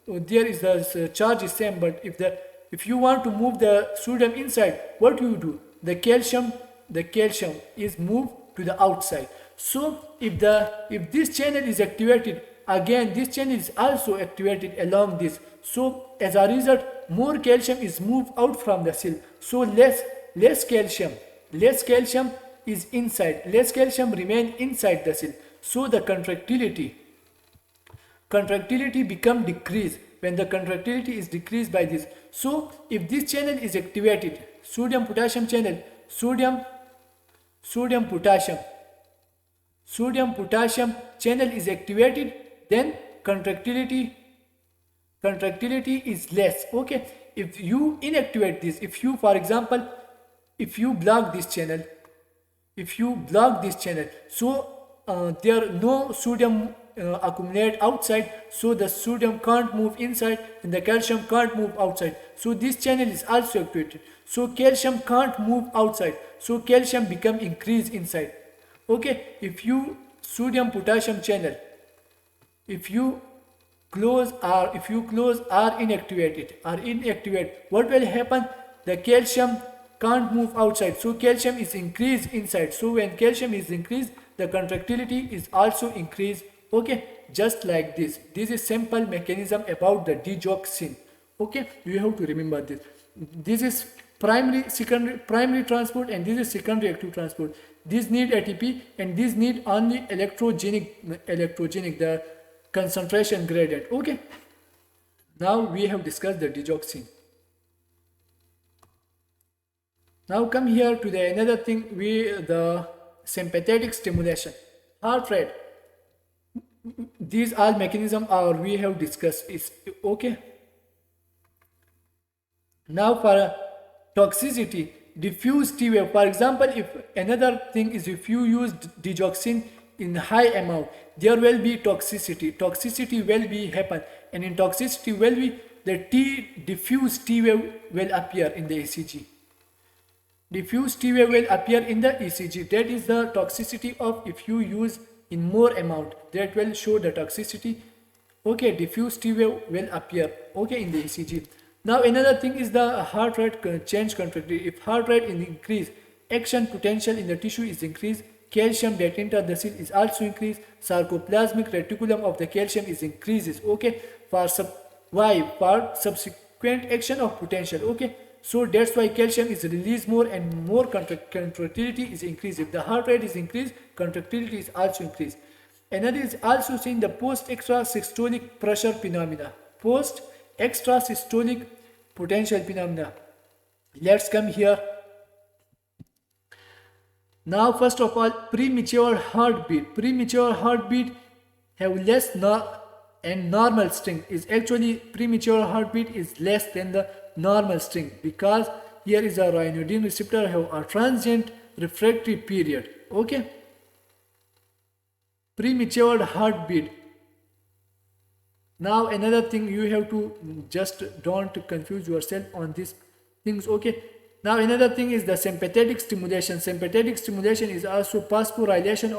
there is the charge is same, but if you want to move the sodium inside, what you do? The calcium is moved to the outside. So if this channel is activated, again this channel is also activated along this. So as a result, more calcium is moved out from the cell. So less calcium is inside, less calcium remain inside the cell. So the contractility become decreased. When the contractility is decreased by this, so if this channel is activated, sodium potassium channel, sodium potassium channel is activated, then contractility is less. Okay, if you inactivate this, for example, if you block this channel, so there no sodium accumulate outside, so the sodium can't move inside and the calcium can't move outside. So this channel is also activated. So calcium can't move outside, so calcium become increase inside. Okay, if you sodium potassium channel, if you close or inactivate, what will happen? The calcium can't move outside, so calcium is increased inside. So when calcium is increased, the contractility is also increased. Okay, just like this. This is simple mechanism about the digoxin. Okay, you have to remember this. This is primary transport, and this is secondary active transport. This need ATP and this need only electrogenic, the concentration gradient. Okay, now we have discussed the digoxin. Now come here to the another thing, the sympathetic stimulation, heart rate. These all mechanism we have discussed is okay. Now for toxicity, diffuse T wave. For example, if another thing is if you use digoxin in high amount, there will be toxicity. Toxicity will be happen, and in toxicity will be the diffuse T wave will appear in the ECG. Diffuse T wave will appear in the ECG. That is the toxicity of if you use in more amount. That will show the toxicity. Okay, diffuse T wave will appear. Okay, in the ECG. Now another thing is the heart rate change contractility. If heart rate is increased, action potential in the tissue is increased. Calcium that enter the cell is also increased. Sarcoplasmic reticulum of the calcium is increases. Okay, for subsequent action of potential. Okay, so that's why calcium is released more and more contractility is increased. If the heart rate is increased, contractility is also increased. Another is also seen the post-extra-systolic pressure phenomena. Post-extra-systolic potential phenomena. Let's come here. Now first of all, premature heartbeat. Premature heartbeat have less and normal strength. Is actually premature heartbeat is less than the normal strength, because here is a ryanodine receptor have a transient refractory period. Okay, premature heartbeat. Now another thing, you have to just don't confuse yourself on these things. Okay, now another thing is the sympathetic stimulation. Sympathetic stimulation is also phosphorylation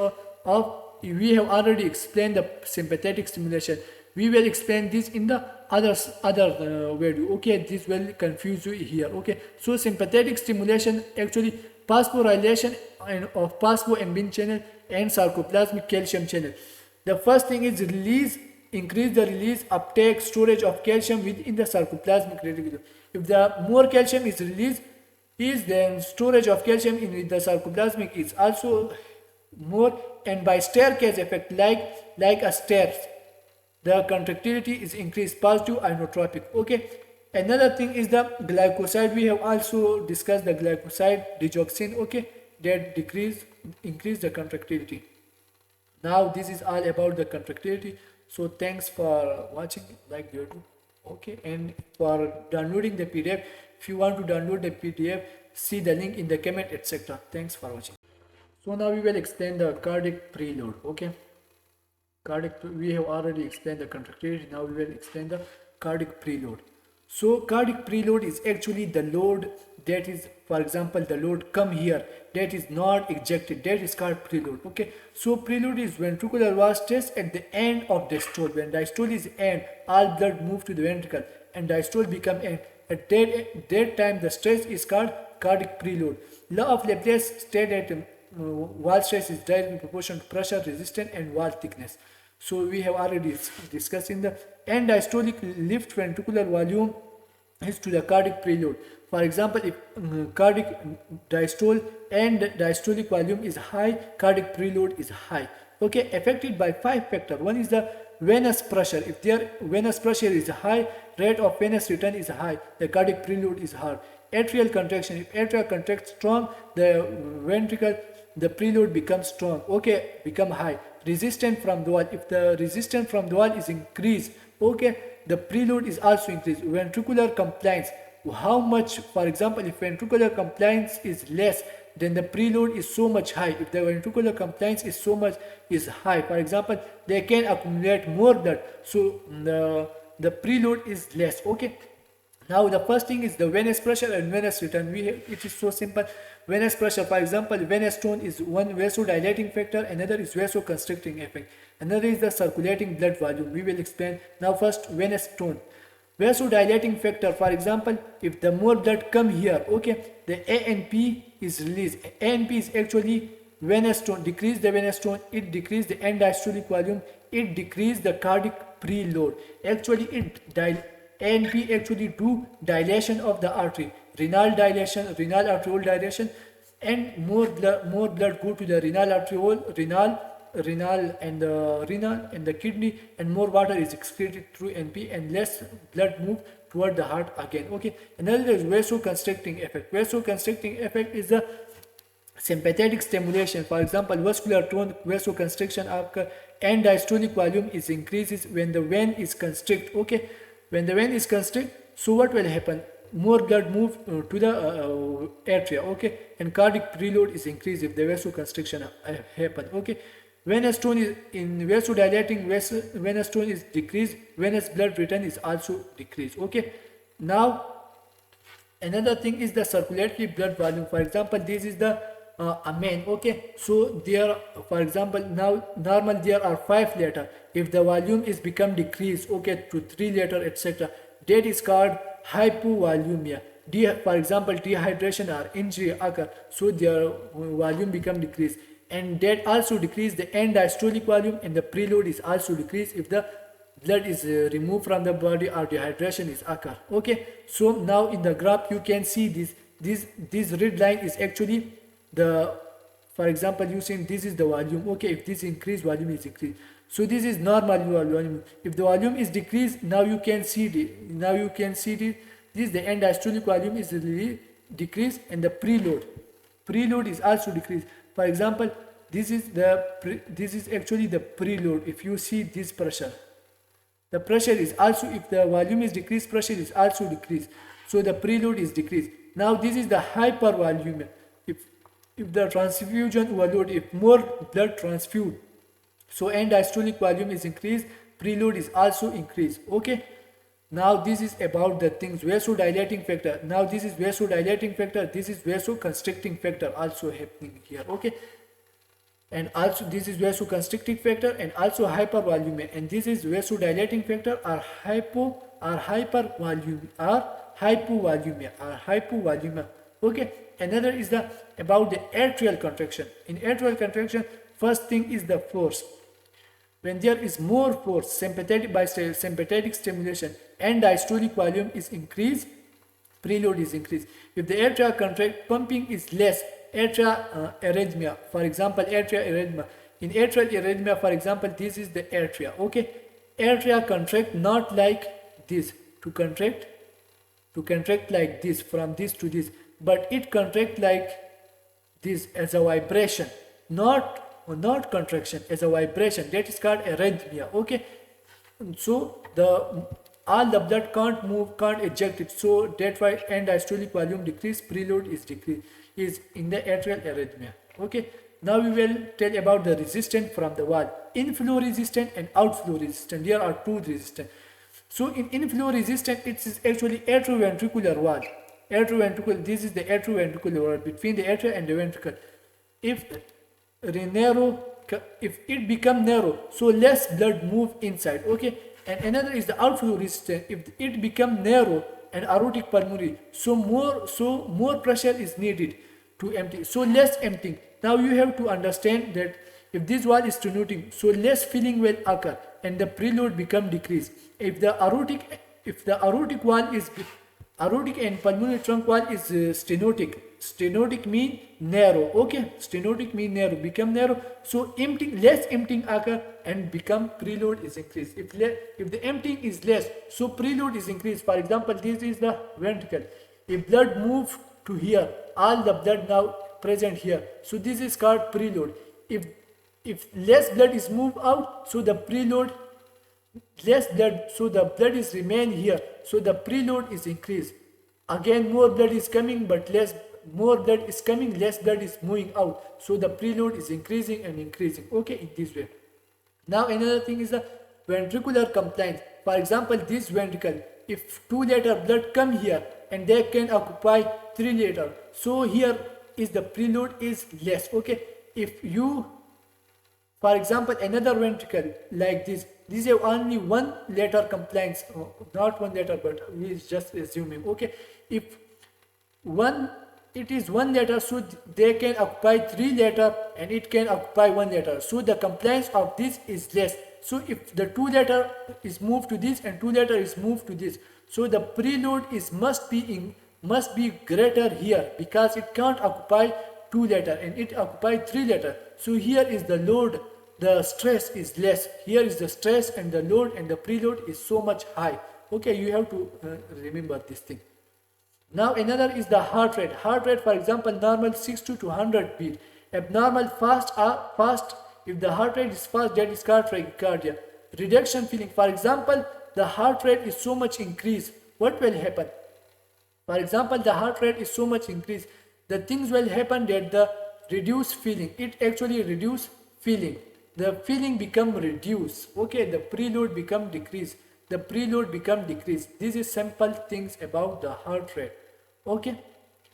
of we have already explained the sympathetic stimulation. We will explain this in the other video. Okay, this will confuse you here. Okay, so sympathetic stimulation actually phosphorylation of phosphoambin channel and sarcoplasmic calcium channel. The first thing is increase the release, uptake, storage of calcium within the sarcoplasmic reticulum. If the more calcium is released, then storage of calcium in the sarcoplasmic is also more, and by staircase effect, like a stairs, the contractility is increased, positive inotropic. Okay, another thing is the glycoside. We have also discussed the glycoside digoxin. Okay, that increase the contractility. Now this is all about the contractility. So thanks for watching, like YouTube. Okay, and for downloading the PDF, if you want to download the PDF, see the link in the comment, etc. Thanks for watching. So now we will explain the cardiac preload. Okay, we have already explained the contractility. Now we will explain the cardiac preload. So cardiac preload is actually the load that is, for example, the load come here that is not ejected, that is called preload. Okay, so preload is ventricular wall stress at the end of diastole. When diastole is end, all blood move to the ventricle and diastole become end. At that time the stress is called cardiac preload. Law of Laplace state that wall stress is directly proportional to pressure, resistance and wall thickness. So we have already discussed in the end diastolic lift ventricular volume is to the cardiac preload. For example, if cardiac diastole and diastolic volume is high, cardiac preload is high. Okay, affected by 5 factors. One is the venous pressure. If their venous pressure is high, rate of venous return is high, the cardiac preload is high. Atrial contraction. If atria contracts strong, the ventricle, the preload becomes strong. Okay, become high. Resistance from the wall. If the resistance from the wall is increased, okay, the preload is also increased. Ventricular compliance. How much, for example, if ventricular compliance is less, then the preload is so much high. If the ventricular compliance is so much is high, for example, they can accumulate more blood, so the preload is less. Okay, now the first thing is the venous pressure and venous return. It is so simple. Venous pressure, for example, venous tone is one vasodilating factor, another is vasoconstricting effect, another is the circulating blood volume. We will explain. Now first, venous tone. Vasodilating factor, for example, if the more blood come here, okay, the ANP is released. ANP is actually venous tone, decrease the venous tone, it decrease the end diastolic volume, it decrease the cardiac preload. Actually, ANP actually do dilation of the artery, renal dilation, renal arteriole dilation, and more blood go to the renal arteriole, renal and the kidney, and more water is excreted through NP, and less blood move toward the heart again. Okay, another is vasoconstricting effect. Vasoconstricting effect is the sympathetic stimulation. For example, vascular tone, vasoconstriction occur, and diastolic volume is increases when the vein is constrict. Okay, when the vein is constrict, so what will happen? More blood move to the atria. Okay, and cardiac preload is increased if the vasoconstriction happen. Okay, venous tone is in vasodilating venous tone is decreased, venous blood return is also decreased. Okay, now another thing is the circulatory blood volume. For example, this is the amine. Okay, so there, for example, now normal there are 5 liter. If the volume is become decreased, okay, to 3 liter, etc., that is called hypovolemia. For example, dehydration or injury occur, so their volume become decreased, and that also decrease the end diastolic volume, and the preload is also decreased if the blood is removed from the body or dehydration is occur. Okay, so now in the graph you can see this red line is actually the, for example, you see this is the volume. Okay, if this increase, volume is increased, so this is normal volume. If the volume is decreased, now you can see this the end diastolic volume is really decreased, and the preload is also decreased. For example, this is actually the preload. If you see this pressure, the pressure is also, if the volume is decreased, pressure is also decreased, so the preload is decreased. Now this is the hypervolemia. If the transfusion overload, if more blood transfused, so end diastolic volume is increased, preload is also increased. Okay, now this is about the things vasodilating factor. Now this is vasodilating factor, this is vasoconstricting factor also happening here. Okay, and also this is vasoconstricting factor and also hypervolemia, and this is vasodilating factor or hypovolemia. Okay, another is the about the atrial contraction. In atrial contraction, first thing is the force. When there is more force, sympathetic stimulation, and diastolic volume is increased, preload is increased. If the atria contract, pumping is less, atria arrhythmia. For example, atria arrhythmia. In atrial arrhythmia, for example, this is the atria. Okay, atria contract not like this to contract like this, from this to this, but it contract like this as a vibration, not contraction, as a vibration. That is called arrhythmia. Okay, so all the blood can't move, can't eject it, so that's why end diastolic volume decrease, preload is decreased, is in the atrial arrhythmia. Okay, now we will tell about the resistance from the wall. Inflow resistant and outflow resistant. There are two resistance. So in inflow resistant, it is actually atrioventricular wall. Atrioventricular, this is the atrioventricular wall between the atria and the ventricle. If it become narrow, so less blood move inside. Okay, and another is the outflow resistance. If it become narrow and aortic pulmonary, so more pressure is needed to empty, so less emptying. Now you have to understand that if this wall is stenotic, so less filling will occur and the preload become decreased. If the aortic wall is aortic and pulmonary trunk wall is stenotic mean narrow. Okay, stenotic mean narrow, become narrow, so less emptying occur and become preload is increased. If the emptying is less, so preload is increased. For example, this is the ventricle. If blood move to here, all the blood now present here, so this is called preload. If less blood is moved out, so the preload less blood, so the blood is remain here, so the preload is increased. Again more blood is coming but less more blood is coming, less blood is moving out. So the preload is increasing and increasing, okay, in this way. Now another thing is the ventricular compliance. For example, this ventricle, if 2 liter blood come here and they can occupy 3 liter, so here is the preload is less, okay. If you, for example, another ventricle like this is only 1 liter compliance, not 1 liter, but we is just assuming, okay. If it is 1 liter, so they can occupy 3 liter and it can occupy 1 liter, so the compliance of this is less. So if the 2 liter is moved to this and 2 liter is moved to this, so the preload is must be greater here, because it can't occupy 2 liter and it occupy 3 liter. So here is the load, the stress is less. Here is the stress and the load, and the preload is so much high, okay. You have to remember this thing. Now another is the heart rate. Heart rate, for example, normal 60 to 100 beat. Abnormal fast. If the heart rate is fast, that is called tachycardia. Reduction feeling, for example, the heart rate is so much increased. What will happen? For example, the heart rate is so much increased. The things will happen that the reduced feeling. It actually reduce feeling. The feeling become reduced. Okay, the preload become decreased. The preload become decreased. This is simple things about the heart rate. Okay.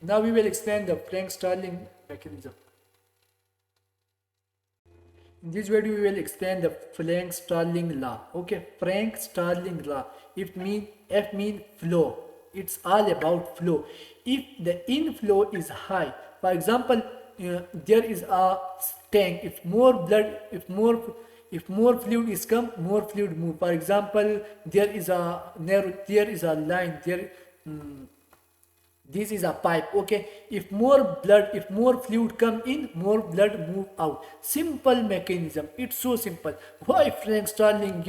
Now we will explain the Frank-Starling mechanism. In this video we will explain the Frank-Starling law. Okay, Frank-Starling law. F mean flow. It's all about flow. If the inflow is high, for example, there is a tank. If more blood, if more fluid is come, more fluid move. For example, there is a line. This is a pipe, okay. If more fluid come in, more blood move out. Simple mechanism. It's so simple. Why Frank-Starling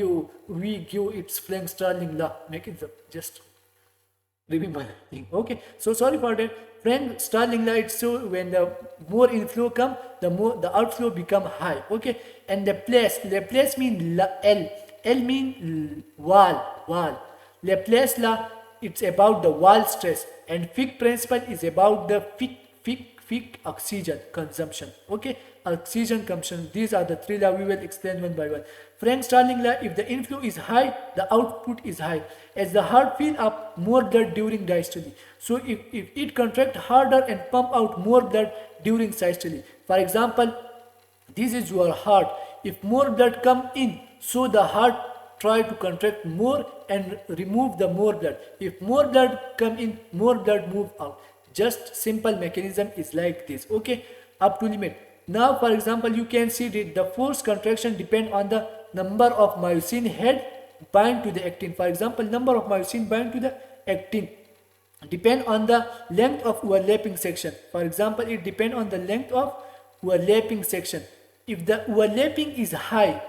we give its Frank-Starling law mechanism? Just remember that thing, okay. So sorry for that. Frank-Starling law, it's so when the more inflow come, the more the outflow become high, okay. And the Laplace mean L mean wall. Laplace law, it's about the wall stress, and Fick principle is about the Fick oxygen consumption, okay. Oxygen consumption. These are the three laws. We will explain one by one. Frank-Starling law, if the inflow is high, the output is high. As the heart fill up more blood during diastole, so if it contract harder and pump out more blood during systole. For example, this is your heart. If more blood come in, so the heart try to contract more and remove the more blood. If more blood come in, more blood move out. Just simple mechanism is like this, okay, up to limit. Now, for example, you can see that the force contraction depend on the number of myosin head bind to the actin. For example, number of myosin bind to the actin depend on the length of overlapping section. For example, it depend on the length of overlapping section. If the overlapping is high,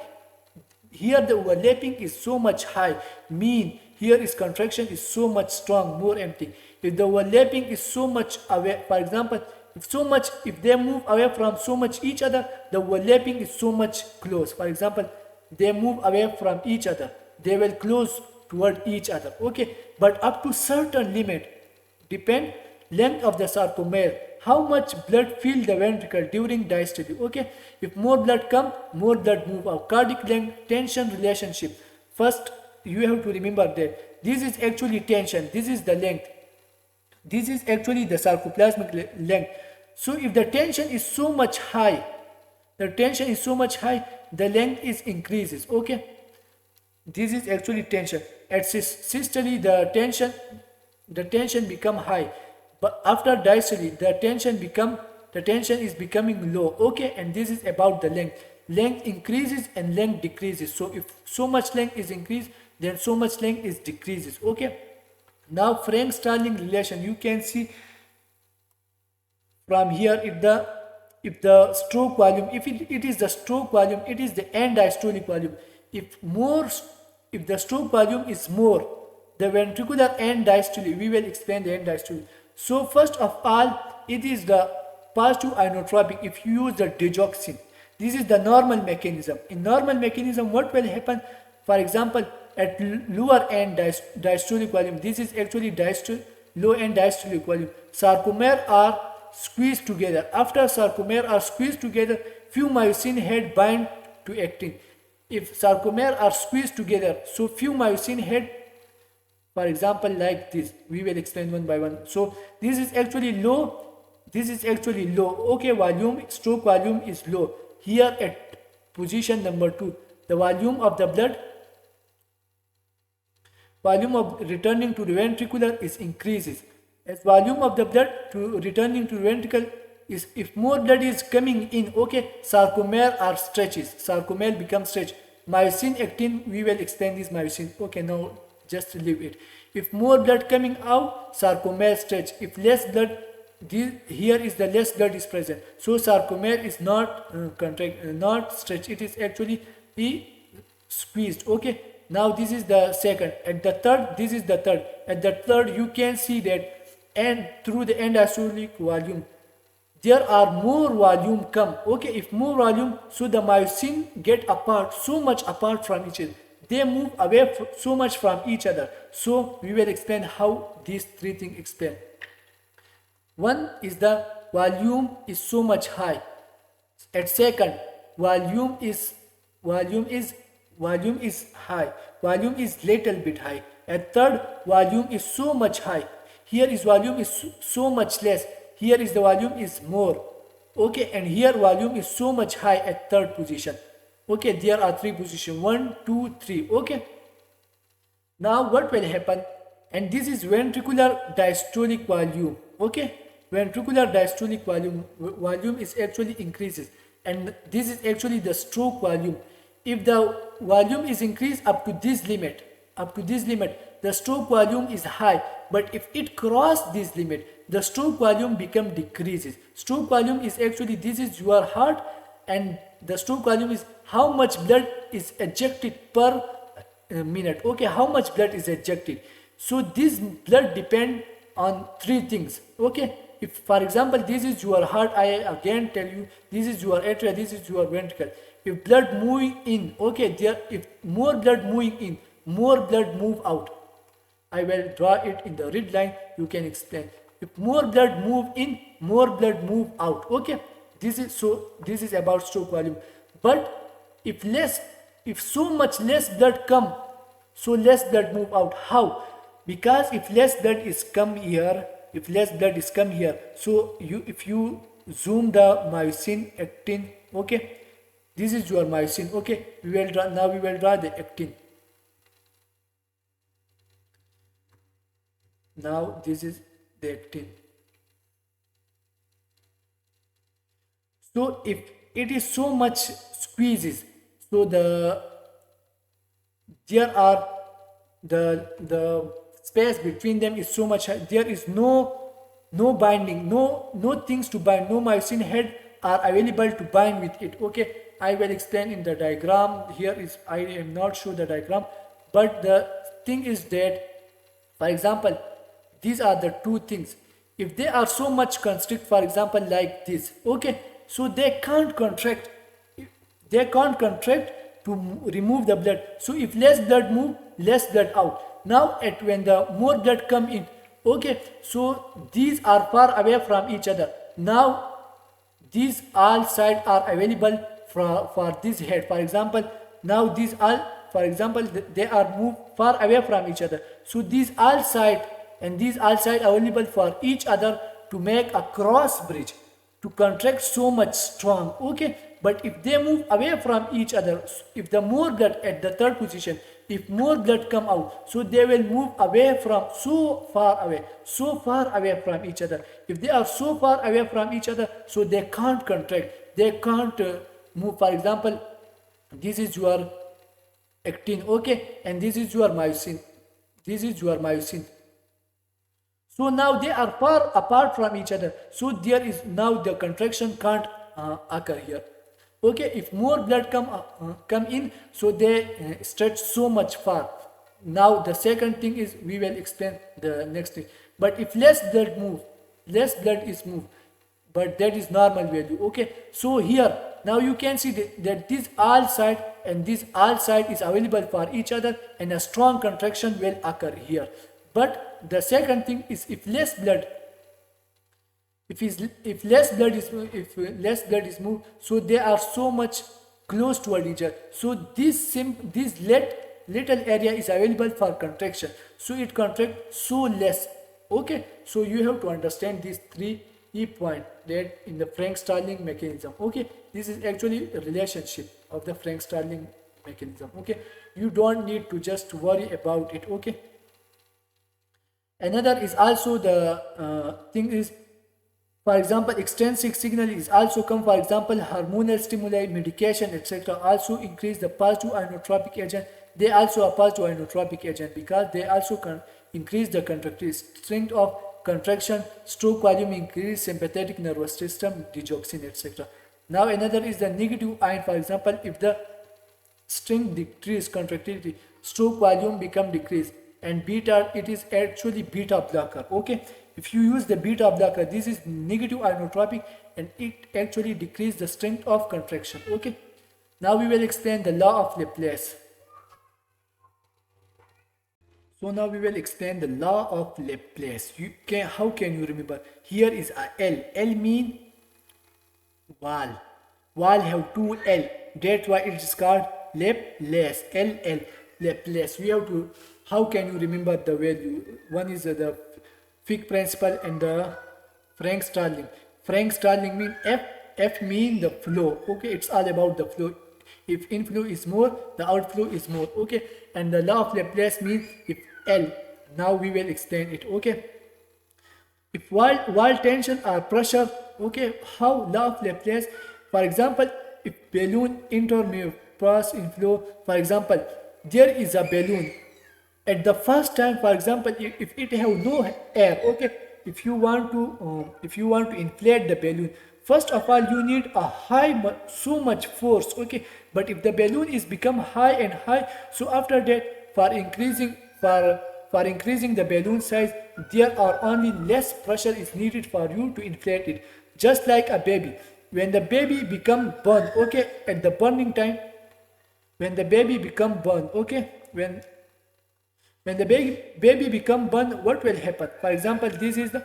here the overlapping is so much high, mean here is contraction is so much strong, more empty. If the overlapping is so much away, for example, if they move away from so much each other, the overlapping is so much close. For example, they move away from each other, they will close toward each other, okay. But up to certain limit, depend length of the sarcomere, how much blood fill the ventricle during diastole, okay. If more blood come, more blood move out. Cardiac length tension relationship. First, you have to remember that this is actually tension, this is the length. This is actually the sarcoplasmic length. So if the tension is so much high, the length is increases, okay. This is actually tension. At systole, the tension become high, but after diastole, the tension is becoming low, okay. And this is about the length. Length increases and length decreases. So if so much length is increased, then so much length is decreases, okay. Now Frank-Starling relation, you can see from here, if the stroke volume, if it is the stroke volume, it is the end diastolic volume. If the stroke volume is more, the ventricular end diastole, we will explain the end diastole. So first of all, it is the positive inotropic. If you use the digoxin, this is the normal mechanism. In normal mechanism, what will happen? For example, at lower end diastolic volume, this is actually low end diastolic volume. Sarcomere are squeezed together. After sarcomere are squeezed together, few myosin head bind to actin. If sarcomere are squeezed together, so few myosin head, for example, like this, we will explain one by one. So this is actually low, this is actually low. Okay, volume, stroke volume is low. Here at position number 2, the volume of the blood, volume of returning to the ventricular is increases. As volume of the blood to returning to the ventricle is, if more blood is coming in, okay, sarcomere are stretches, sarcomere becomes stretch. Myosin actin, we will explain this myosin. Okay, now just leave it. If more blood coming out, sarcomere stretch. If less blood, here is the less blood is present, so sarcomere is not not stretch, it is actually squeezed. Okay, now this is the second. At the third, this is the third. At the third, you can see that, and through the end diastolic volume, there are more volume come. Okay, if more volume, so the myosin get apart, so much apart from each other, they move away so much from each other. So we will explain how these three things explain. One is the volume is so much high. At second, volume is high. Volume is little bit high. At third, volume is so much high. Here is volume is so much less. Here is the volume is more. Okay, and here volume is so much high at third position. Okay, there are three positions. 1, 2, 3. Okay. Now what will happen? And this is ventricular diastolic volume. Okay, ventricular diastolic volume is actually increases, and this is actually the stroke volume. If the volume is increased up to this limit, the stroke volume is high. But if it cross this limit, the stroke volume become decreases. Stroke volume is actually, this is your heart, and the stroke volume is how much blood is ejected per minute. Okay, how much blood is ejected. So this blood depend on three things. Okay, if for example this is your heart, I again tell you, this is your atria, this is your ventricle. If blood moving in, okay, if more blood moving in, more blood move out. I will draw it in the red line, you can explain. If more blood move in, more blood move out. Okay, this is about stroke volume. But if so much less blood come, so less blood move out. How? Because if less blood is come here, so if you zoom the myosin actin, okay, this is your myosin. Okay, we will draw the actin. Now this is the actin. So if it is so much squeezes, so there are the space between them is so much high. There is no binding, no things to bind, no myosin head are available to bind with it. Okay, I will explain in the diagram. Here is, I am not sure the diagram, but the thing is that, for example, these are the two things. If they are so much constrict, for example, like this, okay, so they can't contract to remove the blood. So if less blood move, less blood out. Now when the more blood come in, okay, so these are far away from each other. Now these all sides are available for this head. For example, now these all, for example, they are moved far away from each other. So these all sides and these all sides are available for each other to make a cross bridge, to contract so much strong. Okay, but if they move away from each other, if the more blood at the third position, if more blood come out, so they will move away from so far away from each other. If they are so far away from each other, so they can't contract, they can't move. For example, this is your actin, okay, and this is your myosin, so now they are far apart from each other, so there is now the contraction can't occur here. Okay, if more blood come in, so they stretch so much far. Now the second thing is, we will explain the next thing. But if less blood is moved, but that is normal value. Okay, so here now you can see that this all side and this all side is available for each other, and a strong contraction will occur here. But the second thing is, if less blood if less blood is moved, so they are so much close toward each other, so this little area is available for contraction, so it contracts so less. Okay, so you have to understand these three points that in the Frank-Starling mechanism. Okay, this is actually a relationship of the Frank-Starling mechanism. Okay, you don't need to just worry about it. Okay, another is also the thing is, for example, extrinsic signal is also come, for example, hormonal stimuli, medication, etc. also increase the positive inotropic agent. They also are positive inotropic agent because they also can increase the contractility, strength of contraction, stroke volume increase, sympathetic nervous system, digoxin, etc. Now another is the negative ion. For example, if the strength decrease contractility, stroke volume become decreased, and beta, it is actually beta blocker. Okay, if you use the beta blocker, this is negative inotropic and it actually decrease the strength of contraction. Okay, now we will explain the law of Laplace. So now we will explain the law of Laplace. How can you remember? Here is a L. L mean wall. Wall have two L. That's why it is called Laplace. L. Laplace. We have to. How can you remember the value? One is the Fick principle and the Frank-Starling. Frank-Starling mean F. F mean the flow. Okay, it's all about the flow. If inflow is more, the outflow is more. Okay, and the law of Laplace means if L. Now we will explain it. Okay, if wall tension or pressure. Okay, how law of Laplace? For example, if balloon enter may pass inflow. For example, there is a balloon. At the first time, for example, if it have no air, okay, if you want to inflate the balloon, first of all you need a so much force. Okay, but if the balloon is become high and high, so after that, for increasing the balloon size, there are only less pressure is needed for you to inflate it. Just like a baby, when the baby become burn, okay, at the burning time, when the baby become burn, okay, when the baby become burn, what will happen? For example, this is the,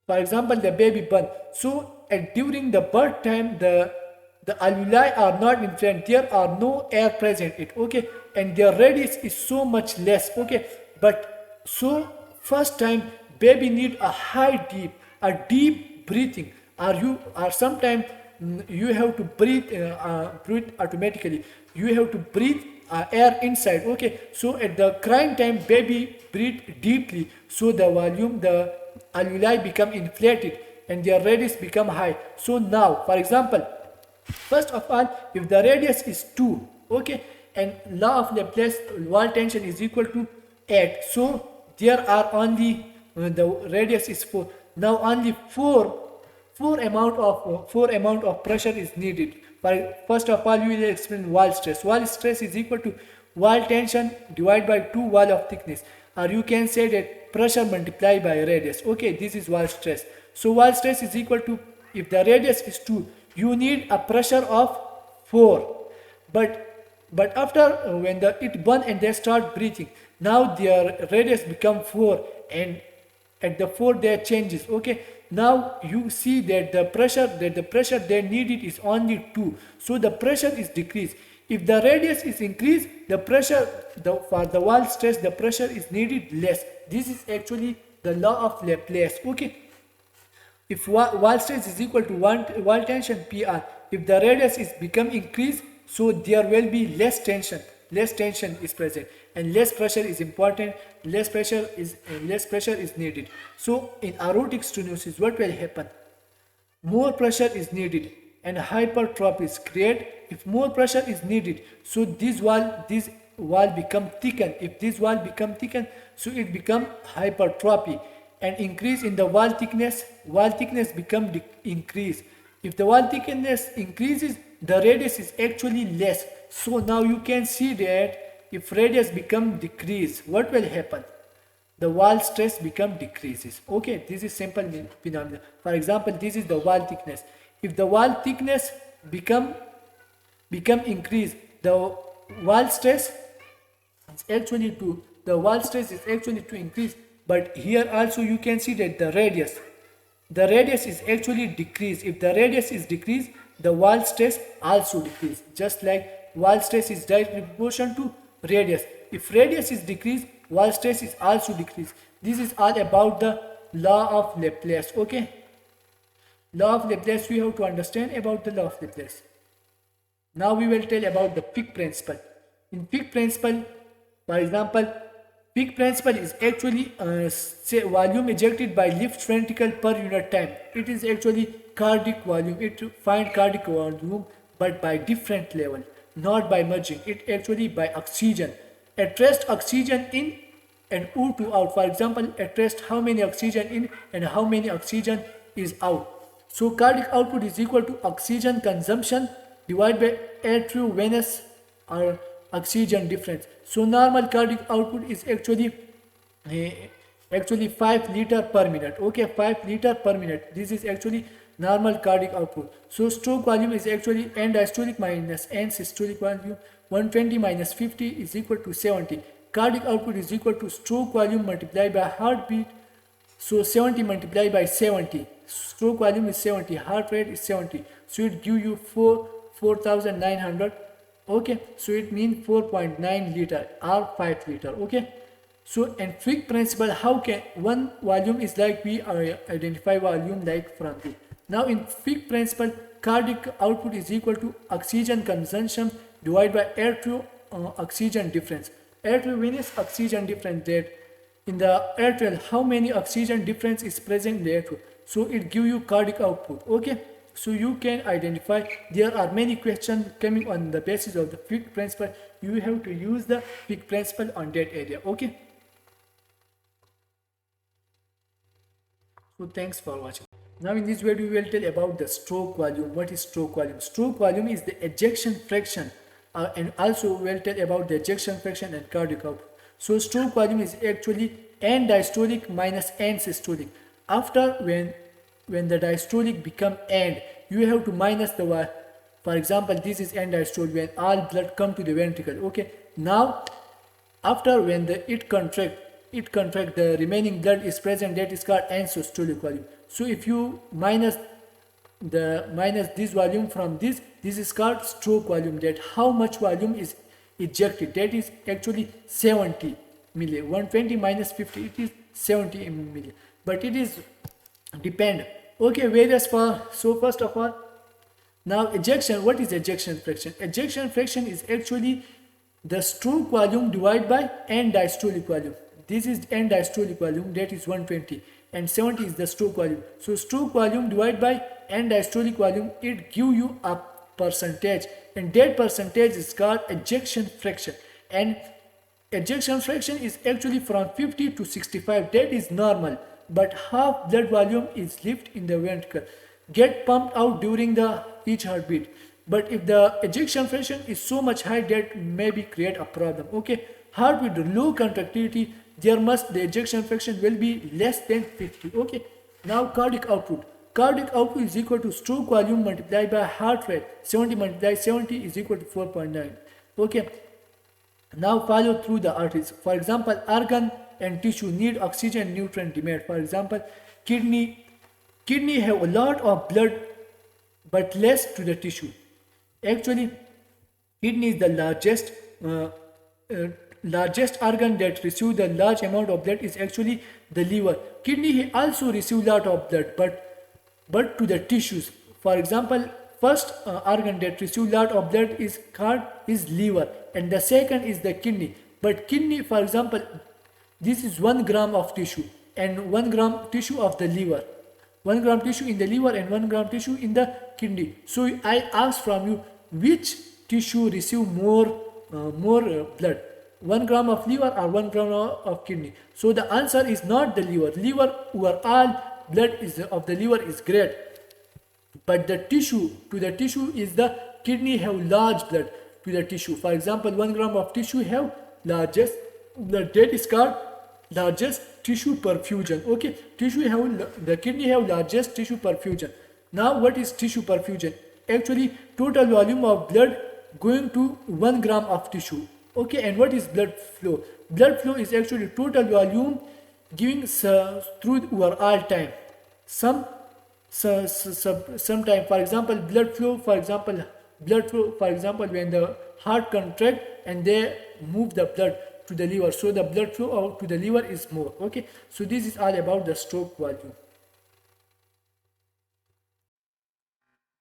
for example, the baby burn. So during the birth time, the alveoli are not inflamed. There are no air present. Okay, and their radius is so much less. Okay, but so first time baby need a deep breathing. Or sometimes you have to breathe automatically. You have to breathe air inside. Okay, so at the crying time, baby breathe deeply, so the alveoli become inflated and their radius become high. So now, for example, first of all, if the radius is 2, okay, and law of Laplace, wall tension is equal to 8, so there are only the radius is 4. Now only 4 amount of pressure is needed. First of all, you will explain wall stress. Wall stress is equal to wall tension divided by 2 wall of thickness, or you can say that pressure multiplied by radius. Okay, this is wall stress. So wall stress is equal to, if the radius is 2, you need a pressure of 4. But after when it burn and they start breathing, now their radius become 4, and at the 4 there changes. Okay, now you see that the pressure they needed is only 2, so the pressure is decreased. If the radius is increased, the pressure for the wall stress, the pressure is needed less. This is actually the law of Laplace. Okay, if wall stress is equal to wall tension PR, if the radius is become increased, so there will be less tension is present, and less pressure is important. Less pressure is needed. So in aortic stenosis, what will happen? More pressure is needed and hypertrophy is created. If more pressure is needed, so this wall become thickened. If this wall become thickened, so it become hypertrophy, and increase in the wall thickness become increase. If the wall thickness increases, the radius is actually less. So now you can see that if radius become decrease, what will happen? The wall stress become decreases. Okay, this is simple phenomenon. For example, this is the wall thickness. If the wall thickness become increased, the wall stress is actually to increase. But here also you can see that the radius is actually decreased. If the radius is decreased, the wall stress also decrease. Just like wall stress is directly proportional to radius. If radius is decreased, wall stress is also decreased. This is all about the law of Laplace. Okay. Law of Laplace, we have to understand about the law of Laplace. Now we will tell about the Fick principle. In Fick principle, for example, Fick principle is actually say volume ejected by left ventricle per unit time. It is actually cardiac volume. It find cardiac volume but by different level, not by merging. It actually by oxygen. At rest oxygen in and O2 out. For example, at rest how many oxygen in and how many oxygen is out. So cardiac output is equal to oxygen consumption divided by arteriovenous or oxygen difference. So normal cardiac output is actually 5 liter per minute. Okay, 5 liter per minute. This is actually normal cardiac output. So stroke volume is actually end diastolic minus end systolic volume. 120 minus 50 is equal to 70. Cardiac output is equal to stroke volume multiplied by heartbeat. So 70 multiplied by 70. Stroke volume is 70. Heart rate is 70. So it give you 4,900. Okay. So it means 4.9 liter or 5 liter. Okay. So in Fick principle, how can one volume is like we identify volume like from it. Now in Fick principle, cardiac output is equal to oxygen consumption divided by arterial oxygen difference. Arteriovenous oxygen difference, that in the arterial how many oxygen difference is present in the arterial. So it give you cardiac output. Okay. So you can identify. There are many questions coming on the basis of the Fick principle. You have to use the Fick principle on that area. Okay. So thanks for watching. Now in this video we will tell about the stroke volume. What is stroke volume? Stroke volume is the ejection fraction, and also we will tell about the ejection fraction and cardiac output. So stroke volume is actually end diastolic minus end systolic. After when the diastolic become end, you have to minus the y. For example, this is end diastolic when all blood come to the ventricle. Okay. Now after when it contract, the remaining blood is present, that is called end systolic volume. So if you minus this volume from this is called stroke volume. That how much volume is ejected, that is actually 70 milli. 120 minus 50, it is 70 milli. But it is depend. Okay, various for. So first of all, now ejection. What is ejection fraction? Ejection fraction is actually the stroke volume divided by end diastolic volume. This is end diastolic volume, that is 120, and 70 is the stroke volume. So stroke volume divided by end diastolic volume, it give you a percentage, and that percentage is called ejection fraction. And ejection fraction is actually from 50 to 65. That is normal, but half blood volume is left in the ventricle, get pumped out during the each heartbeat. But if the ejection fraction is so much high, that maybe create a problem. Okay, heart with low contractility, the ejection fraction will be less than 50. Okay. Now cardiac output. Cardiac output is equal to stroke volume multiplied by heart rate. 70 multiplied 70 is equal to 4.9. Okay. Now follow through the arteries. For example, organ and tissue need oxygen and nutrient demand. For example, kidney have a lot of blood but less to the tissue. Actually, kidney is the largest organ that receives the large amount of blood is actually the liver. Kidney also receive lot of blood, but to the tissues. For example, first organ that receive lot of blood is liver, and the second is the kidney. But kidney, for example, this is 1 gram of tissue and 1 gram tissue of the liver. 1 gram tissue in the liver and 1 gram tissue in the kidney. So I ask from you, which tissue receive more blood? 1 gram of liver or 1 gram of kidney? So the answer is not the liver. Liver, overall blood of the liver is great, but the tissue is the kidney have large blood to the tissue. For example, 1 gram of tissue have largest blood, that is called largest tissue perfusion. Okay, the kidney have largest tissue perfusion. Now what is tissue perfusion? Actually total volume of blood going to 1 gram of tissue. Okay, and what is blood flow? Blood flow is actually total volume giving through your all time some sometime, for example blood flow, for example when the heart contract and they move the blood to the liver, so the blood flow out to the liver is more. Okay, so this is all about the stroke value.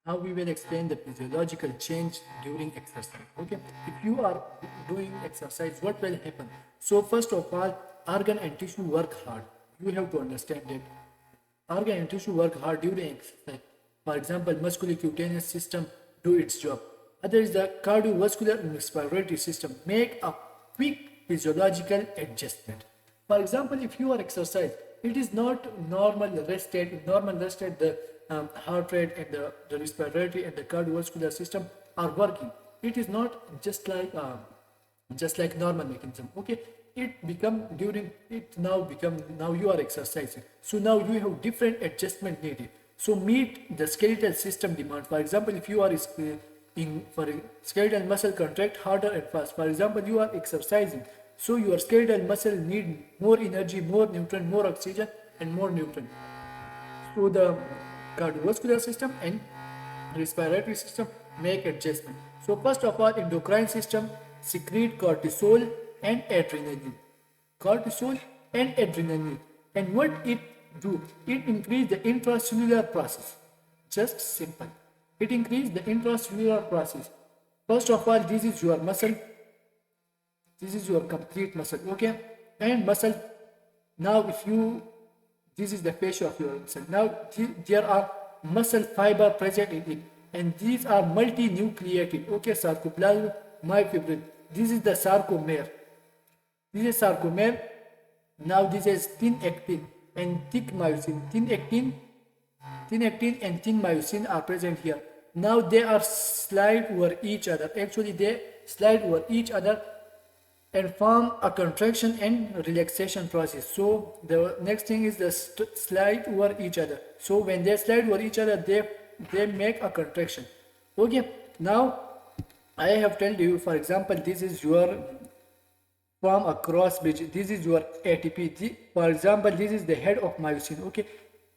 Now we will explain the physiological change during exercise. Okay, if you are doing exercise, what will happen? So first of all, organ and tissue work hard. You have to understand that organ and tissue work hard during exercise. For example, musculocutaneous system do its job. Other is the cardiovascular and respiratory system make a quick physiological adjustment. For example, if you are exercise, it is not normal rest state. In normal rest state, the heart rate and the respiratory and the cardiovascular system are working. It is not just like normal mechanism. Okay, now you are exercising, so now you have different adjustment needed, so meet the skeletal system demand. For example, if you are for skeletal muscle contract harder and fast, for example you are exercising, so your skeletal muscle need more energy, more nutrient, more oxygen and more nutrient. So the cardiovascular system and respiratory system make adjustment. So first of all, endocrine system secrete cortisol and adrenaline. Cortisol and adrenaline. And what it do? It increase the intracellular process. Just simple. It increase the intracellular process. First of all, this is your muscle. This is your complete muscle. Okay? And muscle. Now this is the fascia of your muscle. Now there are muscle fiber present in it, and these are multinucleated. Okay, sarcoplasm, myofibril. This is the sarcomere. This is sarcomere. Now this is thin actin and thick myosin. Thin actin and thin myosin are present here. Now they are slide over each other. Actually, they slide over each other and form a contraction and relaxation process. So the next thing is the slide over each other. So when they slide over each other, they make a contraction. Okay, now I have told you, for example, this is your form a cross bridge. This is your ATP. For example, this is the head of myosin. Okay,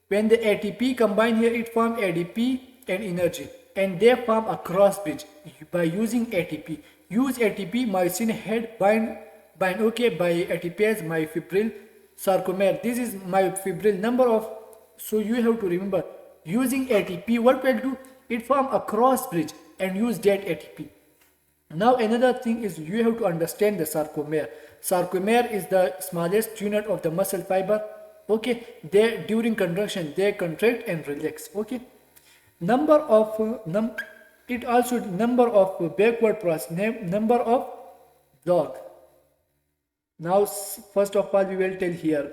when the ATP combine here, it form ADP and energy, and they form a cross bridge by using ATP. Use ATP, myosin head bind okay by ATPase myofibril sarcomere. This is myofibril number of. So you have to remember, using ATP, what will do? It form a cross bridge and use that ATP. Now another thing is you have to understand the sarcomere. Sarcomere is the smallest unit of the muscle fiber. Okay, they during contraction they contract and relax. Okay, number of it also number of backward process, number of log. Now first of all we will tell here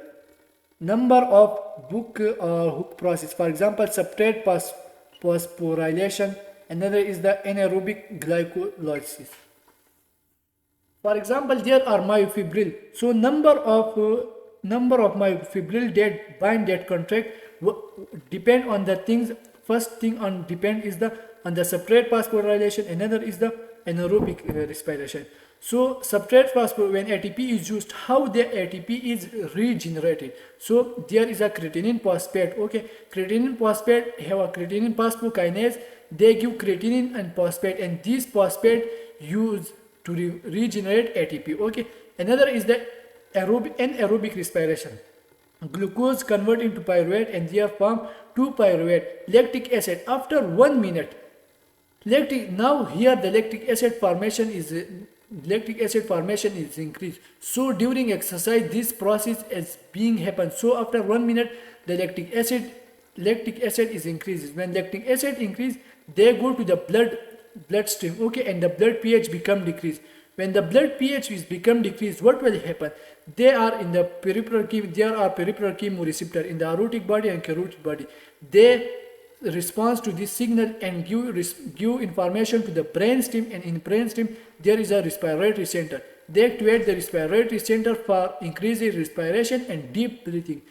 number of hook process. For example, substrate phosphorylation. Another is the anaerobic glycolysis. For example, there are myofibril. So number of myofibril that bind, that contract depend on the things. First thing on depend is on the substrate phosphorylation. Another is the anaerobic respiration. So substrate phosphor, when ATP is used, how the ATP is regenerated? So there is a creatinine phosphate. Okay, creatinine phosphate have a creatinine phosphokinase. They give creatinine and phosphate, and these phosphate used to regenerate ATP. Okay, another is the anaerobic respiration. Glucose convert into pyruvate and they form 2-pyruvate lactic acid after 1 minute. Now here the lactic acid formation is increased. So during exercise this process is being happen. So after 1 minute the lactic acid is increases. When lactic acid increase, they go to the bloodstream. Okay, and the blood pH become decreased. When the blood pH is become decreased, what will happen? They are in the peripheral chemoreceptor in the aortic body and carotid body. They respond to this signal and give information to the brainstem, and in brainstem there is a respiratory center. They activate the respiratory center for increasing respiration and deep breathing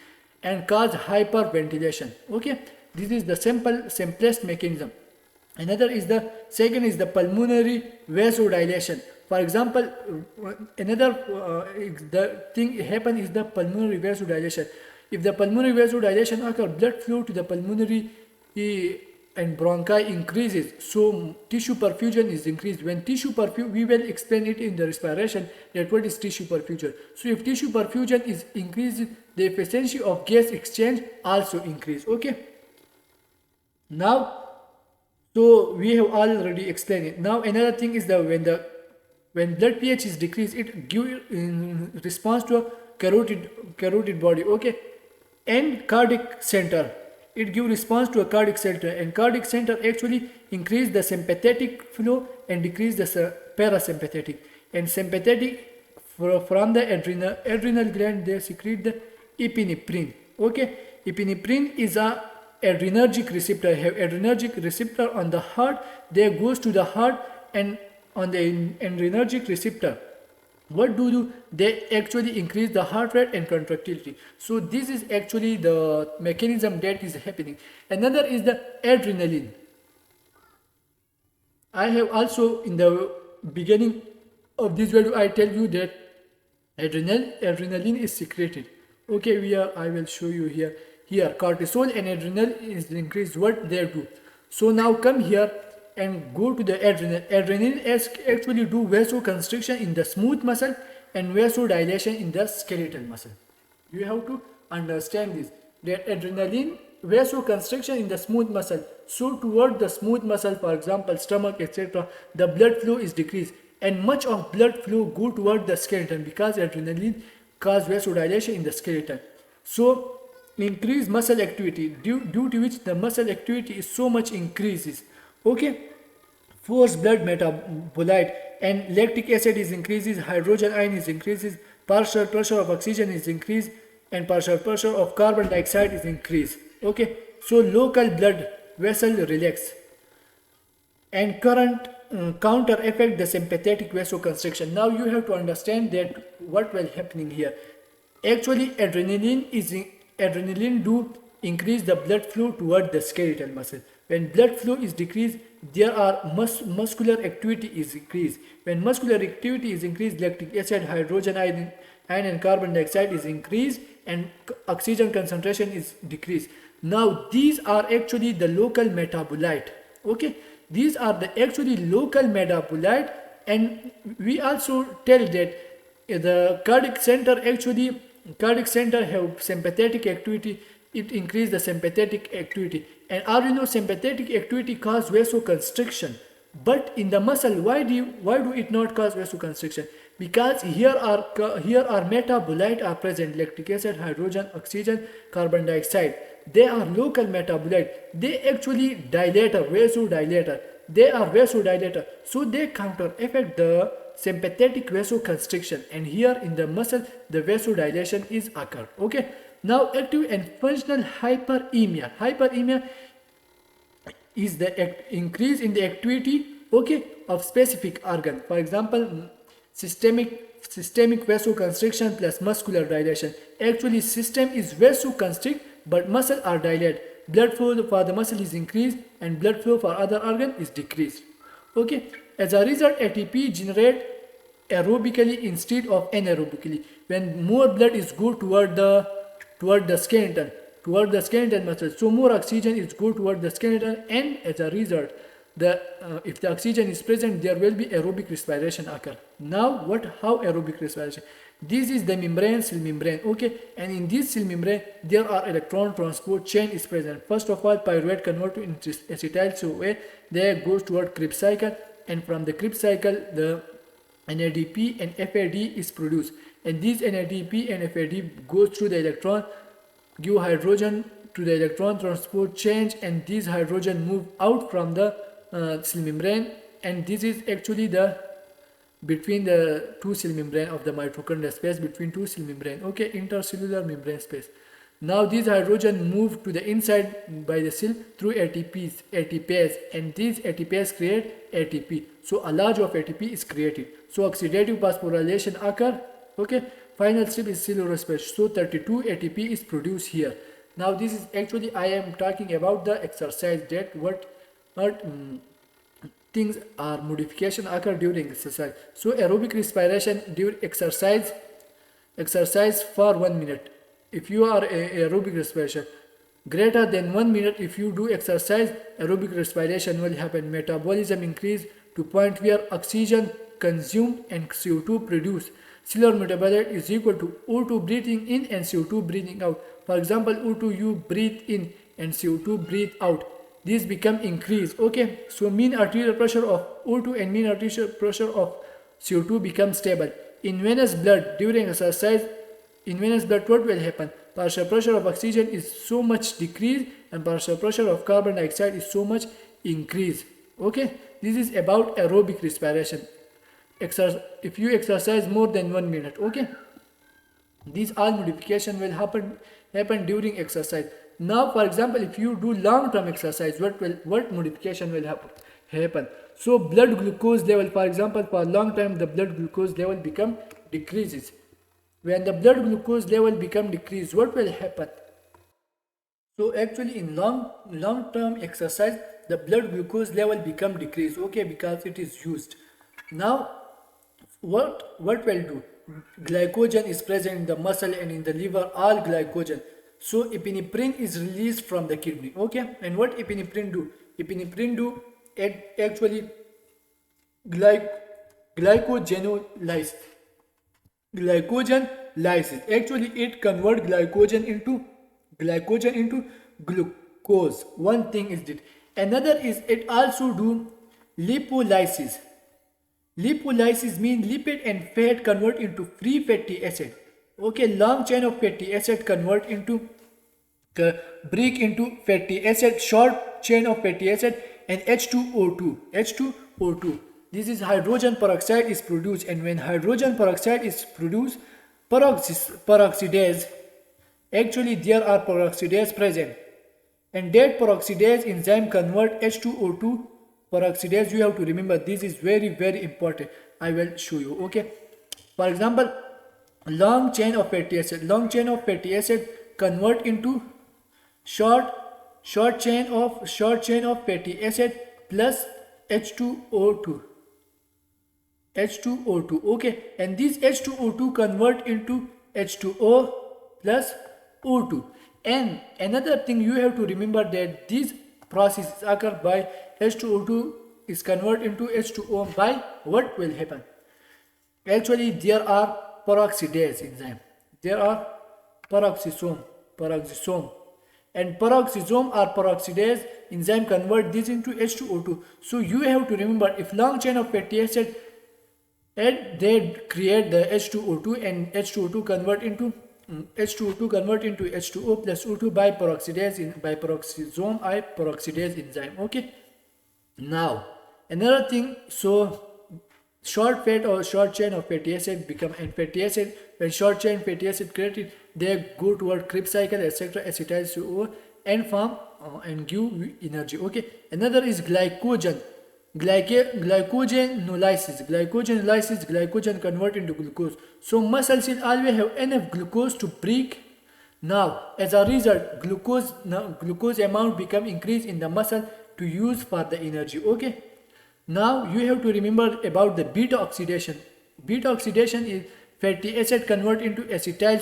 and cause hyperventilation. Okay, this is the simplest mechanism. Another is the second is the pulmonary vasodilation. For example, another the thing happen is the pulmonary vasodilation. If the pulmonary vasodilation occurs, blood flow to the pulmonary and bronchi increases, so tissue perfusion is increased. When tissue perfusion, we will explain it in the respiration that what is tissue perfusion. So if tissue perfusion is increased, the efficiency of gas exchange also increase. Okay. Now, so we have already explained it. Now another thing is that when blood pH is decreased, it gives in response to a carotid body. Okay, and cardiac center. It gives response to a cardiac center, and cardiac center actually increase the sympathetic flow and decrease the parasympathetic. And sympathetic from the adrenal gland, they secrete the epinephrine. Okay, epinephrine is a adrenergic receptor. Have adrenergic receptor on the heart. They goes to the heart, and on the adrenergic receptor, what do? They actually increase the heart rate and contractility. So this is actually the mechanism that is happening. Another is the adrenaline. I have also in the beginning of this video I tell you that adrenaline is secreted. Okay, I will show you here. Here cortisol and adrenal is increased. What they do? So now come here and go to the adrenal. Adrenaline actually do vasoconstriction in the smooth muscle and vasodilation in the skeletal muscle. You have to understand this, that adrenaline vasoconstriction in the smooth muscle. So toward the smooth muscle, for example stomach, etc., the blood flow is decreased, and much of blood flow go toward the skeleton because adrenaline cause vasodilation in the skeleton. So increase muscle activity, due to which the muscle activity is so much increases. Okay, force blood metabolite, and lactic acid is increases, hydrogen ion is increases, partial pressure of oxygen is increased, and partial pressure of carbon dioxide is increased. Okay, so local blood vessel relax, and current counter effect the sympathetic vasoconstriction. Now you have to understand that what will happening here. Actually adrenaline do increase the blood flow toward the skeletal muscle. When blood flow is decreased, there are muscular activity is increased. When muscular activity is increased, lactic acid, hydrogen ion and carbon dioxide is increased, and oxygen concentration is decreased. Now these are actually the local metabolite. Okay, these are the actually local metabolite, and we also tell that the cardiac center have sympathetic activity. It increase the sympathetic activity, and sympathetic activity cause vasoconstriction. But in the muscle, why do it not cause vasoconstriction? Because here are metabolite are present: lactic acid, hydrogen, oxygen, carbon dioxide. They are local metabolite. They actually vasodilator. They are vasodilator, so they counter effect the sympathetic vasoconstriction, and here in the muscle the vasodilation is occurred. Okay, now active and functional hyperemia. Hyperemia is the increase in the activity, okay, of specific organ. For example, systemic vasoconstriction plus muscular dilation. Actually system is vasoconstrict but muscle are dilated. Blood flow for the muscle is increased and blood flow for other organ is decreased. Okay, as a result ATP generate aerobically instead of anaerobically. When more blood is go toward the skeleton muscle, so more oxygen is go toward the skeleton, and as a result if the oxygen is present, there will be aerobic respiration occur. Now how aerobic respiration? This is the cell membrane, okay, and in this cell membrane there are electron transport chain is present. First of all, pyruvate convert to acetyl CoA, there goes toward Krebs cycle, and from the Krebs cycle the NADP and FAD is produced, and this NADP and FAD goes through the electron, give hydrogen to the electron transport chain, and these hydrogen move out from the cell membrane, and this is actually the between the two cell membrane of the mitochondria space, between two cell membrane, okay, intercellular membrane space. Now these hydrogen move to the inside by the cell through ATPase, and these ATPase create ATP. So a large of ATP is created. So oxidative phosphorylation occur, okay. Final step is cellular respiration. So 32 ATP is produced here. Now this is actually I am talking about the exercise that what things are modification occur during exercise. So aerobic respiration during exercise for 1 minute. If you are aerobic respiration greater than 1 minute, if you do exercise, aerobic respiration will happen. Metabolism increase to point where oxygen consumed and CO2 produced. Cellular metabolite is equal to O2 breathing in and CO2 breathing out. For example, O2 you breathe in and CO2 breathe out. These become increased. Okay, so mean arterial pressure of O2 and mean arterial pressure of CO2 become stable. In venous blood during exercise, in venous blood what will happen? Partial pressure of oxygen is so much decreased and partial pressure of carbon dioxide is so much increased. Okay, this is about aerobic respiration. If you exercise more than 1 minute, okay, these all modification will happen during exercise. Now, for example, if you do long-term exercise, what modification will happen? So, blood glucose level, for example, for long time, the blood glucose level become decreases. When the blood glucose level become decreased, what will happen? So, actually, in long-term exercise, the blood glucose level become decreased. Okay, because it is used. Now, what will do? Glycogen is present in the muscle and in the liver, all glycogen. So epinephrine is released from the kidney. Okay, and what epinephrine do? Epinephrine do actually glycogenolysis. Glycogen lysis. Actually, it convert glycogen into glucose. One thing is it. Another is it also do lipolysis. Lipolysis means lipid and fat convert into free fatty acid. Okay, long chain of fatty acid convert into break into fatty acid, short chain of fatty acid and H2O2. H2O2. This is hydrogen peroxide is produced, and when hydrogen peroxide is produced, peroxidase, actually there are peroxidase present, and that peroxidase enzyme convert H2O2 peroxidase. You have to remember this is very important. I will show you. Okay, for example, long chain of fatty acid convert into short chain of fatty acid plus H2O2. Okay, and this H2O2 convert into H2O plus O2. And another thing you have to remember that these processes occur by H2O2 is converted into H2O by what will happen? Actually, there are peroxidase enzyme. There are peroxisome, and peroxisome or peroxidase enzyme convert this into H2O2. So you have to remember, if long chain of fatty acid and they create the H2O2 and H2O2 convert into H2O plus O2 by peroxidase by peroxisome or peroxidase enzyme. Okay. Now another thing, so short fat or short chain of fatty acid become and fatty acid. When short chain fatty acid created, they go toward Krebs cycle, etc., acetyl CoO and form and give energy. Okay. Another is glycogen. Glycogenolysis. Glycogen convert into glucose. So muscles will always have enough glucose to break. Now, as a result, glucose amount become increased in the muscle to use for the energy. Okay. Now you have to remember about the beta oxidation. Beta oxidation is fatty acid convert into acetyl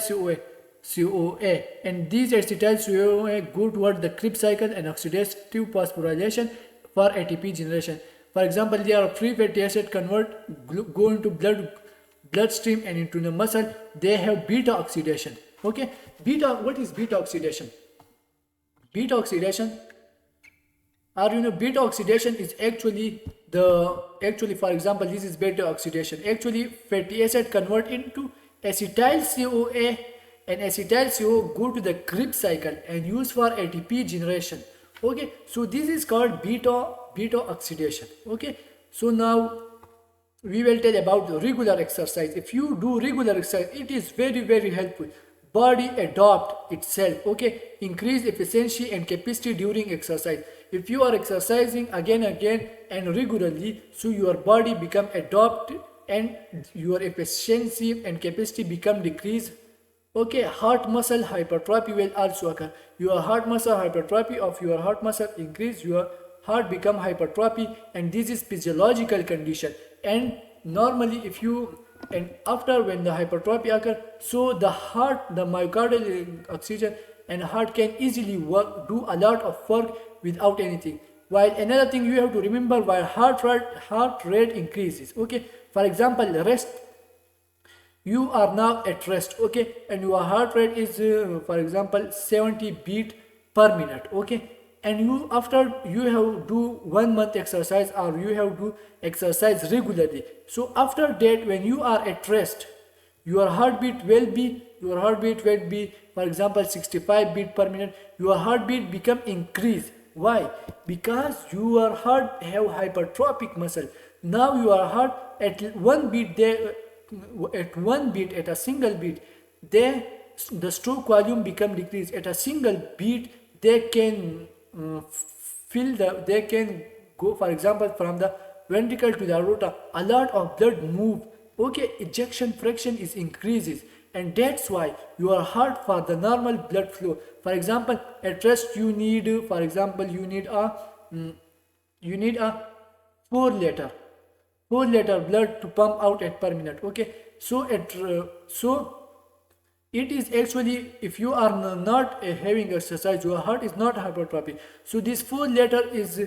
CoA, and these acetyl CoA go toward the Krebs cycle and oxidative phosphorylation for ATP generation. For example, there are free fatty acid go into bloodstream and into the muscle. They have beta oxidation. Okay, what is beta oxidation? Beta oxidation, or beta oxidation is actually for example, this is beta oxidation. Actually, fatty acid convert into acetyl CoA, and acetyl CoA go to the Krebs cycle and use for ATP generation. Okay, so this is called beta oxidation. Okay, so now we will tell about the regular exercise. If you do regular exercise, it is very helpful. Body adopt itself. Okay, increase efficiency and capacity during exercise. If you are exercising again and regularly, so your body become adopt and your efficiency and capacity become decreased. Okay, heart muscle hypertrophy will also occur. Your heart muscle hypertrophy of your heart muscle increase your heart become hypertrophy, and this is physiological condition. And normally if you, and after when the hypertrophy occur, so the heart, the myocardial oxygen and heart can easily work, do a lot of work without anything. While another thing you have to remember, while heart rate increases, okay, for example rest, you are now at rest, okay, and your heart rate is for example 70 beat per minute, okay, and you, after you have do 1 month exercise or you have do exercise regularly, so after that when you are at rest, your heartbeat will be for example 65 beat per minute. Your heartbeat become increase. Why? Because your heart have hypertrophic muscle. Now your heart at one beat there, at a single beat, the stroke volume become decreased. At a single beat, they can they can go, for example, from the ventricle to the aorta, a lot of blood move. Okay, ejection fraction is increases, and that's why your heart, for the normal blood flow, for example, at rest you need, for example, you need a 4 liter 4 liter blood to pump out at per minute. Okay, so it is actually, if you are not having exercise, your heart is not hypertrophy, so this 4 liter is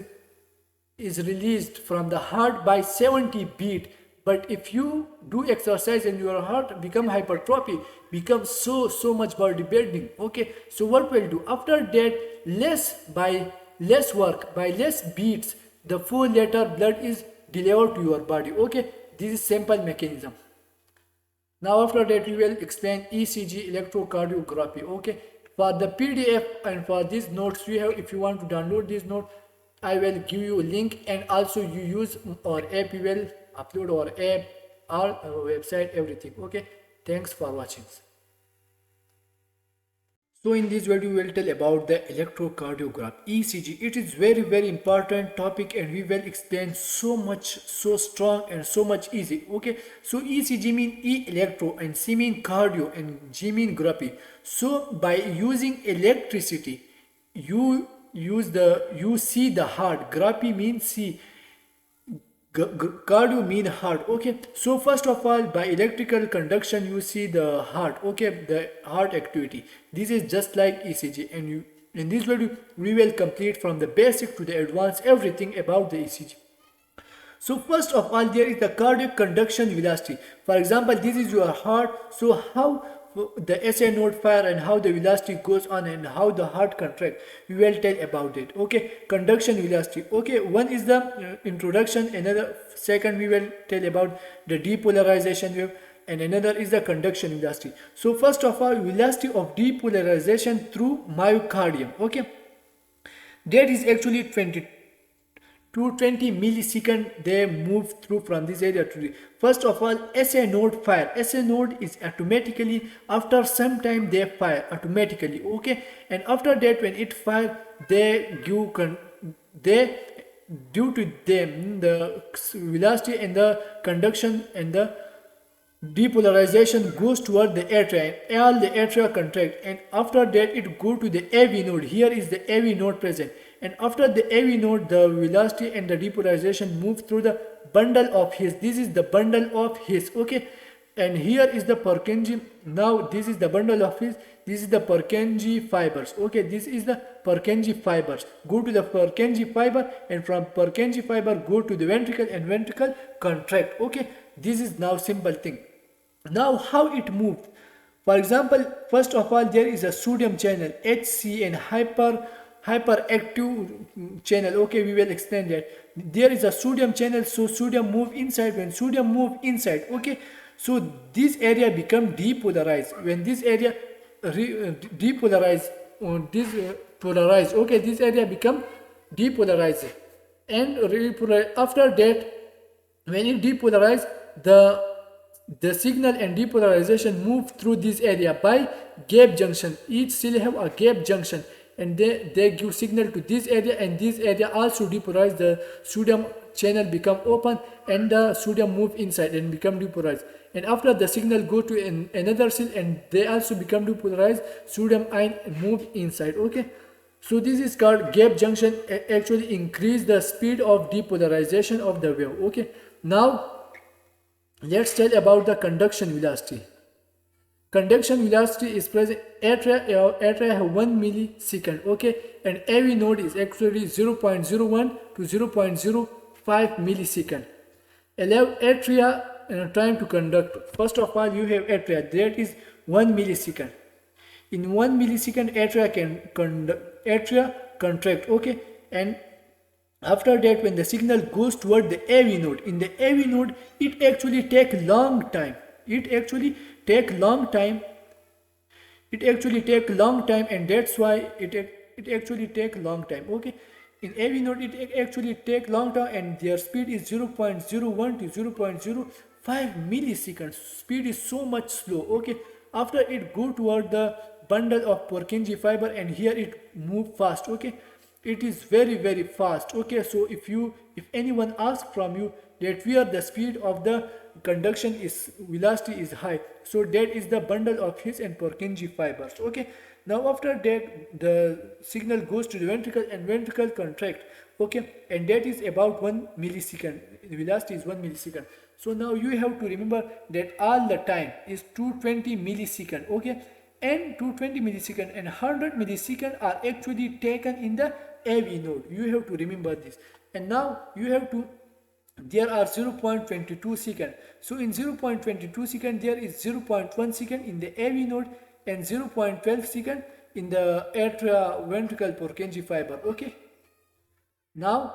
released from the heart by 70 beat. But if you do exercise and your heart become hypertrophy, become so much body building. Okay, so what we'll do after that, less work, by less beats, the 4 liter blood is delivered to your body. Okay, this is simple mechanism. Now after that we will explain ECG, electrocardiography. Okay, for the PDF and for these notes you have, if you want to download this note, I will give you a link, and also you use our app, we will upload our app, our website, everything. Okay, thanks for watching. So in this video we will tell about the electrocardiograph, ECG. It is very important topic, and we will explain so much, so strong and so much easy. Okay, so ECG mean E electro, and C mean cardio, and G mean graphy. So by using electricity, you see the heart. Graphy means see, cardio mean heart. Okay, so first of all, by electrical conduction you see the heart. Okay, the heart activity. This is just like ECG, and you, in this video we will complete from the basic to the advanced everything about the ECG. So first of all, there is the cardiac conduction velocity. For example, this is your heart. So how the SA node fire and how the velocity goes on and how the heart contract, we will tell about it. Okay, conduction velocity. Okay, one is the introduction, another second we will tell about the depolarization wave, and another is the conduction velocity. So first of all, velocity of depolarization through myocardium. Okay, that is actually 20 milliseconds they move through from this area to the, first of all, SA node fire. SA node is automatically, after some time they fire automatically. Okay, and after that when it fire, they due to them the velocity and the conduction and the depolarization goes toward the atria, and all the atria contract, and after that it go to the AV node. Here is the AV node present, and after the AV node the velocity and the depolarization move through the bundle of His. This is the bundle of His. Okay, and here is the Purkinje. Now this is the bundle of His. This is the Purkinje fibers. Okay, this is the Purkinje fibers. Go to the Purkinje fiber, and from Purkinje fiber go to the ventricle, and ventricle contract. Okay, this is now simple thing. Now how it moved? For example, first of all, there is a sodium channel HC and hyperactive channel. Okay, we will explain that. There is a sodium channel, so sodium move inside. When sodium move inside, okay, so this area become depolarized. When this area depolarize, polarized, okay, this area become depolarized, and after that when it depolarize, the signal and depolarization move through this area by gap junction. Each cell have a gap junction, and they give signal to this area, and this area also depolarize. The sodium channel become open, and the sodium move inside and become depolarized, and after the signal go to another cell, and they also become depolarized. Sodium ion move inside. Okay, So this is called gap junction, actually increase the speed of depolarization of the wave. Okay, now let's tell about the conduction velocity. Conduction velocity is present atria have 1 millisecond, okay, and every node is actually 0.01 to 0.05 millisecond. Allow atria time to conduct. First of all, you have atria, that is 1 millisecond. In 1 millisecond, atria contract, okay, and after that, when the signal goes toward the AV node, in the AV node, it actually take long time. It actually take long time. It actually take long time, and that's why it actually take long time. Okay, in AV node, it actually take long time, and their speed is 0.01 to 0.05 milliseconds. Speed is so much slow. Okay, after it go toward the bundle of Purkinje fiber, and here it move fast. Okay, it is very fast. Okay, so if anyone asks from you that where the speed of the conduction is velocity is high, so that is the bundle of his and Purkinje fibers. Okay, now after that the signal goes to the ventricle and ventricle contract. Okay, and that is about 1 millisecond. The velocity is 1 millisecond. So now you have to remember that all the time is 220 millisecond. Okay, and 220 millisecond and 100 millisecond are actually taken in the AV node. You have to remember this. And now you have to, there are 0.22 second. So in 0.22 second there is 0.1 second in the AV node and 0.12 second in the atria ventricle Purkinje fiber. Okay. Now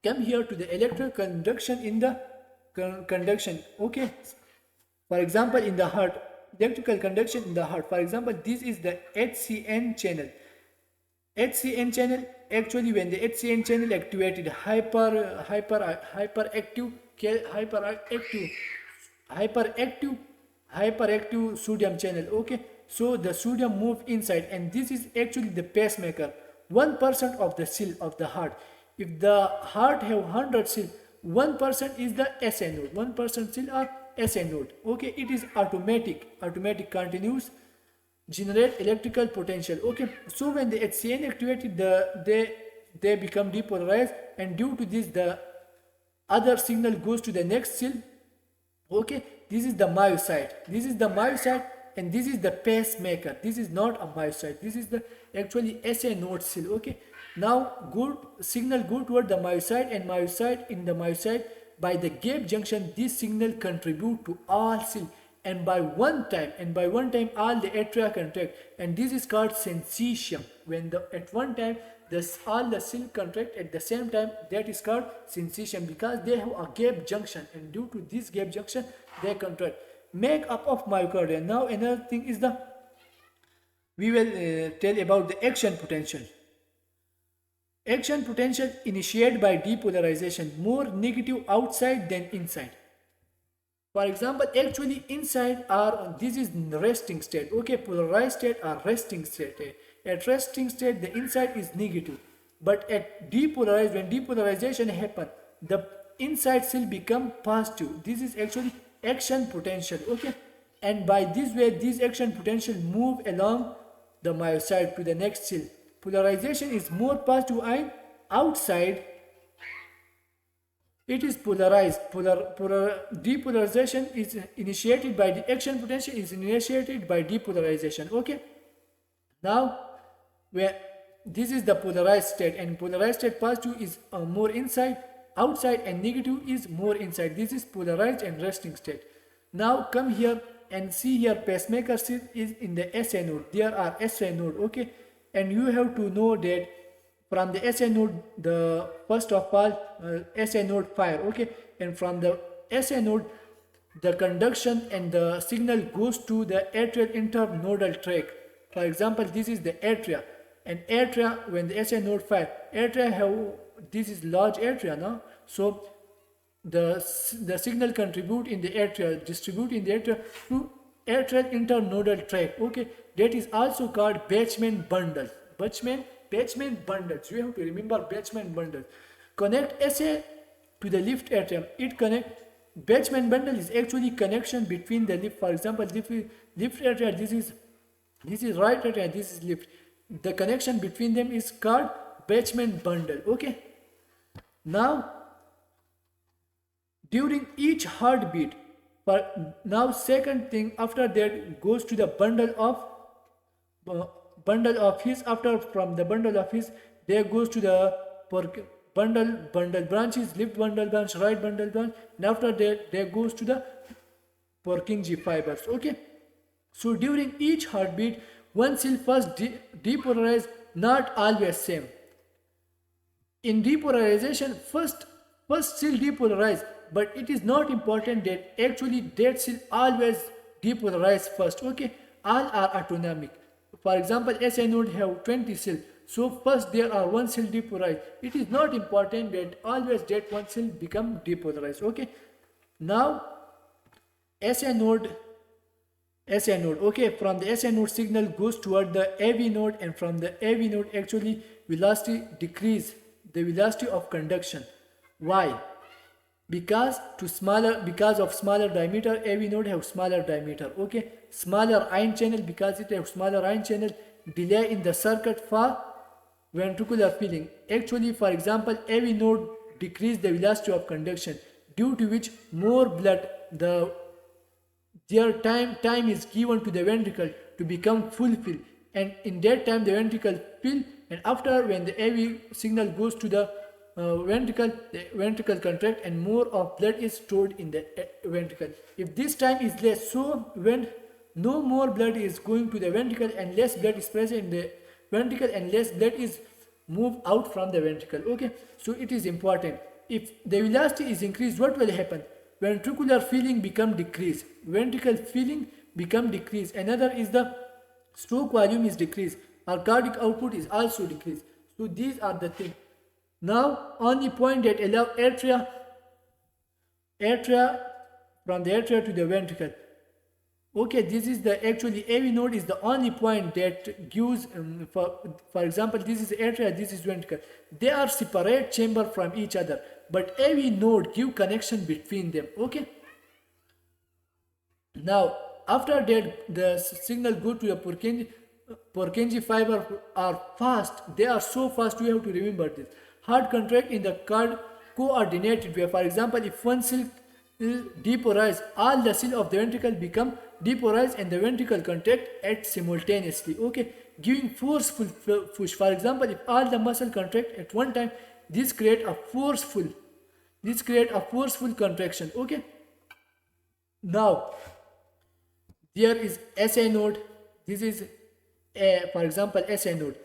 come here to the electrical conduction in the conduction. Okay. For example, in the heart, electrical conduction in the heart. For example, this is the HCN channel. HCN channel, actually when the HCN channel activated, hyperactive sodium channel. Okay, so the sodium move inside, and this is actually the pacemaker. 1% of the cell of the heart. If the heart have 100 cell, 1% is the SA node. 1% cell are SA node. Okay, it is automatic continuous generate electrical potential. Okay, so when the HCN activated, they become depolarized, and due to this the other signal goes to the next cell. Okay, this is the myocyte, and this is the pacemaker. This is not a myocyte, this is the actually SA node cell. Okay, now good signal go toward the myocyte, and myocyte by the gap junction, this signal contribute to all cell, and by one time all the atria contract, and this is called syncytium. When at one time all the cell contract at the same time, that is called syncytium, because they have a gap junction, and due to this gap junction they contract. Make up of myocardium. Now another thing is we will tell about the action potential. Action potential initiated by depolarization, more negative outside than inside. For example, actually inside are, this is resting state. Okay, polarized state are resting state. At resting state, the inside is negative. But at depolarized, when depolarization happen, the inside cell become positive. This is actually action potential. Okay, and by this way, this action potential move along the myocyte to the next cell. Polarization is more positive and outside it is polarized. Depolarization is initiated by the action potential is initiated by depolarization. Okay, now where this is the polarized state, and polarized state positive is more inside, outside, and negative is more inside. This is polarized and resting state. Now come here and see here, pacemaker is in the SA node. There are SA node. Okay, and you have to know that from the SA node, the first of all SA node fire. Okay, and from the SA node the conduction and the signal goes to the atrial internodal tract. For example, this is the atria, and atria, when the SA node fire, atria have, this is large atria now, so the signal contribute in the atria, distribute in the atria to atrial internodal tract. Okay, that is also called Batchman bundle. Batchman bundles. You have to remember Batchman bundles. Connect SA to the left atrium. It connect. Batchman bundle is actually connection between the left. For example, left atria. This is right atria. This is left. the connection between them is called Bachman bundle. Okay. Now during each heartbeat, now second thing after that goes to the bundle of his. After from the bundle of his, there goes to the bundle branches, left bundle branch, right bundle branch, and after that there goes to the Purkinje fibers. Okay. So during each heartbeat, one cell first depolarize, not always same. In depolarization, first cell depolarize, but it is not important that actually that cell always depolarize first. Okay, all are autonomic. For example, SI node have 20 cells, so first there are one cell depolarized. It is not important that always that one cell become depolarized. Okay, now SI node. Okay, from the SI node signal goes toward the AV node, and from the AV node actually velocity decrease the velocity of conduction. Why? Because of smaller diameter, AV node have smaller diameter. Okay, smaller ion channel, because it have smaller ion channel, delay in the circuit for ventricular filling. Actually, for example, AV node decrease the velocity of conduction, due to which more blood their time is given to the ventricle to become fulfilled, and in that time the ventricle fill, and after when the AV signal goes to the ventricle contract and more of blood is stored in the ventricle. If this time is less, so when no more blood is going to the ventricle and less blood is present in the ventricle and less blood is moved out from the ventricle. Okay, so it is important. If the velocity is increased, what will happen? Ventricular filling become decreased, ventricle filling become decreased. Another is the stroke volume is decreased, our cardiac output is also decreased. So these are the things. Now only point that allow atria from the atria to the ventricle. Okay, this is the actually AV node is the only point that gives for example, this is atria, this is ventricle. They are separate chamber from each other, but AV node give connection between them. Okay, now after that the signal go to the Purkinje fiber are fast. They are so fast, you have to remember this. Heart contract in the coordinated way. For example, if one cell is depolarized, all the cells of the ventricle become depolarized and the ventricle contract at simultaneously. Okay, giving forceful push. For example, if all the muscle contract at one time, this create a forceful contraction. Okay, now there is SI node. This is for example SI node.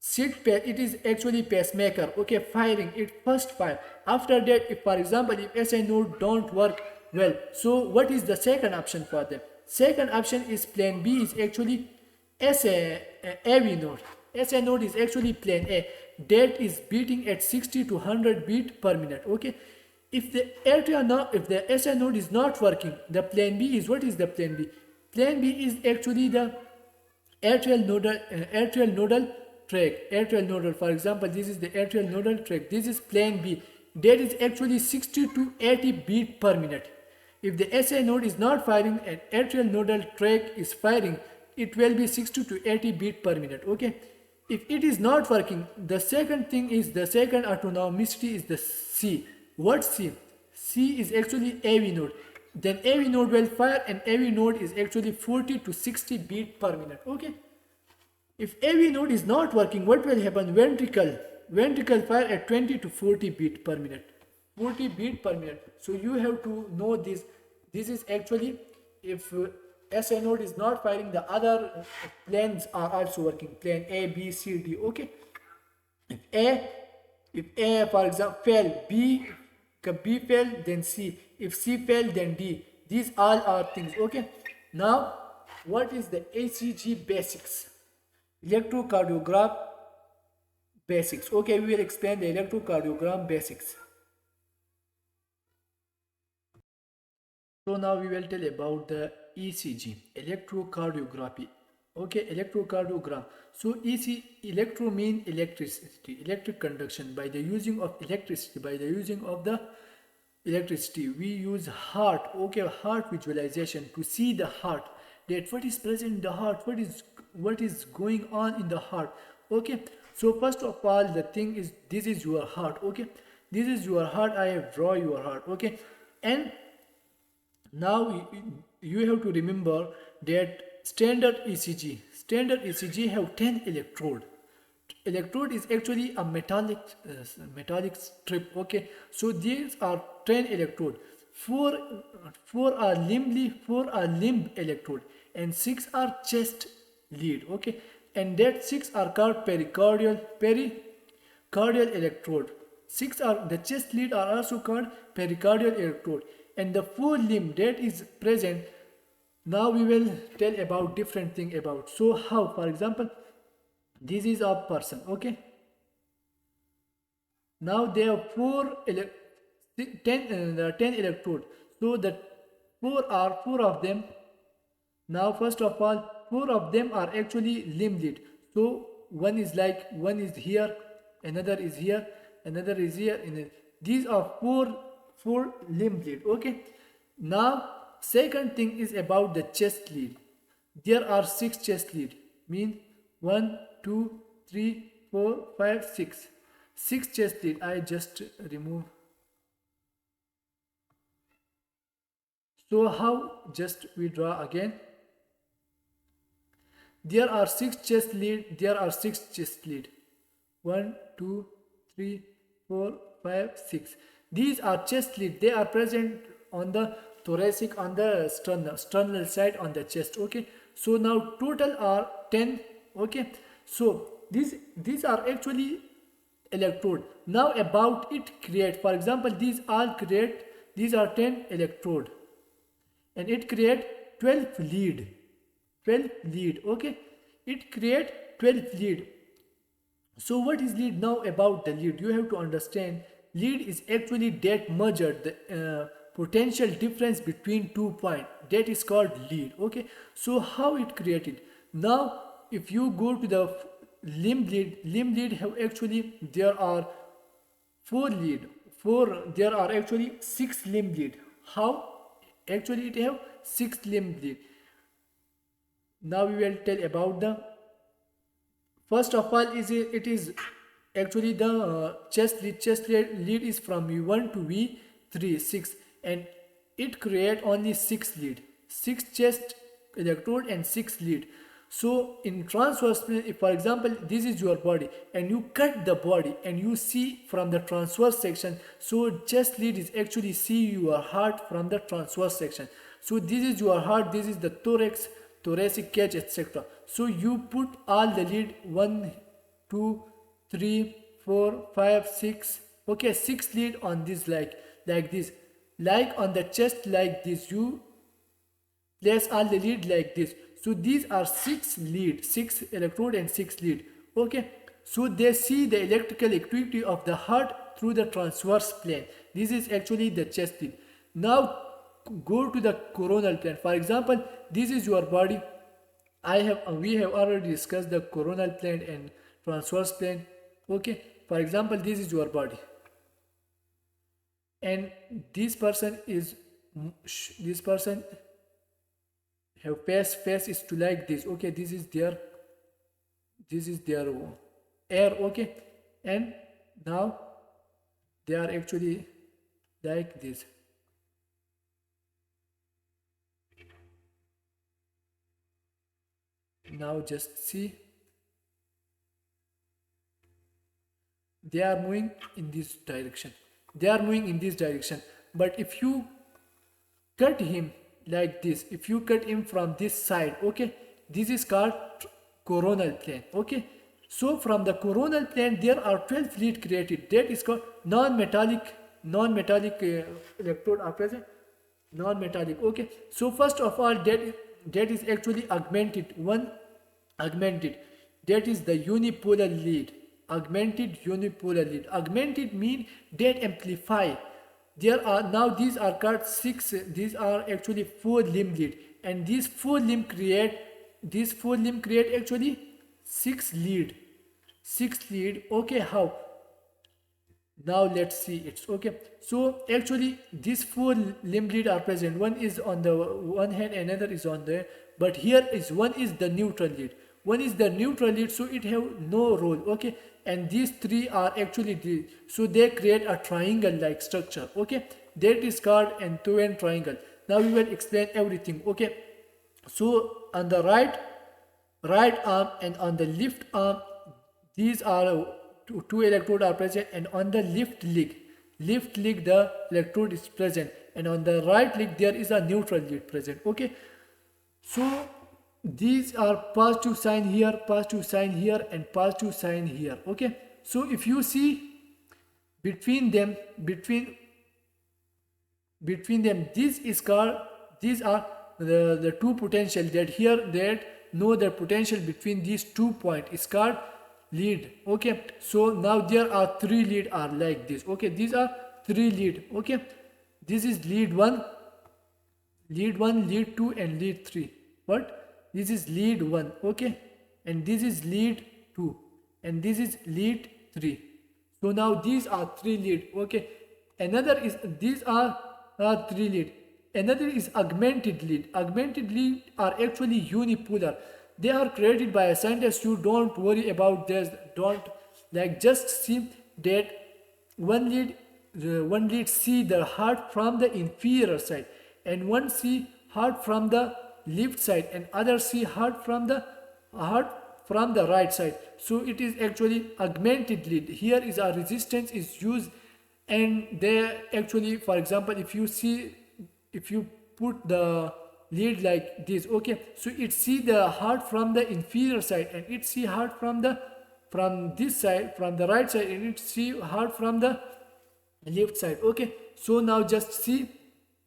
It is actually pacemaker. Okay, firing it first fire. After that, if for example if SI node don't work well, so what is the second option for them? Second option is plan B is actually AV node. SI node is actually plan A, that is beating at 60 to 100 beat per minute. Okay, if the SI node is not working, the plan B is, what is the plan B? Plan B is actually the atrial nodal tract. Atrial nodal, for example, this is the atrial nodal tract. This is plan B. That is actually 60 to 80 beat per minute. If the SI node is not firing and atrial nodal tract is firing, it will be 60 to 80 beat per minute. Okay. If it is not working, the second thing is, the second autonomicity is the C. What C? C is actually AV node. Then AV node will fire, and AV node is actually 40 to 60 beat per minute. Okay. If AV node is not working, what will happen? Ventricle fire at 20 to 40 beat per minute. 40 beat per minute. So you have to know this. This is actually, if SI node is not firing, the other plans are also working. Plan A, B, C, D. Okay. If A for example fail, B fail, then C. If C fail, then D. These all are things. Okay. Now, what is the ECG basics? Electrocardiogram basics. Okay, we will explain the electrocardiogram basics. So now we will tell about the ECG, electrocardiography. Okay, electrocardiogram. So electro mean electricity, electric conduction. By the using of electricity, we use heart. Okay, heart visualization to see the heart. That what is present in the heart, what is what is going on in the heart. Okay, so first of all, the thing is, this is your heart. Okay, this is your heart. I have draw your heart. Okay, and now you have to remember that standard ECG have 10 electrode. Electrode is actually a metallic strip. Okay, so these are 10 electrode. Four are limb electrode, and 6 are chest lead. Okay, and that 6 are called pericardial electrode. 6 are the chest lead are also called pericardial electrode, and the full limb that is present. Now we will tell about different thing about. So how, for example, this is a person. Okay, now there are 10 electrode. So the four of them. Now first of all, 4 of them are actually limb lead. So one is here, another is here, another is here, and these are four limb lead. Okay, now second thing is about the chest lead. There are 6 chest lead, mean 1 2 3 4 5 6. 6 chest lead. I just remove. So how, just we draw again. There are 6 chest lead. There are 6 chest lead. 1 2 3 4 5 6. These are chest lead. They are present on the thoracic, on the sternal side, on the chest. Okay, so now total are 10. Okay, so these are actually electrode. Now about it create, for example, these are 10 electrode, and it create 12 lead. Okay, it create 12 lead. So what is lead? Now about the lead, you have to understand lead is actually that measured the potential difference between 2 points, that is called lead. Okay, so how it created? Now if you go to the limb lead have actually, there are 4 lead. There are actually 6 limb lead. How? Actually it have 6 limb lead. Now we will tell about the first of all is it is actually the chest lead is from V1 to V3 6, and it create only 6 lead, 6 chest electrode and 6 lead. So in transverse plane, if for example this is your body and you cut the body and you see from the transverse section, so chest lead is actually see your heart from the transverse section. So this is your heart, this is the thoracic cage, etc. So you put all the lead 1 2 3 4 5 6. Okay, 6 lead on this, like this, like on the chest, like this. You place all the lead like this. So these are 6 lead, 6 electrode and 6 lead. Okay, so they see the electrical activity of the heart through the transverse plane. This is actually the chest lead. Now go to the coronal plane. For example, this is your body. We have already discussed the coronal plane and transverse plane. Okay, for example, this is your body, and this person have face is to like this. Okay, this is their air. Okay, and now they are actually like this. Now just see, they are moving in this direction. But if you cut him like this, if you cut him from this side, okay, this is called coronal plane. Okay, so from the coronal plane there are 12 lead created. That is called non-metallic electrode are present. Non-metallic. Okay, so first of all, that is actually augmented. That is the unipolar lead. Augmented mean that amplify. There are now, these are called 6. These are actually 4 limb lead, and these 4 limb create actually 6 lead. Okay, how? Now let's see it. Okay, so actually these 4 limb lead are present. One is on the one hand, another is on the, but here is one is the neutral lead. one is the neutral lead, so it have no role, okay, and these three are actually so they create a triangle like structure, okay, that is called an two-end triangle. Now we will explain everything, okay. So on the right arm and on the left arm, these are two electrodes are present, and on the left leg the electrode is present, and on the right leg there is a neutral lead present, okay. So these are positive sign here, positive sign here, and positive sign here, okay. So if you see between them, this is called, these are the two potential that here that know the potential between these 2 points is called lead, okay. So now there are three lead are like this, okay. These are three lead, okay. This is lead 1, lead 2, and lead 3. What? This is lead 1, okay, and this is lead 2, and this is lead 3. So now these are three lead, okay. Another is, these are three lead. Another is augmented lead. Augmented lead are actually unipolar. They are created by a scientist. You don't worry about this. Don't like, just see that one lead see the heart from the inferior side, and one see heart from the left side, and other see heart from the right side. So it is actually augmented lead. Here is a resistance is used, and they actually, for example, if you put the lead like this, okay, so it see the heart from the inferior side, and it see heart from this side, from the right side, and it see heart from the left side, okay. So now just see,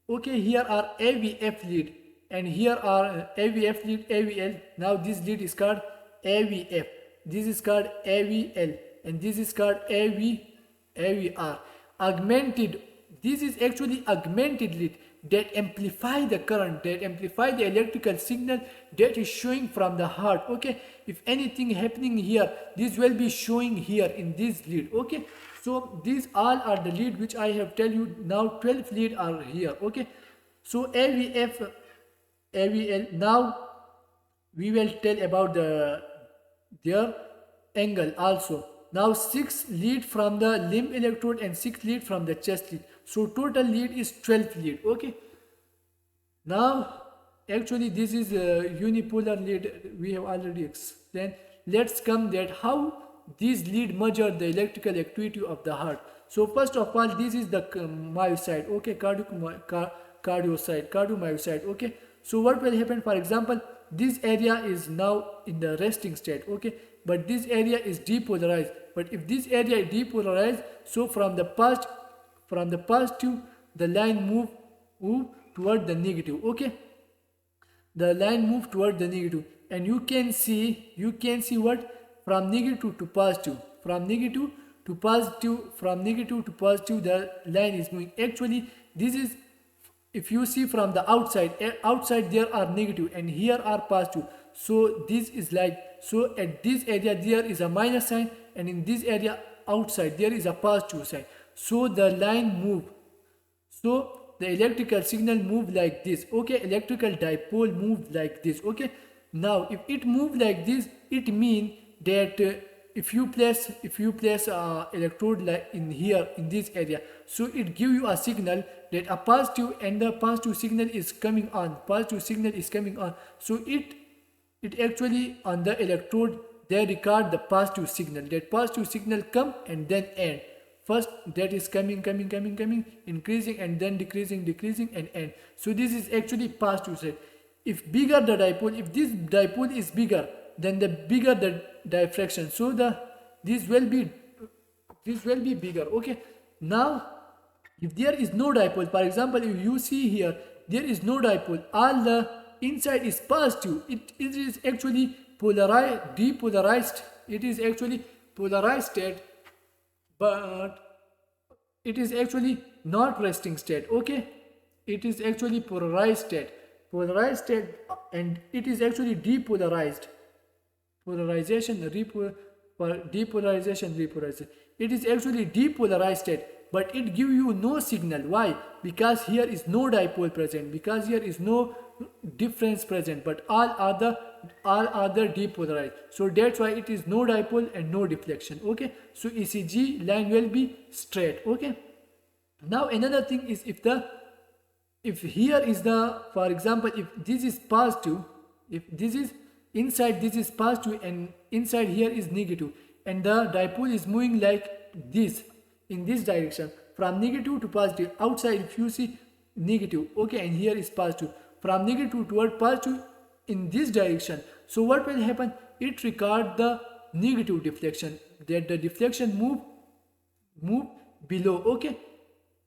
okay, here are AVF lead, and here are AVF lead, AVL. Now this lead is called AVF, this is called AVL, and this is called AVR. Augmented, this is actually augmented lead that amplify the current, that amplify the electrical signal that is showing from the heart, okay. If anything happening here, this will be showing here in this lead, okay. So these all are the lead which I have tell you. Now 12 lead are here, okay. So AVF, AVL. Now we will tell about their angle also. Now 6 lead from the limb electrode and 6 lead from the chest lead. So total lead is 12 lead, okay. Now actually this is a unipolar lead, we have already explained. Let's come that how these lead measure the electrical activity of the heart. So first of all, this is the myocyte, okay, cardiomyocyte, okay. So what will happen, for example, this area is now in the resting state, okay, but this area is depolarized. But if this area is depolarized, so from the positive the line move toward the negative, okay. The line move toward the negative, and you can see what, from negative to positive, from negative to positive, the line is moving. Actually this is, if you see from the outside there are negative, and here are positive. So this is like, so at this area there is a minus sign, and in this area outside there is a positive sign. So the line move, so the electrical signal move like this, okay. Electrical dipole move like this, okay. Now if it move like this, it means that if you place electrode like in here in this area, so it give you a signal that a positive, and the positive signal is coming on, so it actually on the electrode they record the positive signal. That positive signal come and then end. First that is coming, increasing, and then decreasing and end. So this is actually positive side. If bigger the dipole, if this dipole is bigger, then the bigger the diffraction, so this will be bigger, okay. Now if there is no dipole, for example, if you see here there is no dipole, all the inside is positive, it is actually depolarized, it is actually polarized state, but it is actually not resting state, okay. It is actually polarized state, and it is actually depolarized. Depolarization. It is actually depolarized state, but it give you no signal. Why? Because here is no dipole present, because here is no difference present, but all are the all other depolarized. So that's why it is no dipole and no deflection. Okay, so ECG line will be straight. Okay, now another thing is if here is the, for example, if this is positive, if this is inside, this is positive and inside here is negative, and the dipole is moving like this in this direction from negative to positive. Outside if you see negative, okay, and here is positive, from negative toward positive in this direction. So what will happen? It record the negative deflection, that the deflection move below. Okay,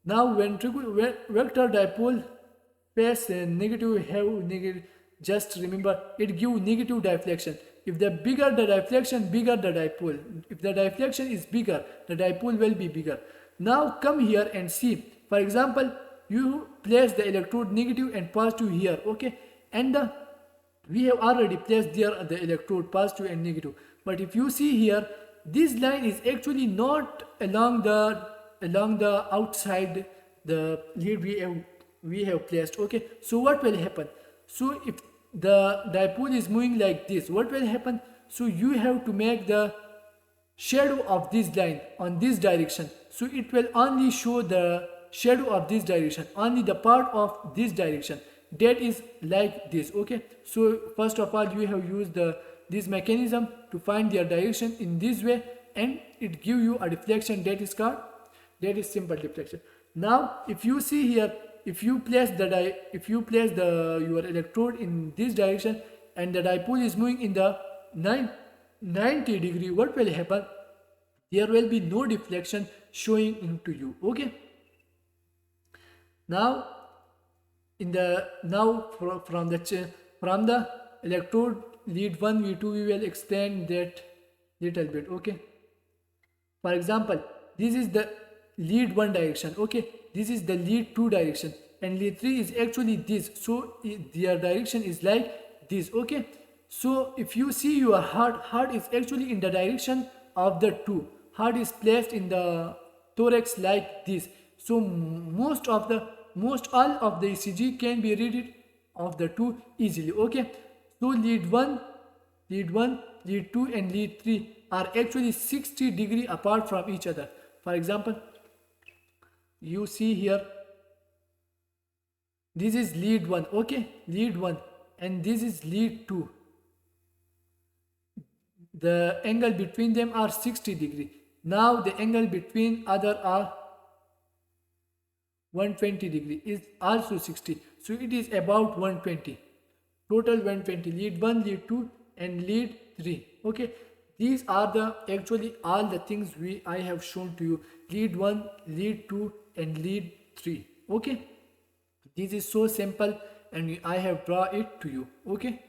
now ventricle vector dipole face negative have negative. Just remember, it give negative deflection. If the bigger the deflection, bigger the dipole. If the deflection is bigger, the dipole will be bigger. Now come here and see. For example, you place the electrode negative and positive here. Okay, and we have already placed there the electrode positive and negative. But if you see here, this line is actually not along the outside the lead we have placed. Okay, so what will happen? So if the dipole is moving like this, what will happen? So you have to make the shadow of this line on this direction. So it will only show the shadow of this direction, only the part of this direction, that is like this. Okay, so first of all you have used this mechanism to find their direction in this way, and it give you a deflection that is called, that is simple deflection. Now if you see here, if you place your electrode in this direction and the dipole is moving in the 90 degree, what will happen? There will be no deflection showing into you. Okay, now from the electrode lead 1 V2 we will explain that little bit. Okay, for example, this is the lead 1 direction. Okay, this is the lead 2 direction, and lead 3 is actually this, so their direction is like this. Okay, so if you see your heart is actually in the direction of the 2. Heart is placed in the thorax like this. So most all of the ECG can be read of the 2 easily. Okay, so lead 1, lead 2 and lead 3 are actually 60 degree apart from each other. For example, you see here, this is lead 1. Okay, lead 1, and this is lead 2. The angle between them are 60 degree. Now the angle between other are 120 degree, is also 60. So it is about 120. Total 120. Lead 1, lead 2 and lead 3. Okay, these are the actually all the things I have shown to you. Lead 1, lead 2 and lead 3. Okay, this is so simple and I have drawn it to you. Okay,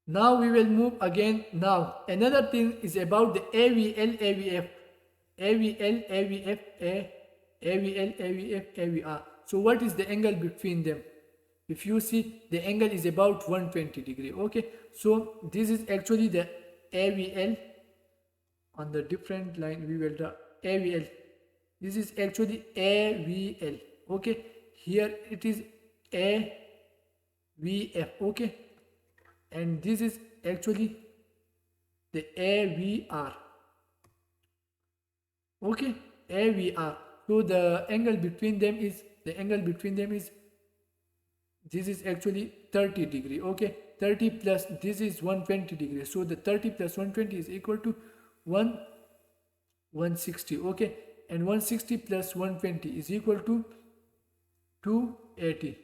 now we will move again. Now another thing is about the AVL, AVF, AVL, AVF, AVL, AVF, AVR. So what is the angle between them? If you see, the angle is about 120 degree. Okay, so this is actually the AVL. On the different line we will draw AVL. This is actually AVL. Okay, here it is AVF. Okay, and this is actually the AVR. Okay, AVR. So the angle between them is this is actually 30 degree. Okay, 30 plus this is 120 degree. So the 30 plus 120 is equal to 160. Okay, and 160 plus 120 is equal to 280.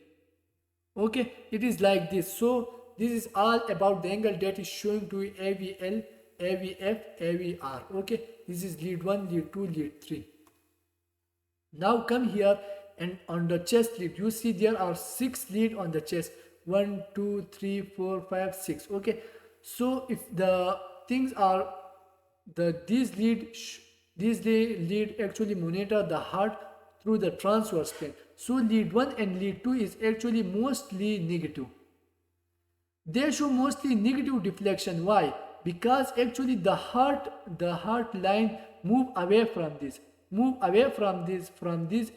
Okay, it is like this. So this is all about the angle that is showing to AVL, AVF, AVR. Okay, this is lead 1, lead 2, lead 3. Now come here, and on the chest lead you see there are 6 lead on the chest. 1, 2, 3, 4, 5, 6. Okay, so if the things are these lead actually monitor the heart through the transverse plane. So lead 1 and lead 2 is actually mostly negative. They show mostly negative deflection. Why? Because actually the heart line move away from this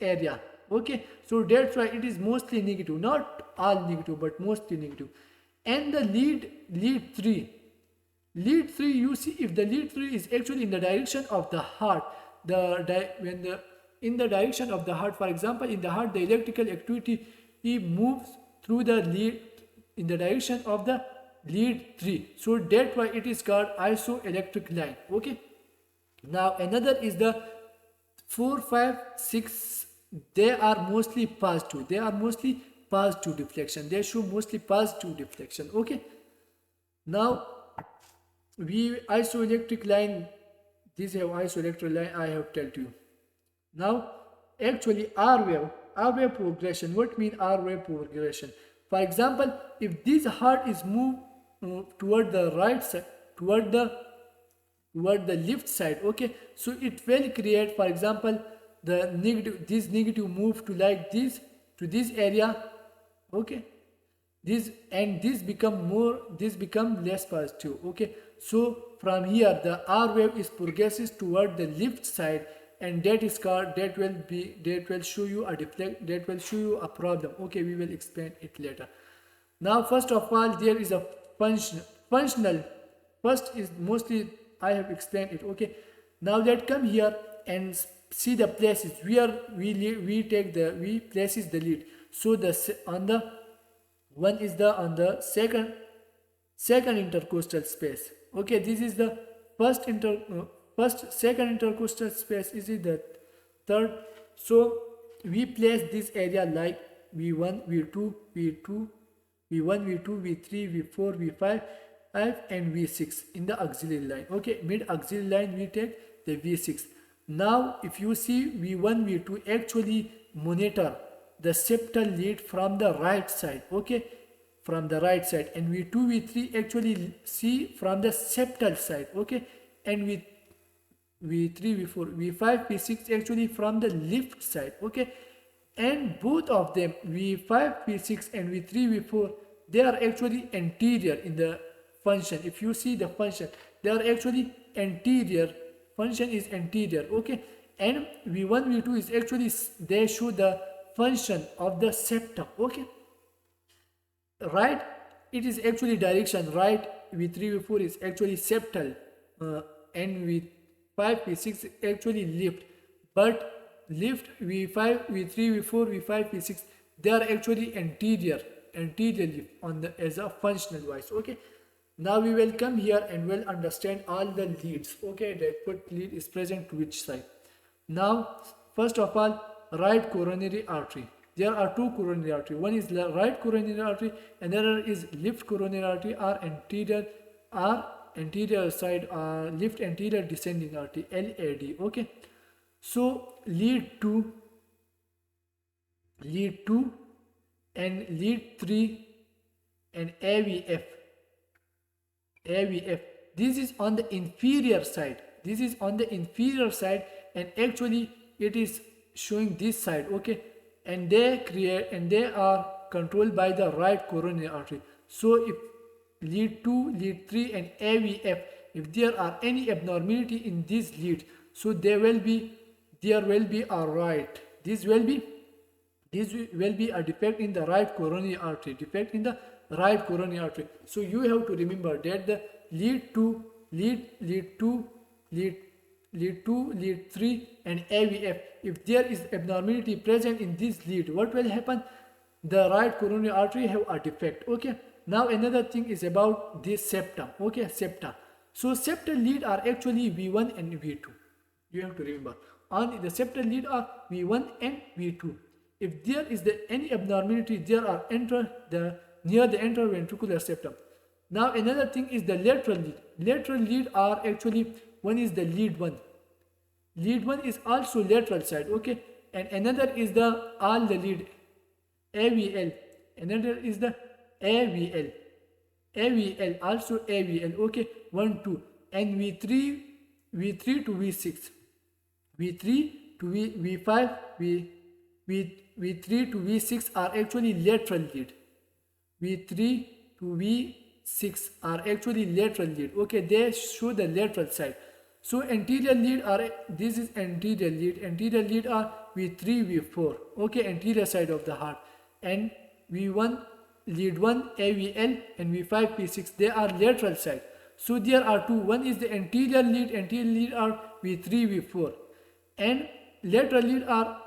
area. Okay, so that's why it is mostly negative, not all negative but mostly negative. And the lead 3, you see, if the lead 3 is actually in the direction of the heart, when the in the direction of the heart, for example, in the heart, the electrical activity moves through the lead in the direction of the lead 3. So that's why it is called isoelectric line. Okay. Now another is the 4, 5, 6. They are mostly positive. They are mostly positive deflection. They show mostly positive deflection. Okay. Now we isoelectric line. This have isoelectric line I have told you. Now actually R wave progression. What mean R wave progression? For example, if this heart is moved toward the right side, toward the left side, okay, so it will create, for example, the negative, this negative move to like this, to this area, okay, this, and this become less positive. Okay, so from here the R wave is progresses toward the left side, and that is called, that will show you a deflect, that will show you a problem. Okay, we will explain it later. Now first of all, there is a functional. First is mostly I have explained it. Okay, now let come here and see the places where we places the lead. So the on the one is the on the second intercostal space. Okay, this is the second intercostal space. Is it the third? So we place this area like V1, V2, V1, V2, V3, V4, V5, and V6 in the axillary line. Okay, mid axillary line we take the V6. Now if you see V1, V2 actually monitor the septal lead from the right side. Okay, from the right side, and V2, V3 actually see from the septal side. Okay, and V3, V4, V5, V6 actually from the left side. Okay, and both of them, V5, V6 and V3, V4, they are actually anterior in the function. If you see the function, they are actually anterior. Function is anterior. Okay, and V1, V2 is actually, they show the function of the septum. Okay, right, it is actually direction right. V3, V4 is actually septal, and V5, V6 actually left, but left V5, V3, V4, V5, V6, they are actually anterior lift on the as a functional wise. Okay, now we will come here and will understand all the leads. Okay, that what lead is present to which side. Now first of all, right coronary artery. There are two coronary artery. One is the right coronary artery, another is left coronary artery, or anterior side, left anterior descending artery, LAD. Okay, so lead 2 and lead 3 and AVF. This is on the inferior side. And actually it is showing this side. Okay, and they are controlled by the right coronary artery. So if lead 2, lead 3 and AVF, if there are any abnormality in this lead, so there will be a right. This will be a defect in the right coronary artery. So you have to remember that the lead 2, lead 3 and AVF, if there is abnormality present in this lead, what will happen? The right coronary artery have a defect. Okay, now another thing is about this septum. Okay, septa. So septal lead are actually V1 and V2. You have to remember, on the septal lead are V1 and V2. If there is any abnormality, there are near the interventricular septum. Now another thing is the lateral lead. Lateral lead are actually, one is the lead 1. Lead 1 is also lateral side. Okay, and another is the lead AVL. Another is the AVL. Also AVL. Okay, 1, 2, and V3 to V6. V3 to V5, V3 to V6 are actually lateral lead. V3 to V6 are actually lateral lead. Okay, they show the lateral side. So anterior lead are, this is anterior lead. Anterior lead are V3, V4. Okay, anterior side of the heart. And V1, lead 1 AVL and V5 P6, they are lateral side. So there are two. One is the anterior lead are V3 V4, and lateral lead are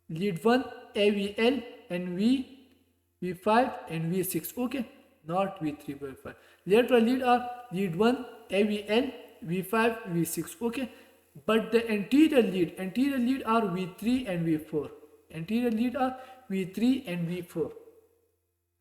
lead 1 AVL and V5 and V6. Okay, not V3 V5. Lateral lead are lead 1 AVL V5 V6. Okay, but the anterior lead are V3 and V4. Anterior lead are V3 and V4.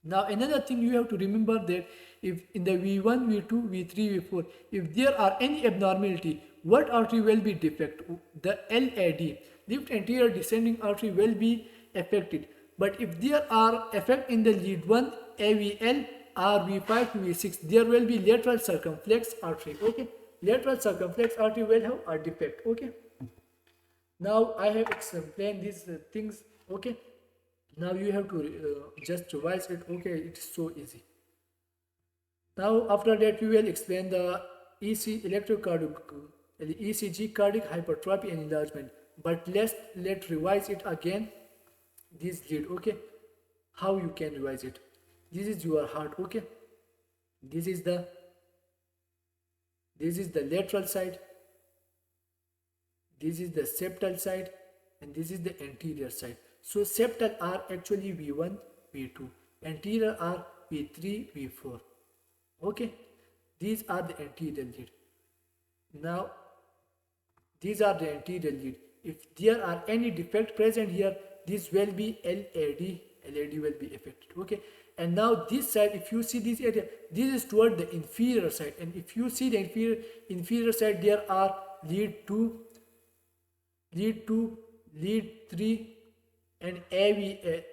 Now another thing you have to remember that if in the V1, V2, V3, V4, if there are any abnormality, what artery will be defect? The LAD, left anterior descending artery, will be affected. But if there are effect in the lead 1, AVL, or V5 to V6, there will be lateral circumflex artery. Okay, lateral circumflex artery will have a defect. Okay, now I have explained these things. Okay, now you have to just revise it. Okay, it's so easy. Now after that we will explain the ECG cardiac hypertrophy and enlargement. But let's revise it again. This lead. Okay, how you can revise it? This is your heart. Okay, this is the lateral side, this is the septal side, and this is the anterior side. So septal are actually V1, V2, anterior are V3, V4. Okay, these are the anterior lead. Now these are the anterior lead. If there are any defect present here, this will be LAD will be affected. Okay, and now this side, if you see this area, this is toward the inferior side, and if you see the inferior side, there are lead 2, lead 3, and AVL.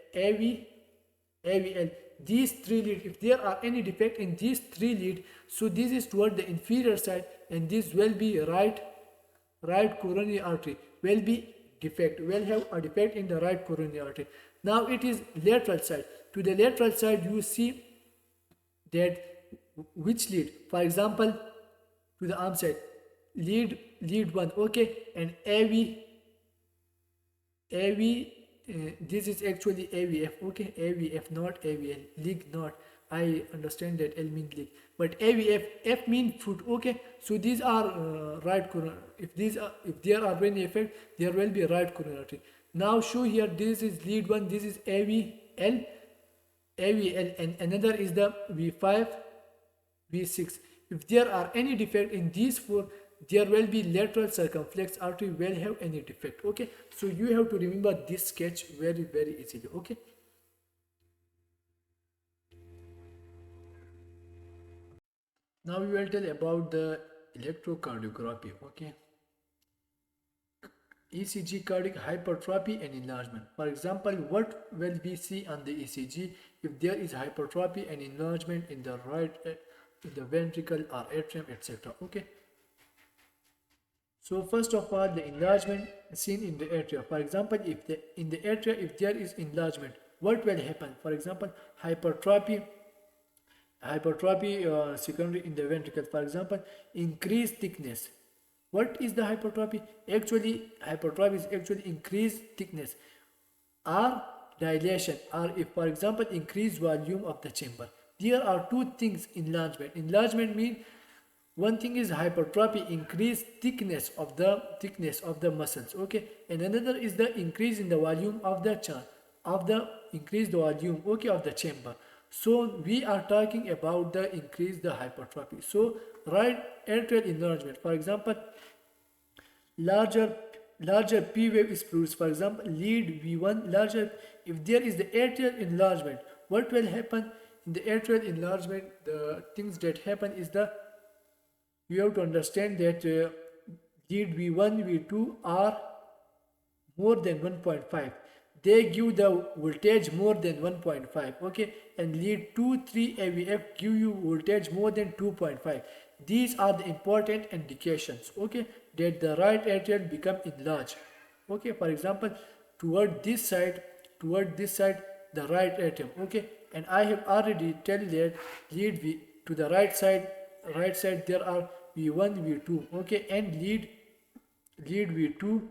These three lead, if there are any defect in these three lead, so this is toward the inferior side, and this will be right coronary artery will be defect, will have a defect in the right coronary artery. Now it is lateral side. To the lateral side, you see that which lead, for example, to the arm side, lead 1. Okay, and this is actually AVF. Okay, AVF, not AVL. League, not. I understand that L means league, but AVF, F means foot. Okay, so these are right coronary. If there are any effect, there will be right coronary artery. Now show here, this is lead 1, this is AVL, and another is the V5, V6. If there are any defect in these four, there will be lateral circumflex artery will have any defect. Okay, so you have to remember this sketch very easily. Okay, now we will tell about the electrocardiography. Okay, ECG cardiac hypertrophy and enlargement. For example, what will we see on the ECG if there is hypertrophy and enlargement in the right in the ventricle or atrium, etc. Okay, so first of all, the enlargement seen in the atria. For example, if in the atria, if there is enlargement, what will happen? For example, hypertrophy secondary in the ventricle. For example, increased thickness. What is the hypertrophy? Actually, hypertrophy is actually increased thickness or dilation, or if, for example, increased volume of the chamber. There are two things enlargement. Enlargement means one thing is hypertrophy, increased thickness of the muscles. Okay, and another is the increase in the volume of the increased volume. Okay, of the chamber. So we are talking about the increase the hypertrophy. So right atrial enlargement, for example, larger P wave is produced. For example, lead V1 larger. If there is the atrial enlargement, what will happen in the atrial enlargement? The things that happen is you have to understand that lead V1, V2 are more than 1.5. They give the voltage more than 1.5. Okay, and lead 2, 3 AVF give you voltage more than 2.5. These are the important indications. Okay, that the right atrium become enlarged. Okay, for example, toward this side, the right atrium. Okay, and I have already tell that lead V to the right side there are V1, V2. Okay, and lead V2,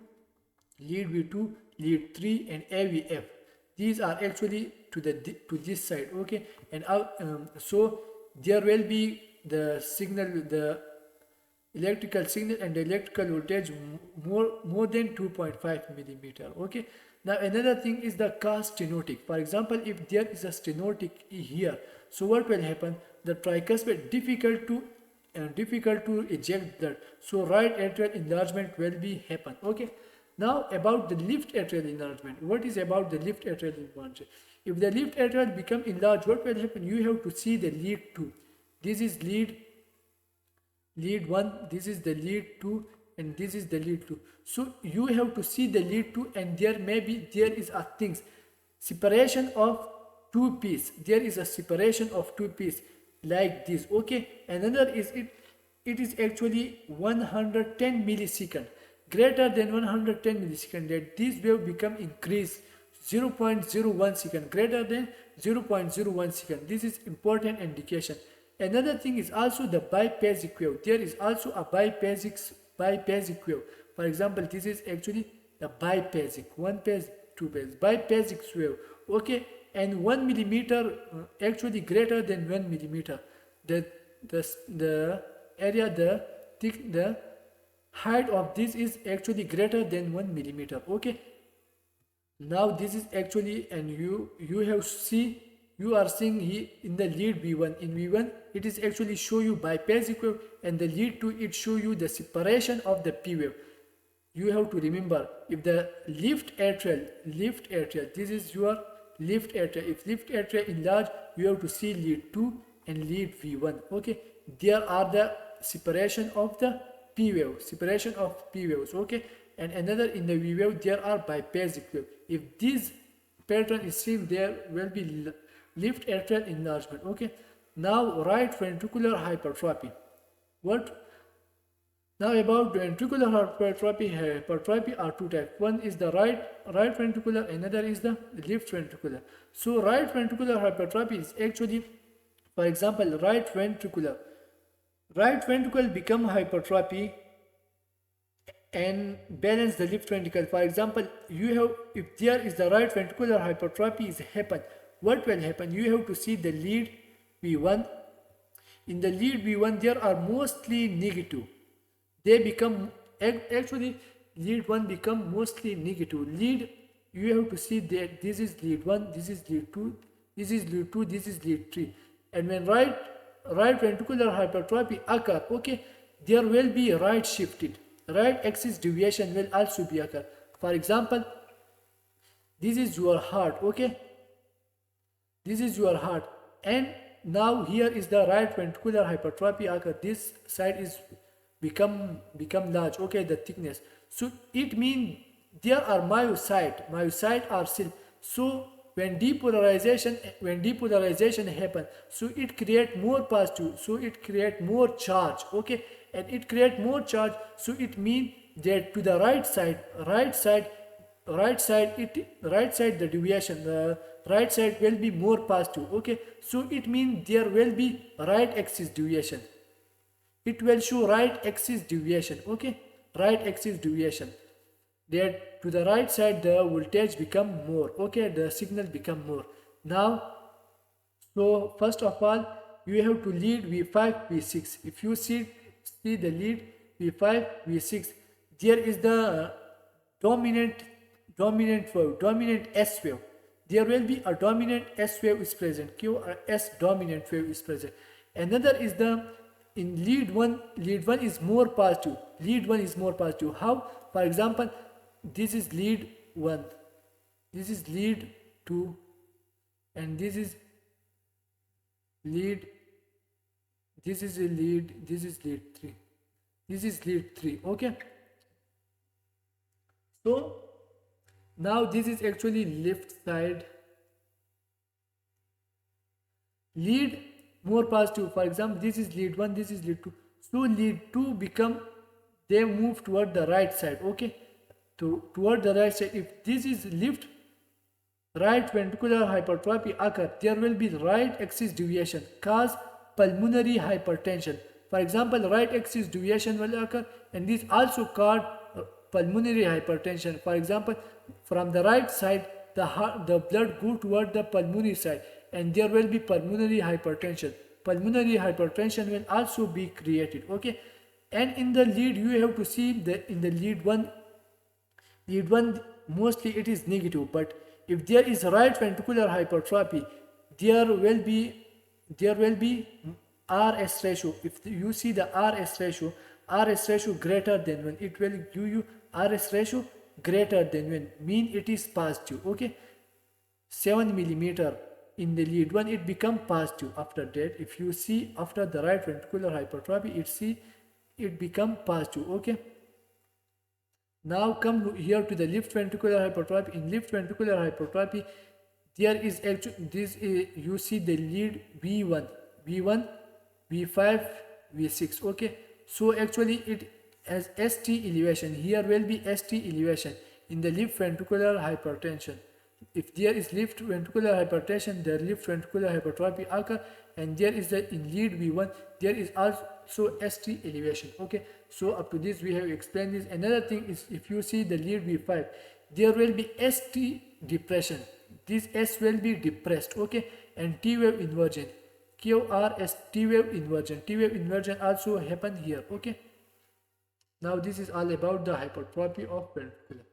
lead 3, and AVF. these are actually to the to this side, okay, and out, so there will be the signal, the electrical signal and the electrical voltage more than 2.5 millimeter, okay. Now another thing is the cause stenotic. For example, if there is a stenotic here, so what will happen? The tricuspid difficult to eject blood, so right atrial enlargement will be happen, okay. Now about the left atrial enlargement. What is about the left atrial enlargement? If the left atrial become enlarged, what will happen? You have to see the lead 2. This is lead 1, this is the lead 2, and this is the lead 2. So you have to see the lead 2, and there is a things, separation of two piece. There is a separation of two piece like this, okay. Another is it is actually 110 millisecond, greater than 110 millisecond, that this wave become increased 0.01 second, greater than 0.01 second. This is important indication. Another thing is also the biphasic wave. There is also a biphasic wave. For example, this is actually the biphasic, one phase, two phase, biphasic wave, okay. And 1 millimeter, actually greater than 1 millimeter. The area, the height of this is actually greater than 1 millimeter, okay. Now this is actually, and you have see, you are seeing here in the lead V1. In V1 it is actually show you biphasic wave, and the lead 2 it show you the separation of the P wave. You have to remember, if the left atrial, this is your left atria. If left atria enlarge, you have to see lead 2 and lead V1, okay. There are the separation of the P wave, separation of P waves, okay. And another, in the V wave there are biphasic wave. If this pattern is seen, there will be left atrial enlargement, okay. Now right ventricular hypertrophy. What? Now about ventricular hypertrophy are two types. One is the right ventricular, another is the left ventricular. So right ventricular hypertrophy is actually, for example, right ventricle become hypertrophy and balance the left ventricle. For example, you have, if there is the right ventricular hypertrophy is happen, what will happen? You have to see the lead V1. In the lead V1 there are mostly negative. They become, actually lead 1 become mostly negative. Lead, you have to see that this is lead 1, this is lead 2, this is lead 2, this is lead 3. And when right ventricular hypertrophy occur, okay, there will be right shifted, right axis deviation will also be occur. For example, this is your heart, okay, this is your heart, and now here is the right ventricular hypertrophy occur. This side is become large, okay, the thickness. So it means there are myocyte are still. So when depolarization happen, so it create more positive, so it create more charge, okay, and it create more charge. So it means that to the right side the deviation, the right side will be more positive, okay. So it means there will be right axis deviation. It will show right axis deviation, okay, right axis deviation, that to the right side the voltage become more, okay, the signal become more. Now, so first of all, you have to lead V5, V6. If you see the lead V5, V6, there is the dominant S wave. There will be a dominant S wave is present, Q or S dominant wave is present. Another is the, in lead 1 is more positive. Lead 1 is more positive. How? For example, this is lead 1, this is lead 2, and this is lead, this is a lead, this is lead 3, this is lead 3, okay. So now this is actually left side, lead more positive. For example, this is lead 1, this is lead 2. So lead 2 become, they move toward the right side, okay, toward the right side. If this is left, right ventricular hypertrophy occur, there will be right axis deviation, cause pulmonary hypertension. For example, right axis deviation will occur, and this also called pulmonary hypertension. For example, from the right side the blood go toward the pulmonary side, and there will be pulmonary hypertension. Pulmonary hypertension will also be created. Okay, and in the lead you have to see that in the lead 1 mostly it is negative, but if there is right ventricular hypertrophy, there will be RS ratio. If you see the RS ratio greater than 1, it will give you RS ratio greater than 1, mean it is positive. Okay, 7 millimeter in the lead 1 it become positive. After that, if you see after the right ventricular hypertrophy, it become positive. Okay, now come here to the left ventricular hypertrophy. In left ventricular hypertrophy, there is actually this you see the lead V1, V5, V6. Okay, so actually it has ST elevation. Here will be ST elevation in the left ventricular hypertension. If there is left ventricular hypertension, the left ventricular hypertrophy occur, and there is the in lead V1 there is also ST elevation. Okay, so up to this we have explained this. Another thing is, if you see the lead V5, there will be ST depression. This S will be depressed. Okay, and T wave inversion, QRS, T wave inversion also happen here. Okay, now this is all about the hypertrophy of ventricle.